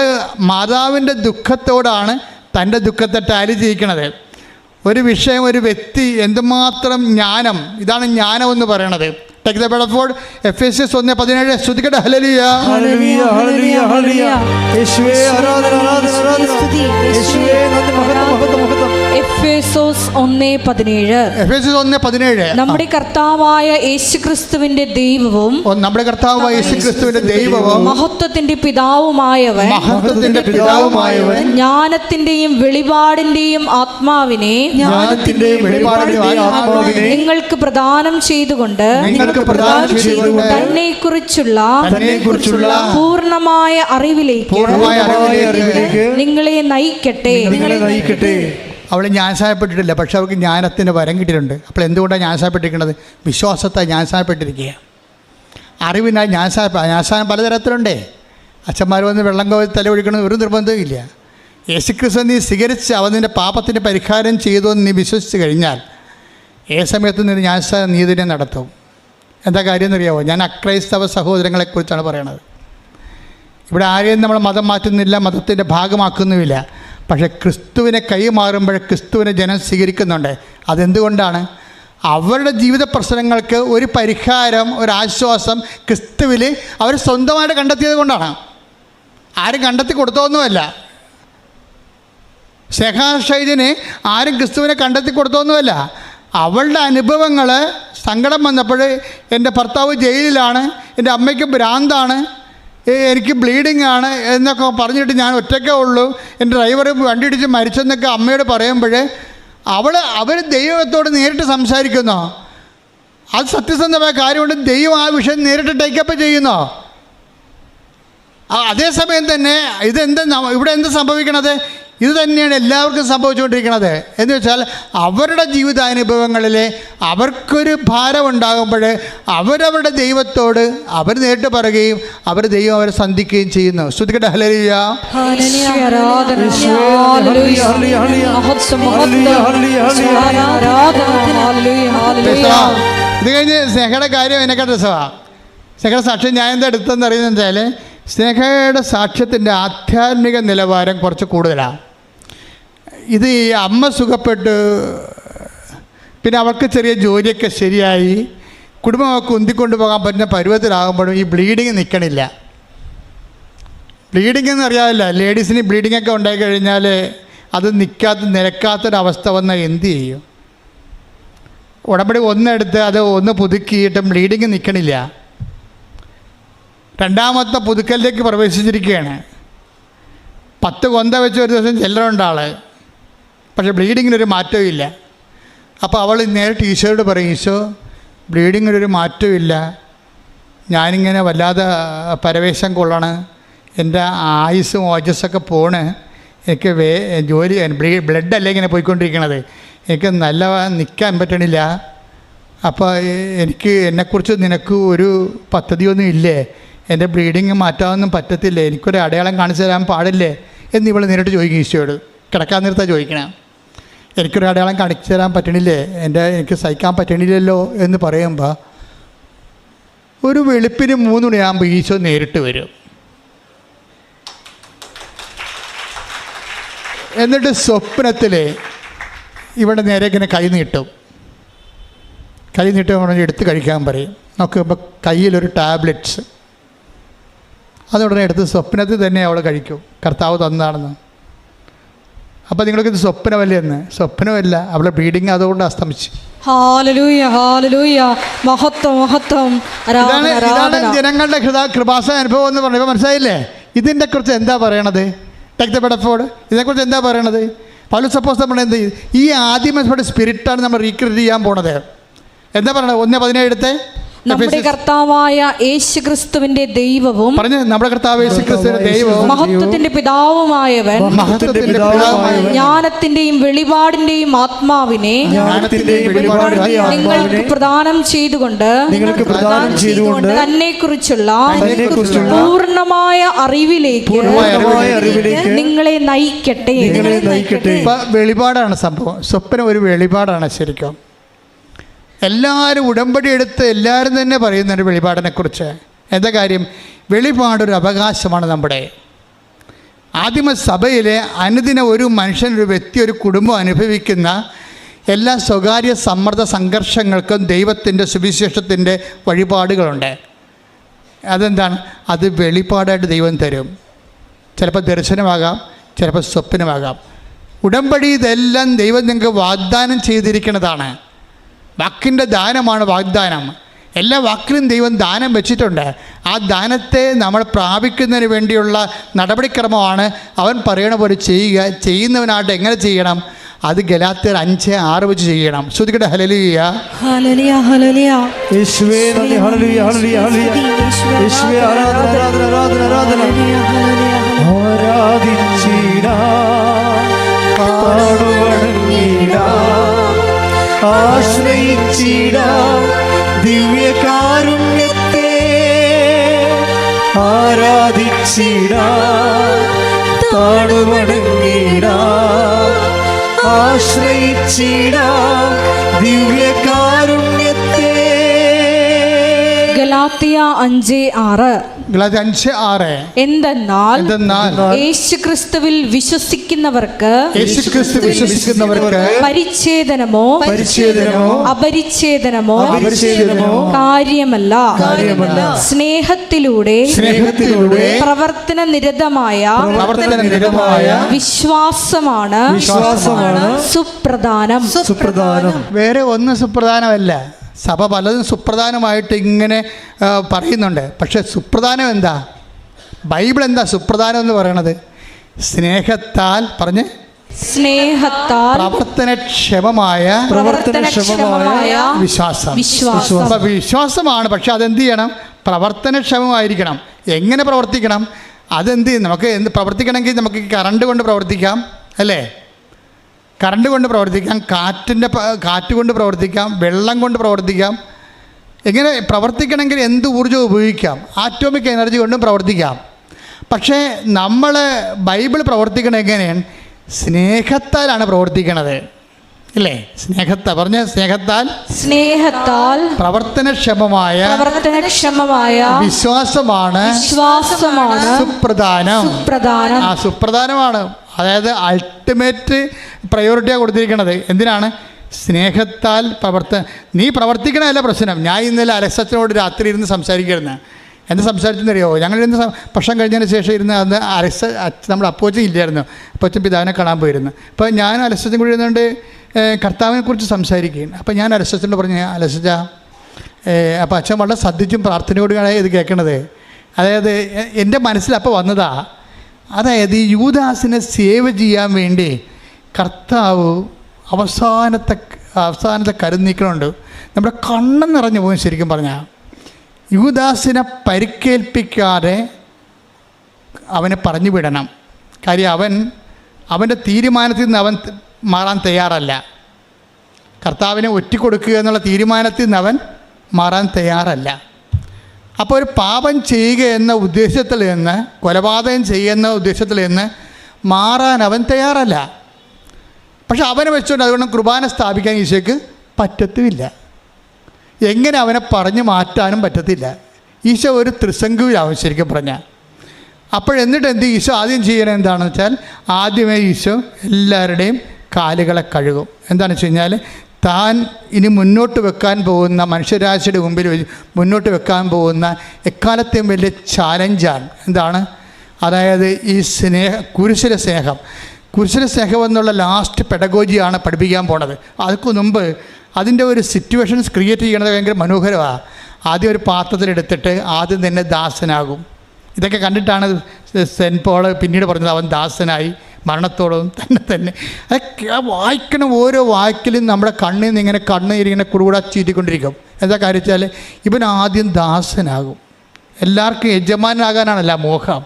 മാതാവിൻ്റെ ദുഃഖത്തോടാണ് തൻ്റെ ദുഃഖത്തെ ടാലി ചെയ്യിക്കണത്. ഒരു വിഷയം, ഒരു വ്യക്തി എന്തുമാത്രം ജ്ഞാനം, ഇതാണ് ജ്ഞാനം എന്ന് പറയണത്. Take the word of God. Ephesians 1:17 സ്തുതിക്കട്ടെ. ഹല്ലേലൂയ ഹല്ലേലൂയ ഹല്ലേലൂയ ഹല്ലേലൂയ. യേശുവേ ആരാധന ആരാധന ആരാധന. യേശുവേ നന്ദി, മഹത്വം മഹത്വം മഹത്വം. എഫേസോസ് 1:17 നമ്മുടെ കർത്താവായ യേശുക്രിസ്തുവിന്റെ ദൈവവും നമ്മുടെ കർത്താവായ യേശുക്രിസ്തുവിന്റെ ദൈവവും മഹത്വത്തിന്റെ പിതാവുമായവൻ ജ്ഞാനത്തിന്റെയും വെളിപാടിന്റെയും ആത്മാവിനെ നിങ്ങൾക്ക് പ്രദാനം ചെയ്തുകൊണ്ട് തന്നെക്കുറിച്ചുള്ള പൂർണ്ണമായ അറിവിലേക്ക് നിങ്ങളെ നയിക്കട്ടെ. അവൾ ജ്ഞാനസായപ്പെട്ടിട്ടില്ല, പക്ഷെ അവൾക്ക് ജ്ഞാനത്തിൻ്റെ വരം കിട്ടിയിട്ടുണ്ട്. അപ്പോൾ എന്തുകൊണ്ടാണ് ജ്ഞാനസായപ്പെട്ടിരിക്കുന്നത്? വിശ്വാസത്താൽ ജ്ഞാനസായപ്പെട്ടിരിക്കുക. അറിവിനായി ജ്ഞാനസായം പലതരത്തിലുണ്ടേ. അച്ഛന്മാർ വന്ന് വെള്ളം കോരി തല ഒഴിക്കണമെന്ന് ഒരു നിർബന്ധമില്ല. യേശുക്രിസ്തു നീ സ്വീകരിച്ച് അവൻ നിൻ്റെ പാപത്തിൻ്റെ പരിഹാരം ചെയ്തു എന്ന് നീ വിശ്വസിച്ച് കഴിഞ്ഞാൽ ഏത് സമയത്ത് നിന്ന് ജ്ഞാനസായ നീതിനെ നടത്തും. എന്താ കാര്യം എന്നറിയാമോ? ഞാൻ അക്രൈസ്തവ സഹോദരങ്ങളെക്കുറിച്ചാണ് പറയണത്. ഇവിടെ ആരെയും നമ്മൾ മതം മാറ്റുന്നില്ല, മതത്തിൻ്റെ ഭാഗമാക്കുന്നുമില്ല. പക്ഷേ ക്രിസ്തുവിനെ കൈമാറുമ്പോൾ ക്രിസ്തുവിനെ ജനം സ്വീകരിക്കുന്നുണ്ട്. അതെന്തുകൊണ്ടാണ്? അവരുടെ ജീവിത പ്രശ്നങ്ങൾക്ക് ഒരു പരിഹാരം, ഒരാശ്വാസം ക്രിസ്തുവിൽ അവർ സ്വന്തമായിട്ട് കണ്ടെത്തിയത് കൊണ്ടാണ്. ആരും കണ്ടെത്തി കൊടുത്തോന്നുമല്ല. ശൈജന് ആരും ക്രിസ്തുവിനെ കണ്ടെത്തി കൊടുത്തോന്നുമല്ല. അവളുടെ അനുഭവങ്ങൾ, സങ്കടം വന്നപ്പോൾ എൻ്റെ ഭർത്താവ് ജയിലിലാണ്, എൻ്റെ അമ്മയ്ക്ക് ഭ്രാന്താണ്, എനിക്ക് ബ്ലീഡിങ് ആണ് എന്നൊക്കെ പറഞ്ഞിട്ട് ഞാൻ ഒറ്റയ്ക്കേ ഉള്ളൂ, എൻ്റെ ഡ്രൈവർ വണ്ടി ഇടിച്ച് മരിച്ചെന്നൊക്കെ അമ്മയോട് പറയുമ്പോൾ അവർ ദൈവത്തോട് നേരിട്ട് സംസാരിക്കുന്നോ? അത് സത്യസന്ധമായ കാര്യമുണ്ട്. ദൈവം ആ വിഷയം നേരിട്ട് ടേക്കപ്പ് ചെയ്യുന്നോ? അതേസമയം തന്നെ ഇവിടെ എന്ത് സംഭവിക്കണത്? ഇത് തന്നെയാണ് എല്ലാവർക്കും സംഭവിച്ചുകൊണ്ടിരിക്കുന്നത്. എന്ന് വെച്ചാൽ അവരുടെ ജീവിതാനുഭവങ്ങളിൽ അവർക്കൊരു ഭാരം ഉണ്ടാകുമ്പോൾ അവരവരുടെ ദൈവത്തോട് അവർ നേരിട്ട് പറയുകയും ദൈവം അവരെ സന്ധിക്കുകയും ചെയ്യുന്നു. ശ്രുതിക്കട്ടെ. ഹല്ലേലൂയ. ഇത് കഴിഞ്ഞ് സ്നേഹയുടെ കാര്യം എന്നെക്കാട്ട് രസമാണ്. സ്നേഹയുടെ സാക്ഷ്യം ഞാൻ എന്താ എടുത്തതെന്ന് അറിയുന്നത് വെച്ചാൽ സ്നേഹയുടെ സാക്ഷ്യത്തിൻ്റെ ആധ്യാത്മിക നിലവാരം കുറച്ച് കൂടുതലാണ്. ഇത് ഈ അമ്മ സുഖപ്പെട്ട് പിന്നെ അവൾക്ക് ചെറിയ ജോലിയൊക്കെ ശരിയായി കുടുംബമൊക്കെ ഉന്തിക്കൊണ്ട് പോകാൻ പറ്റുന്ന പരുവത്തിലാകുമ്പോഴും ഈ ബ്ലീഡിങ് നിൽക്കണില്ല. ബ്ലീഡിങ് എന്ന് അറിയാമല്ല, ലേഡീസിന് ബ്ലീഡിങ്ങൊക്കെ ഉണ്ടായിക്കഴിഞ്ഞാൽ അത് നിരക്കാത്തൊരവസ്ഥ വന്നാൽ എന്ത് ചെയ്യും? ഉടമ്പടി ഒന്നെടുത്ത് അത് ഒന്ന് പുതുക്കിയിട്ടും ബ്ലീഡിങ് നിൽക്കണില്ല. രണ്ടാമത്തെ പുതുക്കലിലേക്ക് പ്രവേശിച്ചിരിക്കുകയാണ്. 10 കൊന്ത വെച്ച് ഒരു ദിവസം ചെല്ലറുണ്ട് ആൾ, പക്ഷേ ബ്ലീഡിങ്ങിനൊരു മാറ്റവും ഇല്ല. അപ്പോൾ അവൾ നേരിട്ട് ഈശോയോട് പറയും, ഈശോ ബ്ലീഡിങ്ങിനൊരു മാറ്റവും ഇല്ല, ഞാനിങ്ങനെ വല്ലാതെ പരവേശം കൊള്ളണം, എൻ്റെ ആയുസ്സും ഓജസ്സൊക്കെ പോണ്, എനിക്ക് ജോലി ബ്ലഡല്ലേ ഇങ്ങനെ പോയിക്കൊണ്ടിരിക്കണത്, എനിക്ക് നല്ല നിൽക്കാൻ പറ്റണില്ല. അപ്പോൾ എന്നെക്കുറിച്ച് നിനക്ക് ഒരു പദ്ധതിയൊന്നും ഇല്ലേ? എൻ്റെ ബ്ലീഡിങ് മാറ്റാനൊന്നും പറ്റത്തില്ലേ? എനിക്കൊരു അടയാളം കാണിച്ചു തരാൻ പാടില്ലേ എന്നിവൾ നേരിട്ട് ചോദിക്കും ഈശോയോട്. കിടക്കാൻ നേരത്താണ് ചോദിക്കണം. എനിക്കൊരു അടയാളം കാണിച്ചു തരാൻ പറ്റണില്ലേ? എനിക്ക് സഹിക്കാൻ പറ്റണില്ലല്ലോ എന്ന് പറയുമ്പോൾ ഒരു വെളുപ്പിന് 3 മണിയാകുമ്പോൾ ഈശോ നേരിട്ട് വരും. എന്നിട്ട് സ്വപ്നത്തിൽ ഇവിടെ നേരെ ഇങ്ങനെ കൈ നീട്ടും എടുത്ത് കഴിക്കാൻ പറയും. നോക്കുമ്പോൾ കയ്യിലൊരു ടാബ്ലറ്റ്സ്, അതുടനെ എടുത്ത് സ്വപ്നത്തിൽ തന്നെ അവൾ കഴിക്കും, കർത്താവ് തന്നതാണെന്ന്. അപ്പോൾ നിങ്ങൾക്കിത് സ്വപ്നമല്ലേ എന്ന്? സ്വപ്നമല്ല, അവളുടെ ബ്ലീഡിങ് അതുകൊണ്ട് അസ്തമിച്ചു. ഇതാണ് ജനങ്ങളുടെ കൃപാസ അനുഭവം എന്ന് പറയുമ്പോൾ മനസ്സിലായില്ലേ? ഇതിൻ്റെ കുറിച്ച് എന്താ പറയണത്? Take the bread of God. ഇതിനെക്കുറിച്ച് എന്താ പറയണത്? പൗലോസ് അപ്പോസ്തലൻ പറയുന്നത് ഈ ആദിമ സ്പിരിറ്റാണ് നമ്മൾ റീക്രിയേറ്റ് ചെയ്യാൻ പോണത്. എന്താ പറയണത്? 1:17 എടുത്തേ. നമ്മുടെ കർത്താവായ യേശുക്രിസ്തുവിന്റെ ദൈവവും പറഞ്ഞ് നമ്മുടെ കർത്താവ് യേശുക്രിസ്തുവിന്റെ ദൈവവും മഹത്വത്തിന്റെ പിതാവുമായവൻ മഹത്വത്തിന്റെ പിതാവായ ജ്ഞാനത്തിന്റെയും വെളിപാടിന്റെയും ആത്മാവിനെ നിങ്ങൾക്ക് പ്രദാനം ചെയ്തുകൊണ്ട് തന്നെ കുറിച്ചുള്ള പൂർണ്ണമായ അറിവിലേക്ക് നിങ്ങളെ നയിക്കട്ടെ. ഇപ്പൊ വെളിപാടാണ് സംഭവം. സ്വപ്നം ഒരു വെളിപാടാണ് ശരിക്കും. എല്ലാവരും ഉടമ്പടി എടുത്ത് എല്ലാവരും തന്നെ പറയുന്നുണ്ട് വെളിപാടിനെക്കുറിച്ച്. എന്താ കാര്യം? വെളിപാടൊരു അവകാശമാണ് നമ്മുടെ. ആദിമ സഭയിലെ അനുദിനം ഒരു മനുഷ്യൻ, ഒരു വ്യക്തി, ഒരു കുടുംബം അനുഭവിക്കുന്ന എല്ലാ സ്വകാര്യ സമ്മർദ്ദ സംഘർഷങ്ങൾക്കും ദൈവത്തിൻ്റെ സുവിശേഷത്തിൻ്റെ വഴിപാടുകളുണ്ട്. അതെന്താണ്? അത് വെളിപാടായിട്ട് ദൈവം തരും. ചിലപ്പോൾ ദർശനമാകാം, ചിലപ്പോൾ സ്വപ്നമാകാം. ഉടമ്പടി ഇതെല്ലാം ദൈവം നിങ്ങൾക്ക് വാഗ്ദാനം ചെയ്തിരിക്കുന്നതാണ്. വാക്കിൻ്റെ ദാനമാണ് വാഗ്ദാനം. എല്ലാ വാക്കിലും ദൈവം ദാനം വെച്ചിട്ടുണ്ട്. ആ ദാനത്തെ നമ്മൾ പ്രാപിക്കുന്നതിന് വേണ്ടിയുള്ള നടപടിക്രമമാണ് അവൻ പറയണ പോലെ ചെയ്യുക. ചെയ്യുന്നവനായിട്ട് എങ്ങനെ ചെയ്യണം? അത് ഗലാത്യർ 5:6 വെച്ച് ചെയ്യണം. ശ്രുതിക്കട്ടെ ഹല്ലേലൂയ. ഹല്ലേലൂയ ഹല്ലേലൂയ. യേശുവേ നന്ദി. ഹല്ലേലൂയ ഹല്ലേലൂയ ഹല്ലേലൂയ. യേശുവേ ആരാധന ആരാധന ആരാധന ആരാധന. ആരാധിച്ചിടാം, പാടുവണങ്ങിടാം, ആശ്രയിച്ചിടാം ദിവ്യകാരുണ്യത്തെ. ആരാധിച്ചിടാം, പാടുവണങ്ങിടാം, ആശ്രയിച്ചിടാം ദിവ്യകാരുണ്യത്തെ. ഗലാത്യ 5:6. ഗലാത്യ 5:6. എന്തെന്നാൽ യേശുക്രിസ്തുവിൽ വിശ്വസിക്കുന്നവർക്ക് പരിച്ഛേദനമോ അപരിച്ഛേദനമോ കാര്യമല്ല. സ്നേഹത്തിലൂടെ പ്രവർത്തന നിരതമായ വിശ്വാസമാണ് സുപ്രധാനം. വേറെ ഒന്നും സുപ്രധാനമല്ല. സഭ പലതും സുപ്രധാനമായിട്ട് ഇങ്ങനെ പറയുന്നുണ്ട്. പക്ഷെ സുപ്രധാനം എന്താ? ബൈബിൾ എന്താ സുപ്രധാനം എന്ന് പറയണത്? സ്നേഹത്താൽ പറഞ്ഞ് പ്രവർത്തനക്ഷമമായ വിശ്വാസം. അപ്പം വിശ്വാസമാണ്. പക്ഷെ അതെന്ത് ചെയ്യണം? പ്രവർത്തനക്ഷമമായിരിക്കണം. എങ്ങനെ പ്രവർത്തിക്കണം? അതെന്ത് നമുക്ക് പ്രവർത്തിക്കണമെങ്കിൽ നമുക്ക് കറണ്ട് കൊണ്ട് പ്രവർത്തിക്കാം, അല്ലേ? കറണ്ട് കൊണ്ട് പ്രവർത്തിക്കാം, കാറ്റ് കൊണ്ട് പ്രവർത്തിക്കാം, വെള്ളം കൊണ്ട് പ്രവർത്തിക്കാം. എങ്ങനെ പ്രവർത്തിക്കണമെങ്കിൽ എന്ത് ഊർജ്ജം ഉപയോഗിക്കാം? ആറ്റോമിക് എനർജി കൊണ്ടും പ്രവർത്തിക്കാം. പക്ഷേ നമ്മൾ ബൈബിൾ പ്രവർത്തിക്കണത് എങ്ങനെയാണ്? സ്നേഹത്താലാണ് പ്രവർത്തിക്കണത്, ഇല്ലേ? സ്നേഹത്താൽ പ്രവർത്തനക്ഷമമായ വിശ്വാസമാണ് സുപ്രധാനം. ആ സുപ്രധാനമാണ്. അതായത് അൾട്ടിമേറ്റ് പ്രയോറിറ്റിയാണ് കൊടുത്തിരിക്കുന്നത്. എന്തിനാണ്? സ്നേഹത്താൽ നീ പ്രവർത്തിക്കണമല്ല പ്രശ്നം. ഞാൻ ഇന്നലെ അലക്സച്ചനോട് രാത്രി ഇരുന്ന് സംസാരിക്കുന്നത്. എന്താ സംസാരിച്ചെന്നറിയോ? ഞങ്ങളിരുന്ന് ഭക്ഷണം കഴിഞ്ഞതിന് ശേഷം ഇരുന്ന് അന്ന് നമ്മുടെ അപ്പോച്ചൻ ഇല്ലായിരുന്നു. അപ്പോച്ചൻ പിതാവിനെ കാണാൻ പോയിരുന്നു. അപ്പോൾ ഞാൻ അലക്സച്ചൻ കൂടി ഇരുന്നുകൊണ്ട് കർത്താവിനെ കുറിച്ച് സംസാരിക്കുകയാണ്. അപ്പോൾ ഞാൻ അലക്സച്ചനോട് പറഞ്ഞു, അലക്സച്ച, അപ്പോൾ അച്ഛൻ വളരെ ശ്രദ്ധിച്ചും പ്രാർത്ഥനയോടുകൂടിയാണ് ഇത് കേൾക്കണത്. അതായത് എൻ്റെ മനസ്സിൽ അപ്പോൾ വന്നതാ. അതായത് ഈ യൂദാസിനെ സേവ് ചെയ്യാൻ വേണ്ടി കർത്താവ് അവസാനത്തെ കരുനീക്കണുണ്ട്. നമ്മുടെ കണ്ണ് നിറഞ്ഞു പോകും. ശരിക്കും പറഞ്ഞാൽ യൂദാസിനെ പരിക്കേൽപ്പിക്കാതെ അവനെ പറഞ്ഞു വിടണം. കാര്യം അവൻ്റെ തീരുമാനത്തിൽ നിന്ന് അവൻ മാറാൻ തയ്യാറല്ല. കർത്താവിനെ ഒറ്റിക്കൊടുക്കുക എന്നുള്ള തീരുമാനത്തിൽ നിന്ന് അവൻ മാറാൻ തയ്യാറല്ല. അപ്പോൾ ഒരു പാപം ചെയ്യുക എന്ന ഉദ്ദേശത്തിൽ നിന്ന്, കൊലപാതകം ചെയ്യുന്ന ഉദ്ദേശത്തിൽ നിന്ന് മാറാൻ അവൻ തയ്യാറല്ല. പക്ഷെ അവനെ വെച്ചുകൊണ്ട് അതുകൊണ്ട് കുർബാന സ്ഥാപിക്കാൻ ഈശോയ്ക്ക് പറ്റത്തുമില്ല. എങ്ങനെ അവനെ പറഞ്ഞു മാറ്റാനും പറ്റത്തില്ല. ഈശോ ഒരു ത്രിശങ്കുവിലാവും ശരിക്കും പറഞ്ഞാൽ. അപ്പോഴെന്നിട്ട് ഈശോ ആദ്യം ചെയ്യണത് എന്താണെന്ന് വെച്ചാൽ, ആദ്യമേ ഈശോ എല്ലാവരുടെയും കാലുകളെ കഴുകും. എന്താണെന്ന് വെച്ച് കഴിഞ്ഞാൽ, താൻ ഇനി മുന്നോട്ട് വെക്കാൻ പോകുന്ന മനുഷ്യരാശിയുടെ മുമ്പിൽ മുന്നോട്ട് വെക്കാൻ പോകുന്ന എക്കാലത്തെയും വലിയ ചാലഞ്ചാണ്. എന്താണ്? അതായത് ഈ കുരിശിലെ സ്നേഹം എന്നുള്ള ലാസ്റ്റ് പെഡഗോജിയാണ് പഠിപ്പിക്കാൻ പോണത്. അതുക്ക് മുമ്പ് അതിൻ്റെ ഒരു സിറ്റുവേഷൻസ് ക്രിയേറ്റ് ചെയ്യണത് ഭയങ്കര മനോഹരമാണ്. ആദ്യം ഒരു പാത്രത്തിലെടുത്തിട്ട് ആദ്യം തന്നെ ദാസനാകും. ഇതൊക്കെ കണ്ടിട്ടാണ് സെൻറ്റ് പോൾ പിന്നീട് പറഞ്ഞത് അവൻ ദാസനായി മരണത്തോളം തന്നെ ആ വായിക്കണ ഓരോ വാക്കിലും നമ്മുടെ കണ്ണിൽ നിന്ന് ഇങ്ങനെ കണ്ണീരിങ്ങനെ കുറുകൂടാ ചീറ്റിക്കൊണ്ടിരിക്കും. എന്താ കാര്യം വെച്ചാൽ ഇവൻ ആദ്യം ദാസനാകും. എല്ലാവർക്കും യജമാനാകാനാണല്ല മോഹം.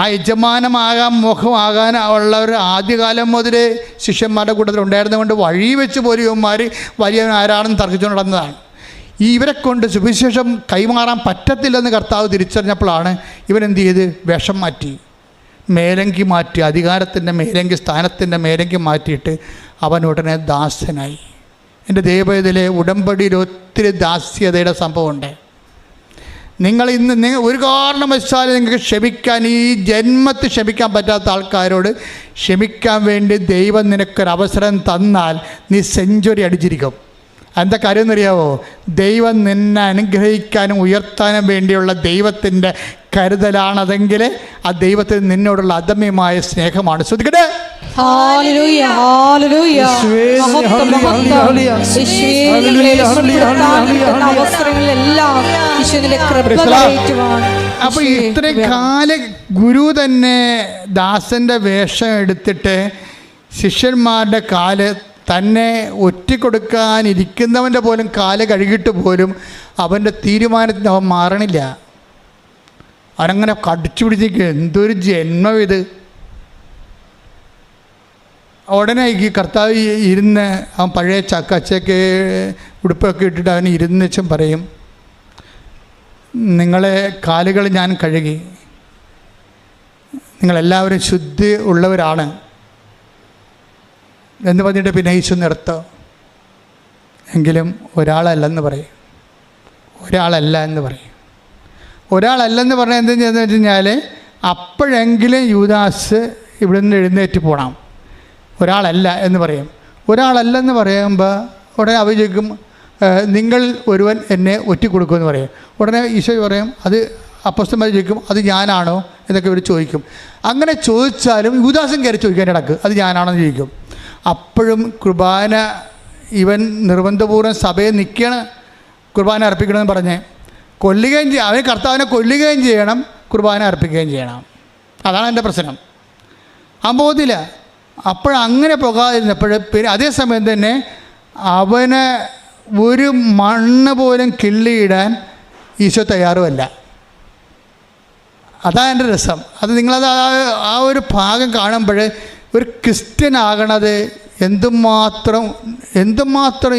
ആ യജമാനമാകാൻ മോഹമാകാൻ ഉള്ളവർ ആദ്യകാലം മുതൽ ശിഷ്യന്മാരുടെ കൂട്ടത്തിൽ ഉണ്ടായിരുന്നതുകൊണ്ട് വഴി വെച്ച് പോലും ഇവന്മാർ വലിയവൻ ആരാണെന്ന് തർക്കിച്ചുകൊണ്ട് നടന്നതാണ്. ഇവരെ കൊണ്ട് സുവിശേഷം കൈമാറാൻ പറ്റത്തില്ലെന്ന് കർത്താവ് തിരിച്ചറിഞ്ഞപ്പോഴാണ് ഇവൻ എന്ത് ചെയ്ത് വേഷം മാറ്റി, മേലങ്കി മാറ്റി, അധികാരത്തിൻ്റെ മേലങ്കി, സ്ഥാനത്തിൻ്റെ മേലങ്കി മാറ്റിയിട്ട് അവൻ ഉടനെ ദാസനായി. എൻ്റെ ദൈവത്തിലെ ഉടമ്പടിയിൽ ഒത്തിരി ദാസ്യതയുടെ സംഭവമുണ്ട്. നിങ്ങൾ ഒരു കാരണവശാലും നിങ്ങൾക്ക് ക്ഷമിക്കാൻ, ഈ ജന്മത്തിൽ ക്ഷമിക്കാൻ പറ്റാത്ത ആൾക്കാരോട് ക്ഷമിക്കാൻ വേണ്ടി ദൈവം നിനക്കൊരവസരം തന്നാൽ നീ സെഞ്ചുറി അടിച്ചിരിക്കും. എന്താ കാര്യം എന്നറിയാവോ? ദൈവം നിന്നെ അനുഗ്രഹിക്കാനും ഉയർത്താനും വേണ്ടിയുള്ള ദൈവത്തിൻ്റെ കരുതലാണതെങ്കിൽ ആ ദൈവത്തിന് നിന്നോടുള്ള അദമ്യമായ സ്നേഹമാണ്. ശ്രദ്ധിക്കട്ടെ. അപ്പൊ ഇത്രയും കാല ഗുരു തന്നെ ദാസന്റെ വേഷം എടുത്തിട്ട് ശിഷ്യന്മാരുടെ കാല് തന്നെ ഒറ്റിക്കൊടുക്കാനിരിക്കുന്നവൻ്റെ പോലും കാല് കഴുകിയിട്ട് പോലും അവൻ്റെ തീരുമാനത്തിന് അവൻ മാറണില്ല. അവനങ്ങനെ കടിച്ചു പിടിച്ചിരിക്കുക. എന്തൊരു ജന്മം ഇത്! ഉടനെ ഈ കർത്താവ് ഇരുന്ന് അവൻ പഴയ അച്ചയൊക്കെ ഉടുപ്പൊക്കെ ഇട്ടിട്ട് അവൻ ഇരുന്നുവെച്ചും പറയും, നിങ്ങളെ കാലുകൾ ഞാൻ കഴുകി, നിങ്ങളെല്ലാവരും ശുദ്ധി ഉള്ളവരാണ് എന്ന് പറഞ്ഞിട്ട് പിന്നെ ഈശോ നിർത്തോ. എങ്കിലും ഒരാളല്ലെന്ന് പറയും, ഒരാളല്ല എന്ന് പറയും. ഒരാളല്ലെന്ന് പറഞ്ഞാൽ എന്തെന്ന് ചെയ്യുന്നത് വെച്ച് കഴിഞ്ഞാൽ അപ്പോഴെങ്കിലും യൂദാസ് ഇവിടെ നിന്ന് എഴുന്നേറ്റ് പോകണം. ഒരാളല്ല എന്ന് പറയും. ഒരാളല്ലെന്ന് പറയുമ്പോൾ ഉടനെ അവർ ചോദിക്കും, നിങ്ങൾ ഒരുവൻ എന്നെ ഒറ്റിക്കൊടുക്കുമെന്ന് പറയും. ഉടനെ ഈശോ പറയും, അത് അപ്പോസ്തലന്മാർ ചോദിക്കും, അത് ഞാനാണോ എന്നൊക്കെ ഇവർ ചോദിക്കും. അങ്ങനെ ചോദിച്ചാലും യൂദാസും കയറി ചോദിക്കാൻ ഇടക്ക്, അത് ഞാനാണെന്ന് ചോദിക്കും. അപ്പോഴും കുർബാന ഇവൻ നിർബന്ധപൂർവ്വം സഭയിൽ നിൽക്കണം, കുർബാന അർപ്പിക്കണമെന്ന് പറഞ്ഞ് കൊല്ലുകയും ചെയ്യും. അവന് കർത്താവിനെ കൊല്ലുകയും ചെയ്യണം, കുർബാന അർപ്പിക്കുകയും ചെയ്യണം. അതാണ് എൻ്റെ പ്രശ്നം. ആ ബോധമില്ല. അപ്പോഴങ്ങനെ പോകാതിരുന്നപ്പോൾ പിന്നെ അതേസമയം തന്നെ അവന് ഒരു മണ്ണ് പോലും കിള്ളിയിടാൻ ഈശോ തയ്യാറുമല്ല. അതാണ് എൻ്റെ രസം. അത് നിങ്ങളത് ആ ഒരു ഭാഗം കാണുമ്പോൾ ഒരു ക്രിസ്ത്യൻ ആകണത് എന്തുമാത്രം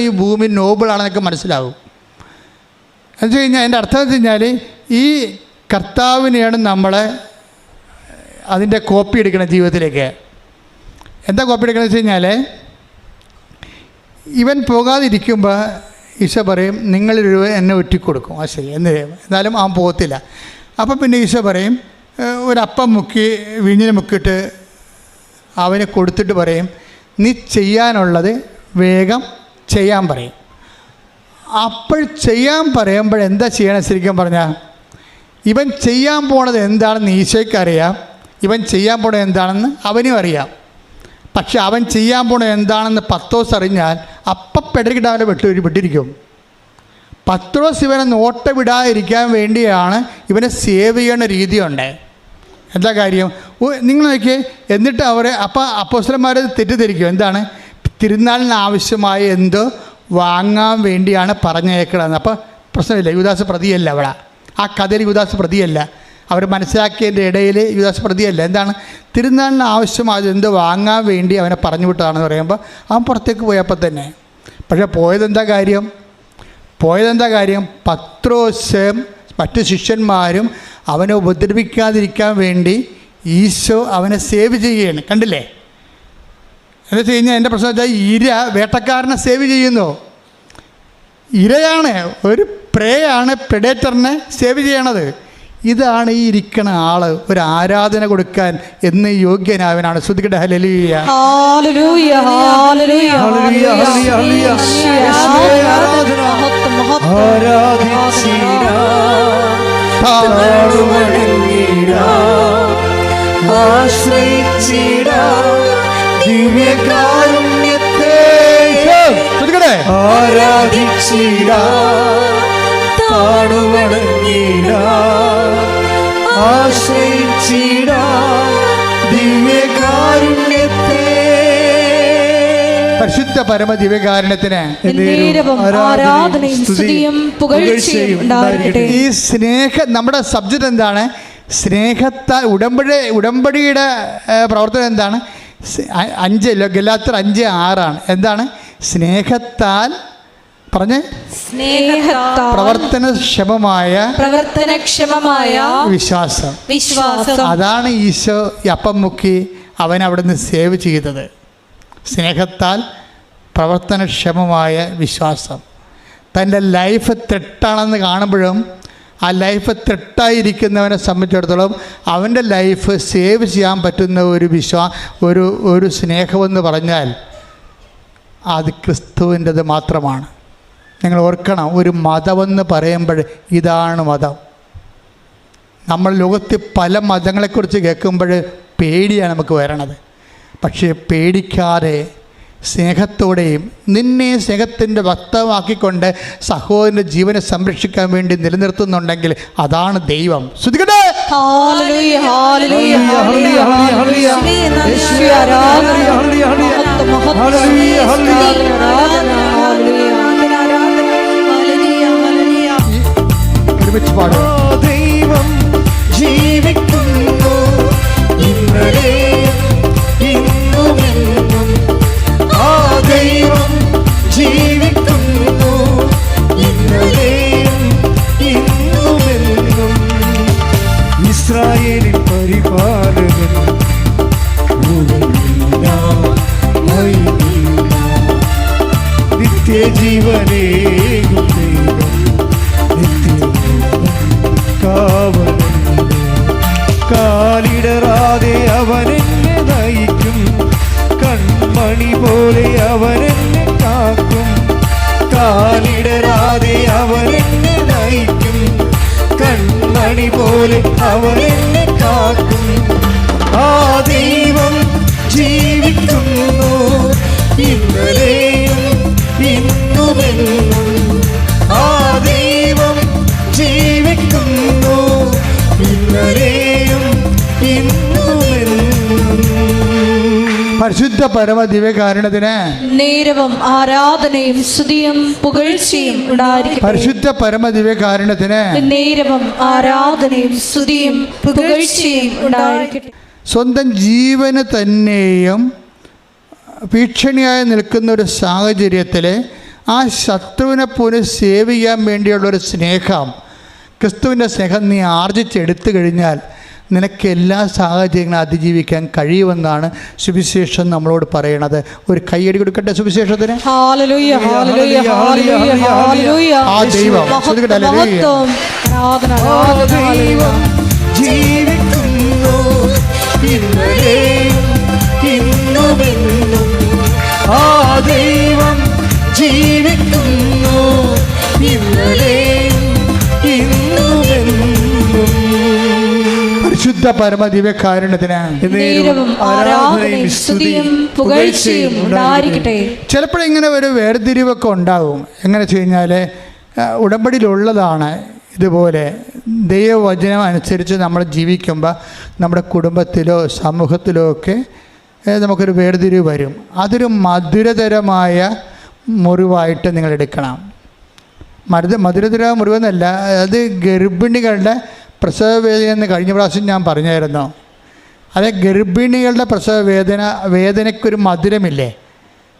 ഈ ഭൂമി നോബിളാണെന്നൊക്കെ മനസ്സിലാവും. എന്ന് വെച്ച് കഴിഞ്ഞാൽ എൻ്റെ അർത്ഥം വെച്ച് കഴിഞ്ഞാൽ ഈ കർത്താവിനെയാണ് നമ്മളെ അതിൻ്റെ കോപ്പി എടുക്കണം ജീവിതത്തിലേക്ക്. എന്താ കോപ്പി എടുക്കണമെന്ന് വെച്ച് കഴിഞ്ഞാൽ ഇവൻ പോകാതിരിക്കുമ്പോൾ ഈശോ പറയും, നിങ്ങളൊരു എന്നെ ഒറ്റിക്കൊടുക്കും. ആ ശരി എന്ന് എന്നാലും അവൻ പോകത്തില്ല. അപ്പം പിന്നെ ഈശോ പറയും, ഒരപ്പം മുക്കി വിഞ്ഞിന് മുക്കിയിട്ട് അവന് കൊടുത്തിട്ട് പറയും, നീ ചെയ്യാനുള്ളത് വേഗം ചെയ്യാൻ പറയും. അപ്പോൾ ചെയ്യാൻ പറയുമ്പോൾ എന്താ ചെയ്യണം? ശരിക്കും പറഞ്ഞാൽ ഇവൻ ചെയ്യാൻ പോണത് എന്താണെന്ന് ഈശോയ്ക്കറിയാം, ഇവൻ ചെയ്യാൻ പോണത് എന്താണെന്ന് അവനും അറിയാം. പക്ഷെ അവൻ ചെയ്യാൻ പോണത് എന്താണെന്ന് പത്രോസ് അറിഞ്ഞാൽ അപ്പം പെടരിക്കിട്ട് അവനെ വിട്ടിരിക്കും. പത്രോസ് ഇവനെ നോട്ട വിടാതിരിക്കാൻ വേണ്ടിയാണ് ഇവനെ സേവ് ചെയ്യണ രീതിയുണ്ട്. എന്താ കാര്യം? നിങ്ങൾ നോക്കിയേ. എന്നിട്ട് അവരെ അപ്പോസ്തലന്മാർ തെറ്റിദ്ധരിക്കും. എന്താണ്? തിരുനാളിന് ആവശ്യമായ എന്തോ വാങ്ങാൻ വേണ്ടിയാണ് പറഞ്ഞേക്കണമെന്ന്. അപ്പോൾ പ്രശ്നമില്ല, യൂദാസ് പ്രതിയല്ല. അവിടെ ആ കഥയിൽ യൂദാസ് പ്രതിയല്ല. അവർ മനസ്സിലാക്കിയതിൻ്റെ ഇടയിൽ യൂദാസ് പ്രതിയല്ല. എന്താണ്? തിരുനാളിന് ആവശ്യമായത് എന്തോ വാങ്ങാൻ വേണ്ടി അവനെ പറഞ്ഞു വിട്ടതാണെന്ന് പറയുമ്പോൾ അവൻ പുറത്തേക്ക് പോയപ്പോൾ തന്നെ. പക്ഷേ പോയതെന്താ കാര്യം? പത്രോസും മറ്റു ശിഷ്യന്മാരും അവനെ ഉപദ്രവിക്കാതിരിക്കാൻ വേണ്ടി ഈശോ അവനെ സേവ് ചെയ്യുകയാണ്. കണ്ടില്ലേ? എന്താ വെച്ച് കഴിഞ്ഞാൽ എൻ്റെ പ്രശ്നം വെച്ചാൽ ഇര വേട്ടക്കാരനെ സേവ് ചെയ്യുന്നു. ഇരയാണ്, ഒരു പ്രേയാണ് പ്രെഡേറ്ററിനെ സേവ് ചെയ്യണത്. ഇതാണ് ഈ ഇരിക്കണ ആള് ഒരു ആരാധന കൊടുക്കാൻ എന്ന് യോഗ്യനാവനാണ്. ശ്രദ്ധിക്കട്ടെ. ഹല്ലേലൂയ, ഹല്ലേലൂയ, ഹല്ലേലൂയ, ഹല്ലേലൂയ, ഹല്ലേലൂയ. ദിവ്യകാരുണ്യത്തെ ആശ്രയിച്ചിടാ, ദിവ്യ കാരുണ്യത്തെ. പരിശുദ്ധ പരമ ദിവ്യകാരുണ്യത്തിന് എന്നേരവും ആരാധനയും സ്തുതിയും പുകഴ്ചയും ഉണ്ടായിരിക്കട്ടെ. ഈ സ്നേഹം, നമ്മുടെ സബ്ജക്റ്റ് എന്താണ്? സ്നേഹത്താൽ ഉടമ്പടിയുടെ പ്രവർത്തനം എന്താണ്? 5 ഗലാത്യർ 5:6 എന്താണ്? സ്നേഹത്താൽ പറഞ്ഞ് പ്രവർത്തനക്ഷമമായ വിശ്വാസം. അതാണ് ഈശോ അപ്പം മുക്കി അവൻ അവിടുന്ന് സേവ് ചെയ്തത്. സ്നേഹത്താൽ പ്രവർത്തനക്ഷമമായ വിശ്വാസം. തൻ്റെ ലൈഫ് തെറ്റാണെന്ന് കാണുമ്പോഴും ആ ലൈഫ് തെറ്റായിരിക്കുന്നവനെ സംബന്ധിച്ചിടത്തോളം അവൻ്റെ ലൈഫ് സേവ് ചെയ്യാൻ പറ്റുന്ന ഒരു സ്നേഹമെന്ന് പറഞ്ഞാൽ അത് ക്രിസ്തുവിൻ്റെത് മാത്രമാണ്. നിങ്ങൾ ഓർക്കണം, ഒരു മതമെന്ന് പറയുമ്പോൾ ഇതാണ് മതം. നമ്മൾ ലോകത്തിൽ പല മതങ്ങളെക്കുറിച്ച് കേൾക്കുമ്പോൾ പേടിയാണ് നമുക്ക് വരണത്. പക്ഷേ പേടിക്കാതെ സ്നേഹത്തോടെയും നിന്നെ സ്നേഹത്തിൻ്റെ വക്തമാക്കിക്കൊണ്ട് സഹോദരൻ്റെ ജീവനെ സംരക്ഷിക്കാൻ വേണ്ടി നിലനിർത്തുന്നുണ്ടെങ്കിൽ അതാണ് ദൈവം. ശ്രദ്ധിക്കട്ടെ. ഒരുമിച്ച് പാടും. ദൈവം ജീവിക്കുന്നു ഇന്നലെ ഇന്നുമെന്നും. ആ ദൈവം ജീവിക്കുന്നു ഇന്നലെയും ഇന്നുമെന്നും. ഇസ്രായേലിൻ പരിപാലകൻ നിത്യജീവനേകും ദൈവം കാലിടറാതെ അവനെന്നെ നയിക്കും. കൺമണി പോലെ അവനെന്നെ കാക്കും. കാലിടറാതെ അവനെന്നെ നയിക്കും. കൺമണി പോലെ അവനെന്നെ കാക്കും. ആ ദൈവം ജീവിക്കുന്നു ഇന്നലെയും ഇന്നുമെന്നും. ആ ദൈവം ജീവിക്കുന്നു ഇന്നലെയും ഇന്നുമെന്നും. പരിശുദ്ധ പരമ ദിവ്യകാരുണ്യത്തിന് നേരവും ആരാധനയും സ്തുതിയും പുകഴ്ചയും ഉണ്ടായിരിക്കട്ടെ. പരിശുദ്ധ പരമ ദിവ്യകാരുണ്യത്തിന് നേരവും ആരാധനയും സ്തുതിയും പുകഴ്ചയും ഉണ്ടായിരിക്കട്ടെ. സ്വന്തം ജീവന് തന്നെയും ഭീഷണിയായി നിൽക്കുന്ന ഒരു സാഹചര്യത്തിൽ ആ ശത്രുവിനെ പോലും സേവ് ചെയ്യാൻ വേണ്ടിയുള്ളൊരു സ്നേഹം, ക്രിസ്തുവിൻ്റെ സ്നേഹം നീ ആർജിച്ചെടുത്തു കഴിഞ്ഞാൽ നിനക്ക് എല്ലാ സാഹചര്യങ്ങളും അതിജീവിക്കാൻ കഴിയുമെന്നാണ് സുവിശേഷം നമ്മളോട് പറയണത്. ഒരു കൈയടി കൊടുക്കട്ടെ സുവിശേഷത്തിന്. ആ ദൈവം ജീവിക്കുന്നു ഇന്നലെയും ഇന്നുമെന്നും. ആ ദൈവം ജീവിക്കുന്നു ഇന്നലെയും ഇന്നുമെന്നും. പരിശുദ്ധ പരമ ദിവ്യകാരുണ്യത്തിന് ആരാധനയും സ്തുതിയും പുകഴ്ചയും ഉണ്ടായിരിക്കട്ടെ. ചിലപ്പോഴിങ്ങനെ ഒരു വേർതിരിവൊക്കെ ഉണ്ടാകും. എങ്ങനെ വെച്ച് കഴിഞ്ഞാൽ ഉടമ്പടിയിലുള്ളതാണ് ഇതുപോലെ ദൈവവചനം അനുസരിച്ച് നമ്മൾ ജീവിക്കുമ്പോൾ നമ്മുടെ കുടുംബത്തിലോ സമൂഹത്തിലോ ഒക്കെ നമുക്കൊരു വേർതിരിവ് വരും. അതൊരു മധുരതരമായ മുറിവായിട്ട് നിങ്ങൾ എടുക്കണം. മധുരതര മുറിവെന്നല്ല, അത് ഗർഭിണികളുടെ പ്രസവവേദന എന്ന് കഴിഞ്ഞ പ്രാവശ്യം ഞാൻ പറഞ്ഞായിരുന്നു. അത് ഗർഭിണികളുടെ വേദനയ്ക്കൊരു മധുരമില്ലേ,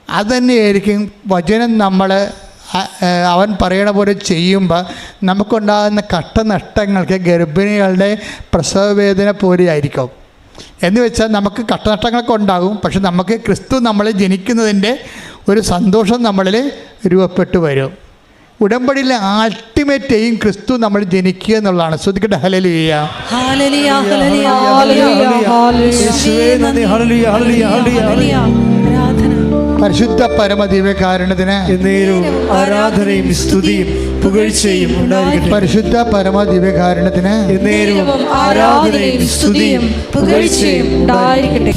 അതുതന്നെയായിരിക്കും വചനം നമ്മൾ അവൻ പറയണ പോലെ ചെയ്യുമ്പോൾ നമുക്കുണ്ടാകുന്ന കഷ്ടനഷ്ടങ്ങൾക്ക് ഗർഭിണികളുടെ പ്രസവവേദന പോലെയായിരിക്കും. എന്ന് വെച്ചാൽ നമുക്ക് കഷ്ടനഷ്ടങ്ങളൊക്കെ ഉണ്ടാകും, പക്ഷെ നമുക്ക് ക്രിസ്തു നമ്മളെ ജനിക്കുന്നതിൻ്റെ ഒരു സന്തോഷം നമ്മളിൽ രൂപപ്പെട്ടു വരും. ഉടമ്പടിയിലെ അൾട്ടിമേറ്റ് എയിം ക്രിസ്തു നമ്മൾ ജനിക്കുക എന്നുള്ളതാണ്. ശ്രദ്ധിക്കട്ടെ. ഹല്ലേലൂയ. പരിശുദ്ധ പരമ ദിവ്യകാരുണ്യത്തിന് ആരാധനയും സ്തുതിയും പുകഴ്ചയും ഉണ്ടായിരിക്കട്ടെ. പരിശുദ്ധ പരമ ദിവ്യകാരുണ്യത്തിന് ആരാധനയും സ്തുതിയും പുകഴ്ചയും ഉണ്ടായിരിക്കട്ടെ.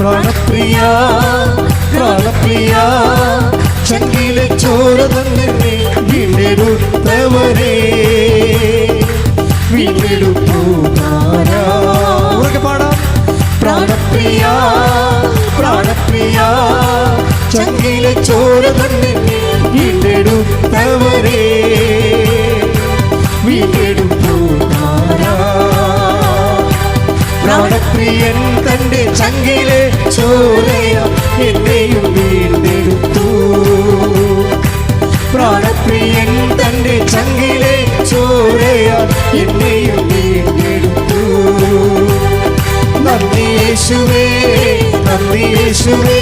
പ്രാണപ്രിയ പ്രാണപ്രിയ ചങ്കിലെ ചോര തന്നെ വീണ്ടെടുത്തവരെ വീണ്ടെടുപ്പുകാരാ. ഉറക്കെ പാടാം. പ്രാണപ്രിയ പ്രാണപ്രിയ ചങ്കിലെ ചോര തന്നെ വീണ്ടെടുത്തവരെ വീണ്ടെടുപ്പുകാരാ. പ്രാണപ്രിയൻ തന്റെ ചങ്കിലെ ചോരയ എന്നെയും വീണ്ടെടുത്തു. പ്രാണപ്രിയൻ തന്റെ ചങ്കിലെ ചോരയ എന്നെയും വീണ്ടെടുത്തു. നന്ദി യേശുവേ നന്ദി യേശുവേ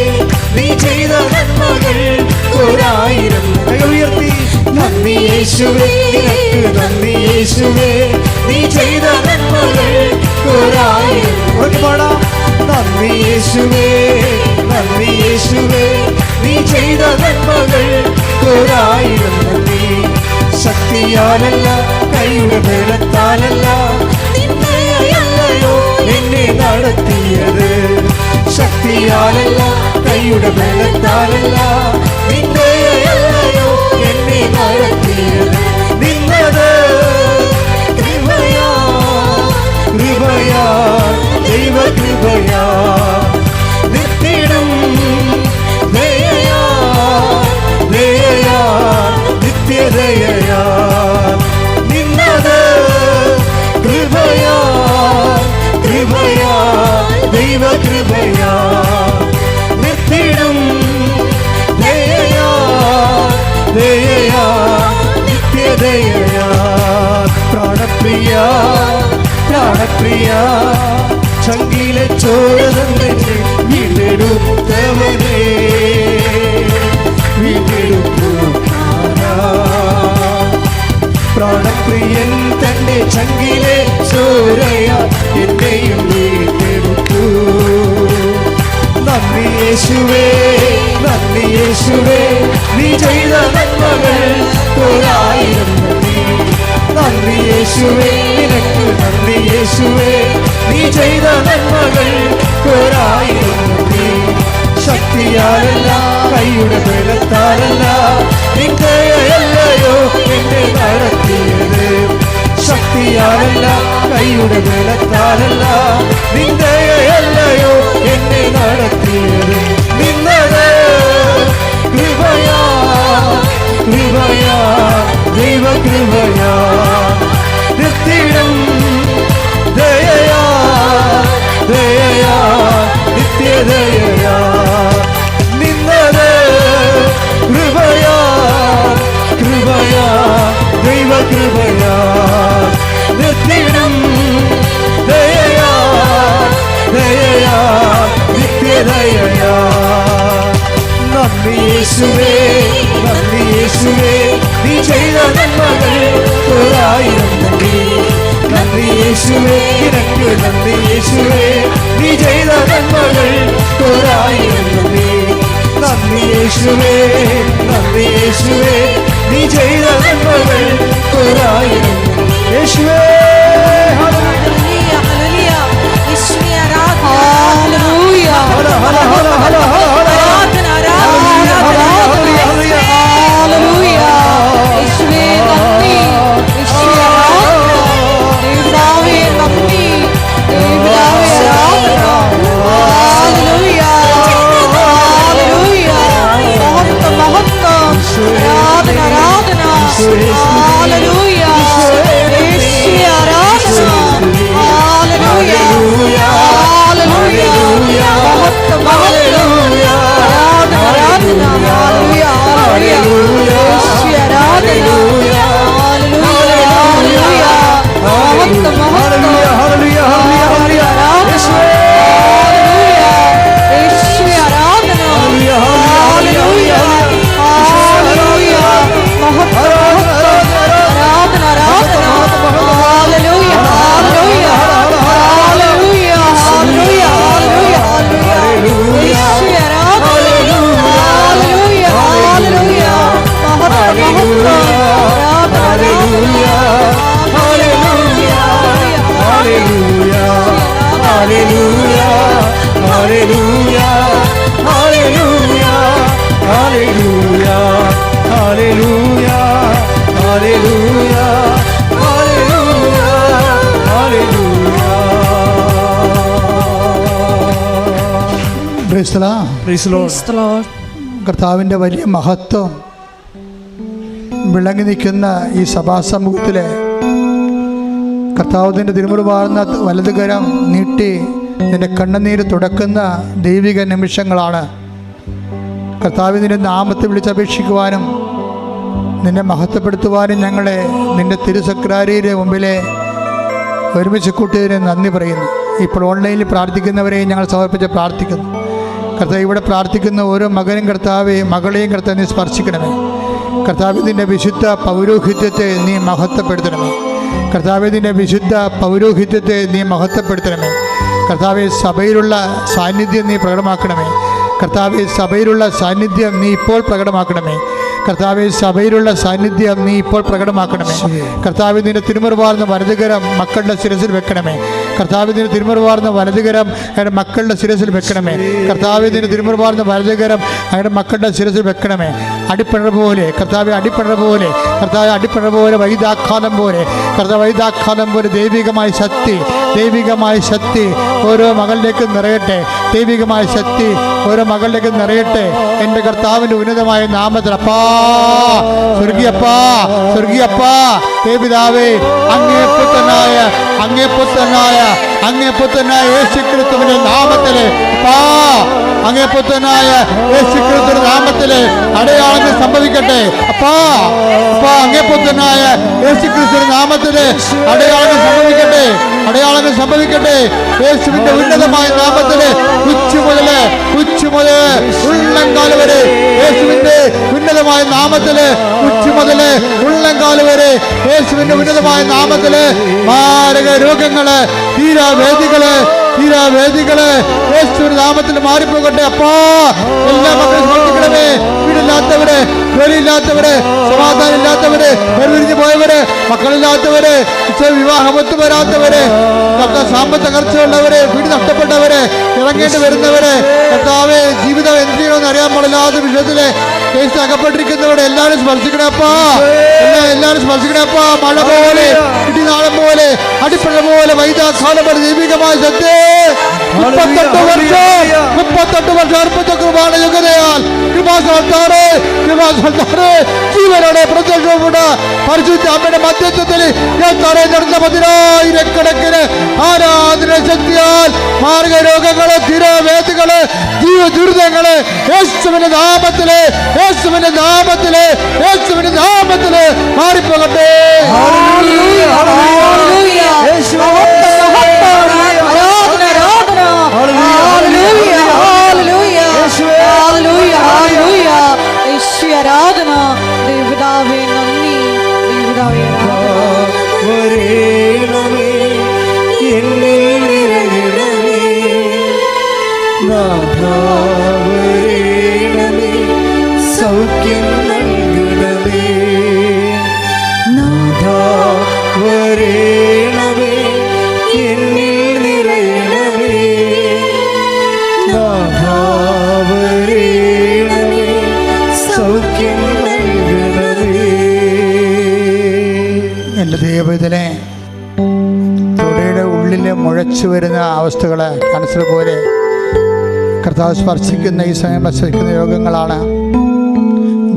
നീ ചെയ്ത നന്മകൾ ഒരായിരം. ഉയർത്തി. നന്ദി യേശുവേ നിനക്ക് നന്ദി യേശുവേ നീ ചെയ്ത നന്മകൾ ഒരായിരം. പാടാം. നന്ദി യേശുവേ നന്ദി യേശുവേ നീ ചെയ്ത നന്മകൾ ഒരായിരം നന്ദി. ശക്തിയാലല്ല കൈയുടെ ബലത്താലല്ല നിന്നെയല്ലയോ എന്നെ നടത്തിയത്. ശക്തിയാലല്ല കൈയുടെ ബലത്താലല്ല നിന്നെയല്ലയോ എന്നെ നടത്തിയത്. നിന്നത് കൃപയാ കൃപയാ ദൈവകൃപയാ നിത്യടും ദയയാ ദയയാ നിത്യദയയാ. നിന്നത് കൃപയാ കൃപയാ ദൈവകൃപയാ നിത്യടും ദയയാ ദയയാ നിത്യദയയാ. പ്രാണപ്രിയ പ്രാണപ്രിയ ചങ്കിലെ ചോര തന്നെ വീണ്ടെടുത്തവനെ വീണ്ടെടുപ്പുകാരാ. പ്രാണപ്രിയൻ തന്റെ ചങ്കിലെ ചോരയ എന്നെയും വീണ്ടെടുത്തു. നന്ദി യേശുവേ നന്ദി യേശുവേ നീ ചെയ്ത നന്മകൾ ഒരായിരം നന്ദി. നന്ദി യേശുവേ നിനക്ക് നന്ദി യേശുവേ നീ ചെയ്ത നന്മകൾ ഒരായിരം നന്ദി. ശക്തിയാലല്ല കൈയുടെ ബലത്താലല്ല നിന്റെയല്ലയോ എന്നെ നടത്തിയത്. ശക്തിയാലല്ല കൈയുടെ ബലത്താലല്ല നിന്റെയല്ലയോ എന്നെ നടത്തിയത്. നിന്നത് കൃപയാ കൃപയാ ദൈവകൃപയാ നിത്യടും ദയയാ ദയയാ നിത്യദയയാ. നിന്നത് കൃപയാ കൃപയാ ദൈവകൃപയാ നിത്യടും ദയയാ ദയയാ നിത്യദയയാ. നന്ദി യേശുവേ നന്ദി യേശുവേ നീ ചെയ്ത നന്മകൾ ഒരായിരം നന്ദി. നന്ദി യേശുവേ നിനക്ക് നന്ദി യേശുവേ നീ ചെയ്ത നന്മകൾ ഒരായിരം നന്ദി. നന്ദി യേശുവേ നന്ദി യേശുവേ നീ ചെയ്ത നന്മകൾ ഒരായിരം യേശുവേ. ഹല്ലേലൂയ ഹല്ലേലൂയ യേശുവേ ആരാധന ഹല്ലേലൂയ ആരാധന ആരാധന ഹല്ലേലൂയ യേശുവേ നന്ദി യേശുവേ ആരാധന ദൈവമേ നന്ദി ദൈവമേ ആരാധന ഹല്ലേലൂയ ഹല്ലേലൂയ മഹത്വം മഹത്വം ആരാധന ആരാധന ഹല്ലേലൂയ യേശുവേ praise the Lord. Praise Lord. Praise the Lord. കർത്താവിൻ്റെ വലിയ മഹത്വം വിളങ്ങി നിൽക്കുന്ന ഈ സഭാസമൂഹത്തിൽ കർത്താവിൻ്റെ തിരുമുറുപാർന്ന വലതുകരം നീട്ടി നിന്റെ കണ്ണുനീര് തുടക്കുന്ന ദൈവിക നിമിഷങ്ങളാണ്. കർത്താവിൻ്റെ നാമത്തെ വിളിച്ചപേക്ഷിക്കുവാനും നിന്നെ മഹത്വപ്പെടുത്തുവാനും ഞങ്ങളെ നിന്റെ തിരുസക്രാരിയുടെ മുമ്പിലെ ഒരുമിച്ച് കൂട്ടിയതിന് നന്ദി പറയുന്നു. ഇപ്പോൾ ഓൺലൈനിൽ പ്രാർത്ഥിക്കുന്നവരെയും ഞങ്ങൾ സമർപ്പിച്ച് പ്രാർത്ഥിക്കുന്നു. കർത്താവ് ഇവിടെ പ്രാർത്ഥിക്കുന്ന ഓരോ മകനും കർത്താവെ മകളെയും കർത്താവ് നീ സ്പർശിക്കണമേ. കർത്താവ് നിൻ്റെ വിശുദ്ധ പൗരോഹിത്യത്തെ നീ മഹത്വപ്പെടുത്തണമേ. കർത്താവ് നിൻ്റെ വിശുദ്ധ പൗരോഹിത്യത്തെ നീ മഹത്വപ്പെടുത്തണമേ. കർത്താവെ സഭയിലുള്ള സാന്നിധ്യം നീ പ്രകടമാക്കണമേ. കർത്താവെ സഭയിലുള്ള സാന്നിധ്യം നീ ഇപ്പോൾ പ്രകടമാക്കണമേ. കർത്താവെ സഭയിലുള്ള സാന്നിധ്യം നീ ഇപ്പോൾ പ്രകടമാക്കണമേ. കർത്താവ് നിന്റെ തിരുമുറുപാർന്ന വലതുകരം മക്കളുടെ ശിരസിൽ വെക്കണമേ. കർത്താവ് നിന്റെ തിരുമുറുപാർന്ന വലതുകരം അയാളുടെ മക്കളുടെ ശിരസിൽ വെക്കണമേ. കർത്താവ് നിന്റെ തിരുമുറുപാർന്ന വലതുകരം അയാളുടെ മക്കളുടെ ശിരസിൽ വെക്കണമേ. അടിപ്പിണർ പോലെ കർത്താവ് അടിപ്പിണർ പോലെ കർത്താവ് അടിപ്പിണർ പോലെ വൈദാഘാതം പോലെ കർത്താവ് വൈദാഘാതം പോലെ ദൈവികമായ ശക്തി ദൈവികമായ ശക്തി ഓരോ മകളിലേക്ക് നിറയട്ടെ. ദൈവികമായ ശക്തി ഓരോ മകളിലേക്ക് നിറയട്ടെ. എൻ്റെ കർത്താവിൻ്റെ ഉന്നതമായ നാമത്തിൽ അപ്പാ സ്വർഗീയപ്പാ സ്വർഗീയപ്പാ ദേവിതാവേ അങ്ങേ പുത്രനായ യേശുക്രിസ്തുവിന്റെ നാമത്തില് അപ്പാ അങ്ങേ പുത്രനായ യേശുക്രിസ്തുവിന്റെ നാമത്തില് അടയാളങ്ങൾ സംഭവിക്കട്ടെ. അപ്പാ അപ്പാ അങ്ങേ പുത്രനായ യേശുക്രിസ്തുവിന്റെ നാമത്തില് അടയാളങ്ങൾ സംഭവിക്കട്ടെ. അടയാളങ്ങൾ സംഭവിക്കട്ടെ. യേശുവിന്റെ ഉന്നതമായ നാമത്തില് ഉച്ച മുതല് ഉള്ളംകാല് വരെ യേശുവിന്റെ ഉന്നതമായ നാമത്തില് ഉച്ച മുതല് ഉള്ളംകാല് വരെ യേശുവിന്റെ ഉന്നതമായ നാമത്തില് മാരക രോഗങ്ങള് തീരാവേദികള് യേശുവിന്റെ നാമത്തിൽ മാറിപ്പോകട്ടെ. അപ്പാ എല്ലാ മക്കളും ശ്രദ്ധിക്കണമേ. വീടില്ലാത്തവര് ജോലിയില്ലാത്തവര് സമാധാനം ഇല്ലാത്തവര് വേർപിരിഞ്ഞു പോയവര് മക്കളില്ലാത്തവര് വിവാഹമൊത്തു വരാത്തവര് സാമ്പത്തിക തകർച്ചയുള്ളവര് വീട് നഷ്ടപ്പെട്ടവര് ഇറങ്ങേണ്ടി വരുന്നവര് കർത്താവേ ജീവിതം എന്ത് ചെയ്യണമെന്ന് അറിയാൻ പാടില്ലാത്ത വിഷയത്തില് കേസ് അകപ്പെട്ടിരിക്കുന്നവരെ എല്ലാവരും സ്പർശിക്കണപ്പാ. എല്ലാവരും സ്പർശിക്കണപ്പാ. മഴ പോലെ ഇടിനാളം പോലെ അടിപ്പഴ പോലെ വൈദാഘാതം പോലെ ദൈവികമായ ശക്തി 38 വർഷം അർപ്പിച്ച കൃപാണ യുഗതയാൽ ജീവനോടെ പ്രത്യക്ഷപ്പെട്ട പരിശുദ്ധ അമ്മയുടെ മധ്യത്വത്തിൽ നടന്ന 10,000 ആരാധന ശക്തിയാൽ മാർഗ രോഗങ്ങള് തീരവേദികള് ജീവ ദുരിതങ്ങള് യേശുവിന്റെ നാമത്തില് മാറിപ്പോകട്ടെ. ആരാധന ദേവതാവേ നന്ദി ദേവതാവേ വരേണമേ എന്നിൽ നിറയണമേ നാഥാ വരേണമേ സൗഖ്യം നൽകണമേ നാഥാ വരേണമേ എന്നിൽ നിറയണമേ നാഥാ വരേണമേ സൗഖ്യം നൽകണമേ. എൻ്റെ ദൈവത്തിലെ തൊടയുടെ ഉള്ളിൽ മുഴച്ചു വരുന്ന അവസ്ഥകൾ ക്യാൻസർ പോലെ കർത്താവ് സ്പർശിക്കുന്ന ഈ സമയം സ്പർശിക്കുന്ന രോഗങ്ങളാണ്.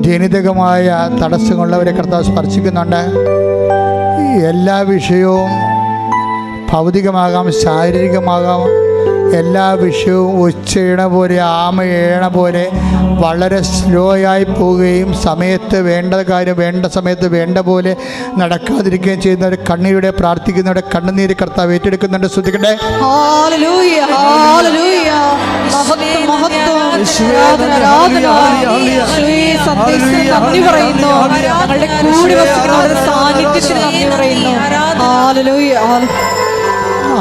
ജനിതകമായ തടസ്സങ്ങളുള്ളവരെ കർത്താവ് സ്പർശിക്കുന്നുണ്ട്. എല്ലാ വിഷയവും ഭൗതികമാകാം ശാരീരികമാകാം. എല്ലാ വിഷയവും ഉച്ചയിട പോലെ ആമയേണ പോലെ വളരെ സ്ലോ ആയി പോവുകയും സമയത്ത് വേണ്ട കാര്യം വേണ്ട സമയത്ത് വേണ്ട പോലെ നടക്കാതിരിക്കുകയും ചെയ്യുന്നവർ കണ്ണീരുടെ പ്രാർത്ഥിക്കുന്നവരുടെ കണ്ണുനീര് കർത്താവ് ഏറ്റെടുക്കുന്നുണ്ട്. ശ്രദ്ധിക്കട്ടെ.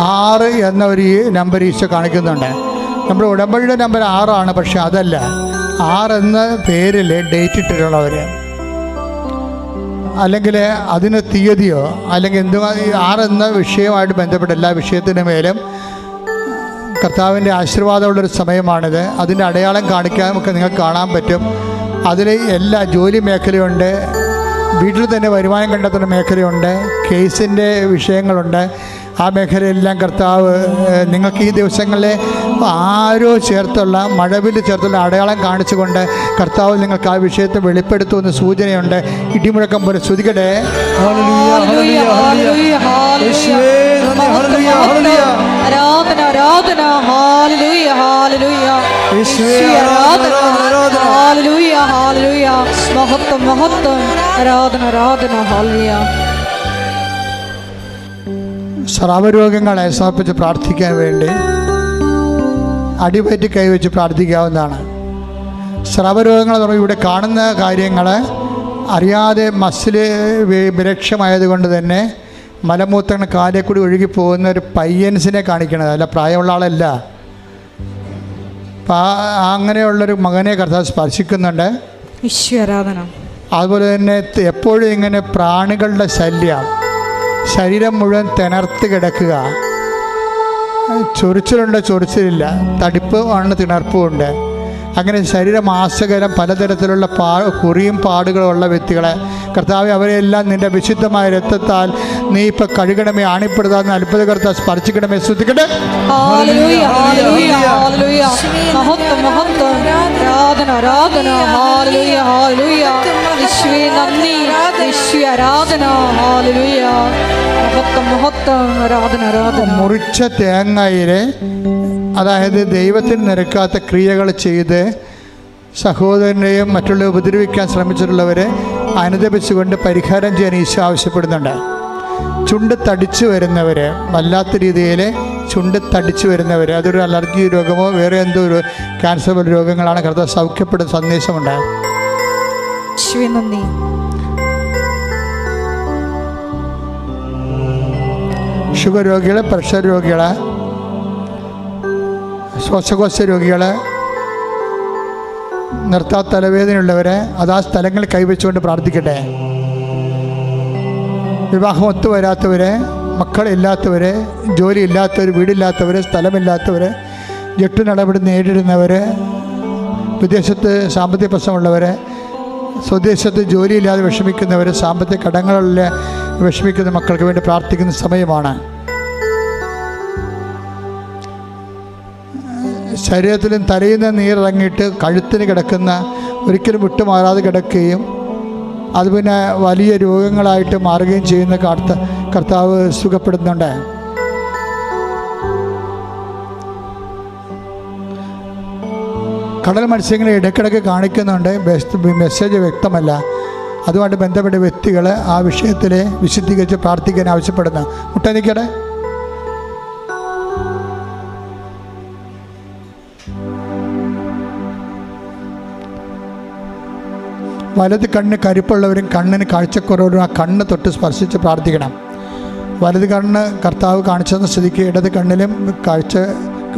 ആറ് എന്ന ഒരു നമ്പർ ഈശോ കാണിക്കുന്നുണ്ട്. നമ്മുടെ ഉടമ്പടിയുടെ നമ്പർ 6 പക്ഷെ അതല്ല. 6 എന്ന പേരിൽ ഡേറ്റ് ഇട്ടിട്ടുള്ളവർ അല്ലെങ്കിൽ അതിന് തീയതിയോ അല്ലെങ്കിൽ എന്തുവാ 6 എന്ന വിഷയവുമായിട്ട് ബന്ധപ്പെട്ട എല്ലാ വിഷയത്തിനു മേലും കർത്താവിൻ്റെ ആശീർവാദമുള്ളൊരു സമയമാണിത്. അതിൻ്റെ അടയാളം കാണിക്കാൻ ഒക്കെ നിങ്ങൾക്ക് കാണാൻ പറ്റും. അതിൽ എല്ലാ ജോലി മേഖലയുണ്ട്, വീട്ടിൽ തന്നെ വരുമാനം കണ്ടെത്തുന്ന മേഖലയുണ്ട്, കേസിൻ്റെ വിഷയങ്ങളുണ്ട്. ആ മേഖലയെല്ലാം കർത്താവ് നിങ്ങൾക്ക് ഈ ദിവസങ്ങളിലെ ആരോ ചേർത്തുള്ള മഴവില് ചേർത്തുള്ള അടയാളം കാണിച്ചുകൊണ്ട് കർത്താവ് നിങ്ങൾക്ക് ആ വിഷയത്തെ വെളിപ്പെടുത്തുമെന്ന് സൂചനയുണ്ട്. ഇടിമുഴക്കം പോലെ ശ്രുതികട്ടെ. ആരാധന ആരാധന ഹല്ലേലൂയ ഹല്ലേലൂയ ഹല്ലേലൂയ ഹല്ലേലൂയ മഹത്വം മഹത്വം ആരാധന ആരാധന ഹല്ലേലൂയ. സ്രാവരോഗങ്ങളെ സമർപ്പിച്ച് പ്രാർത്ഥിക്കാൻ വേണ്ടി അടിവയറ്റി കൈവച്ച് പ്രാർത്ഥിക്കാവുന്നതാണ്. സ്രാവരോഗങ്ങൾ എന്ന് പറയുമ്പോൾ ഇവിടെ കാണുന്ന കാര്യങ്ങൾ അറിയാതെ മസിൽ വിരക്ഷമായതുകൊണ്ട് തന്നെ മലമൂത്രങ്ങൾ കാലിൽ കൂടി ഒഴുകിപ്പോകുന്ന ഒരു പയ്യൻസിനെ കാണിക്കണത്, അല്ല പ്രായമുള്ള ആളല്ല. അപ്പം അങ്ങനെയുള്ളൊരു മകനെ കർത്താവ് സ്പർശിക്കുന്നുണ്ട്. അതുപോലെ തന്നെ എപ്പോഴും ഇങ്ങനെ പ്രാണികളുടെ ശല്യം, ശരീരം മുഴുവൻ തിണർത്ത് കിടക്കുക, ചൊറിച്ചിലുണ്ട് ചൊറിച്ചിലില്ല, തടിപ്പ് ആണ് തിണർപ്പുമുണ്ട്, അങ്ങനെ ശരീരമാസകരം പലതരത്തിലുള്ള കുറിയും പാടുകളുള്ള വ്യക്തികളെ കർത്താവെ അവരെല്ലാം നിൻ്റെ വിശുദ്ധമായ രക്തത്താൽ നീ ഇപ്പം കഴുകണമേ, ആണിപ്പെടുത്താന്ന് അത്ഭുത കർത്താവ് സ്പർശിക്കണമേ. ശ്രദ്ധിക്കട്ടെ. മുറിച്ച തേങ്ങയിലെ, അതായത് ദൈവത്തിന് നിരക്കാത്ത ക്രിയകൾ ചെയ്ത് സഹോദരനെയും മറ്റുള്ളവരെ ഉപദ്രവിക്കാൻ ശ്രമിച്ചിട്ടുള്ളവരെ അനുദപിച്ചുകൊണ്ട് പരിഹാരം ചെയ്യാൻ ഈശോ ആവശ്യപ്പെടുന്നുണ്ട്. ചുണ്ട് തടിച്ചു വരുന്നവർ, വല്ലാത്ത രീതിയിൽ ചുണ്ട് തടിച്ചു വരുന്നവർ, അതൊരു അലർജി രോഗമോ വേറെ എന്തോ ഒരു ക്യാൻസർ പോലുള്ള രോഗങ്ങളാണ്. കർത്താവ് സൗഖ്യപ്പെടുന്ന സന്ദേശമുണ്ട്. ഷുഗർ രോഗികൾ, പ്രഷർ രോഗികൾ, ശ്വാസകോശ രോഗികൾ, നിർത്താത്ത തലവേദനയുള്ളവരെ അത് ആ സ്ഥലങ്ങളിൽ കൈവച്ചുകൊണ്ട് പ്രാർത്ഥിക്കട്ടെ. വിവാഹം ഒത്തുവരാത്തവരെ, മക്കളില്ലാത്തവരെ, ജോലി ഇല്ലാത്തവർ, വീടില്ലാത്തവർ, സ്ഥലമില്ലാത്തവർ, ജെട്ടു നടപടി നേരിടുന്നവർ, വിദേശത്ത് സാമ്പത്തിക പ്രശ്നമുള്ളവർ, സ്വദേശത്ത് ജോലിയില്ലാതെ വിഷമിക്കുന്നവർ, സാമ്പത്തിക കടങ്ങളിൽ വിഷമിക്കുന്ന മക്കൾക്ക് വേണ്ടി പ്രാർത്ഥിക്കുന്ന സമയമാണ്. ശരീരത്തിലും തലയിൽ നിന്ന് നീരിറങ്ങിയിട്ട് കഴുത്തിന് കിടക്കുന്ന, ഒരിക്കലും വിട്ടുമാറാതെ കിടക്കുകയും അത് പിന്നെ വലിയ രോഗങ്ങളായിട്ട് മാറുകയും ചെയ്യുന്ന കർത്താവ് സുഖപ്പെടുന്നുണ്ട്. കടൽ മത്സ്യങ്ങളെ ഇടയ്ക്കിടയ്ക്ക് കാണിക്കുന്നുണ്ട്, മെസ്സേജ് വ്യക്തമല്ല. അതുമായിട്ട് ബന്ധപ്പെട്ട വ്യക്തികൾ ആ വിഷയത്തിൽ വിശുദ്ധീകരിച്ച് പ്രാർത്ഥിക്കാൻ ആവശ്യപ്പെടുന്നു. മുട്ടനിക്കടെ. വലത് കണ്ണ് കരുപ്പുള്ളവരും കണ്ണിന് കാഴ്ചക്കുറവരും ആ കണ്ണ് തൊട്ട് സ്പർശിച്ച് പ്രാർത്ഥിക്കണം. വലത് കണ്ണ് കർത്താവ് കാണിച്ചെന്ന സ്ഥിതിക്ക് ഇടത് കണ്ണിലും കാഴ്ച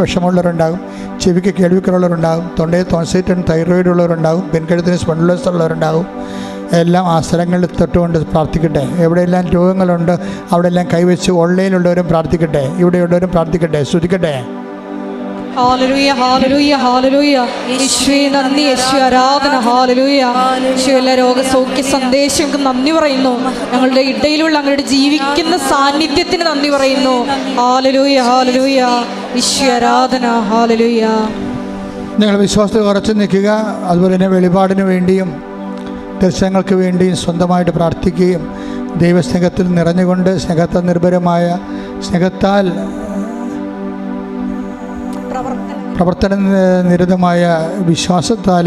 വിഷമമുള്ളവരുണ്ടാകും, ചെവിക്ക് കേൾവിക്കുറവുള്ളവരുണ്ടാകും, തൊണ്ടയിൽ ടോൺസൈറ്റിന് തൈറോയിഡ് ഉള്ളവരുണ്ടാകും, പെൺകഴുത്തിന് സ്പോണ്ടിലോസിസ് ഉള്ളവരുണ്ടാകും. എല്ലാം ആ സ്ഥലങ്ങളിൽ തൊട്ടുകൊണ്ട് പ്രാർത്ഥിക്കട്ടെ. എവിടെയെല്ലാം രോഗങ്ങളുണ്ട് അവിടെയെല്ലാം കൈവച്ച് ഓൺലൈനിലുള്ളവരും പ്രാർത്ഥിക്കട്ടെ, ഇവിടെയുള്ളവരും പ്രാർത്ഥിക്കട്ടെ. ശ്രദ്ധിക്കട്ടെ. ഹല്ലേലൂയ ഹല്ലേലൂയ ഹല്ലേലൂയ. യേശുവേ നന്ദി, യേശുവേ ആരാധന. ഹല്ലേലൂയ. യേശുവേ എല്ലാ രോഗസൗഖ്യ സന്ദേശങ്ങൾക്ക് നന്ദി പറയുന്നു. ഞങ്ങളുടെ ഇടയിലുള്ള അങ്ങയുടെ ജീവിക്കുന്ന സാന്നിധ്യത്തിന് നന്ദി പറയുന്നു. ഹല്ലേലൂയ ഹല്ലേലൂയ. യേശുവേ ആരാധന. ഹല്ലേലൂയ. നിങ്ങൾ വിശ്വാസത്തിൽ ഉറച്ചു നിൽക്കുക. അതുപോലെ തന്നെ വെളിപാടിന് വേണ്ടിയും ദർശനങ്ങൾക്ക് വേണ്ടിയും സ്വന്തമായിട്ട് പ്രാർത്ഥിക്കുകയും ദൈവസ്നേഹത്തിൽ നിറഞ്ഞുകൊണ്ട് സ്നേഹത്താൽ നിർഭരമായ സ്നേഹത്താൽ പ്രവർത്തന നിരതമായ വിശ്വാസത്താൽ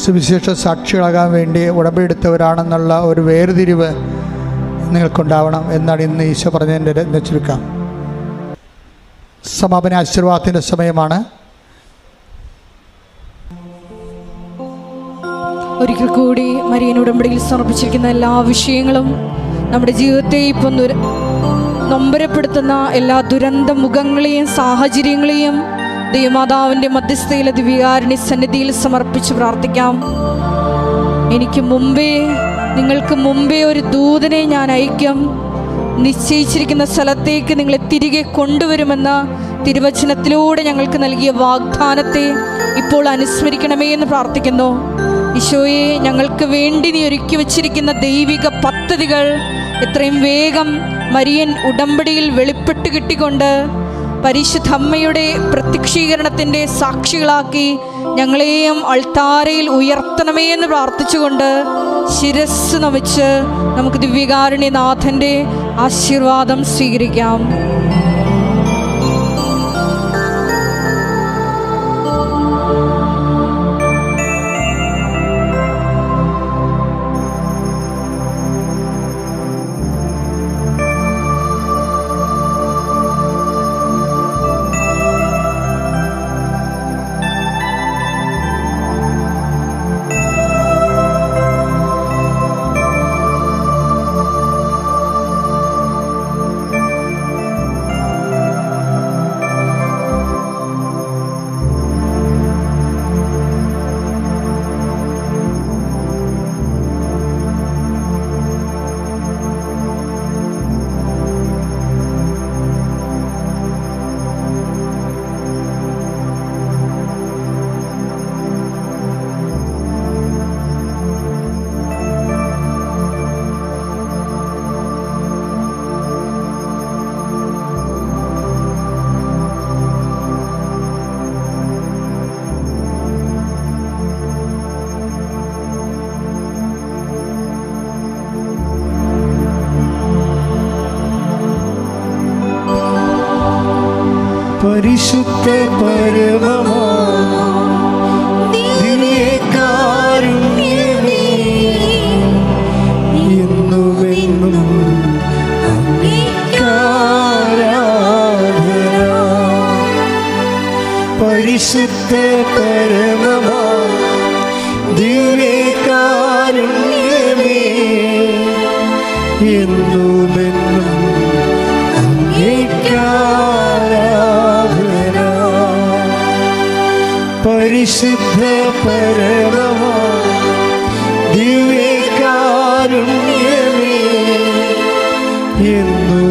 സുവിശേഷ സാക്ഷികളാകാൻ വേണ്ടി ഉടമ്പെടുത്തവരാണെന്നുള്ള ഒരു വേർതിരിവ് നിങ്ങൾക്കുണ്ടാവണം എന്നാണ് ഇന്ന് ഈശോ പറഞ്ഞതിൻ്റെ ചുരുക്കം. സമാപന ആശീർവാദത്തിൻ്റെ സമയമാണ്. ഒരിക്കൽ കൂടി മരിയൻ ഉടമ്പടിയിൽ സമർപ്പിച്ചിരിക്കുന്ന എല്ലാ വിഷയങ്ങളും നമ്മുടെ ജീവിതത്തെ ഇപ്പം നൊമ്പരപ്പെടുത്തുന്ന എല്ലാ ദുരന്ത മുഖങ്ങളെയും സാഹചര്യങ്ങളെയും ദൈവമാതാവിൻ്റെ മധ്യസ്ഥയിലെ ദിവ്യകാരുണ്യ സന്നിധിയിൽ സമർപ്പിച്ച് പ്രാർത്ഥിക്കാം. നിങ്ങൾക്ക് മുമ്പേ ഒരു ദൂതനെ ഞാൻ അയക്കും, നിശ്ചയിച്ചിരിക്കുന്ന സ്ഥലത്തേക്ക് നിങ്ങളെ തിരികെ കൊണ്ടുവരുമെന്ന തിരുവചനത്തിലൂടെ ഞങ്ങൾക്ക് നൽകിയ വാഗ്ദാനത്തെ ഇപ്പോൾ അനുസ്മരിക്കണമേ എന്ന് പ്രാർത്ഥിക്കുന്നു. ഈശോയെ, ഞങ്ങൾക്ക് വേണ്ടി നീ ഒരുക്കി വച്ചിരിക്കുന്ന ദൈവിക പദ്ധതികൾ എത്രയും വേഗം മരിയൻ ഉടമ്പടിയിൽ വെളിപ്പെട്ട് കിട്ടിക്കൊണ്ട് പരിശുദ്ധ അമ്മയുടെ പ്രത്യക്ഷീകരണത്തിൻ്റെ സാക്ഷികളാക്കി ഞങ്ങളെയും അൾത്താരയിൽ ഉയർത്തണമേ എന്ന് പ്രാർത്ഥിച്ചുകൊണ്ട് ശിരസ് നമിച്ച് നമുക്ക് ദിവ്യകാരുണ്യനാഥൻ്റെ ആശീർവാദം സ്വീകരിക്കാം. പരിശുദ്ധ പരമമാ ദിവ്യകാരുണ്യമേ, എന്നുമെന്നും അങ്ങേക്കാരാധന. പരിശുദ്ധ പരമമാ ദിവ്യകാരുണ്യമേ, എന്നുമെന്നും അങ്ങേക്കാരാധന. പരിശുദ്ധ പരമമാ ദിവ്യകാരുണ്യമേ, എന്നും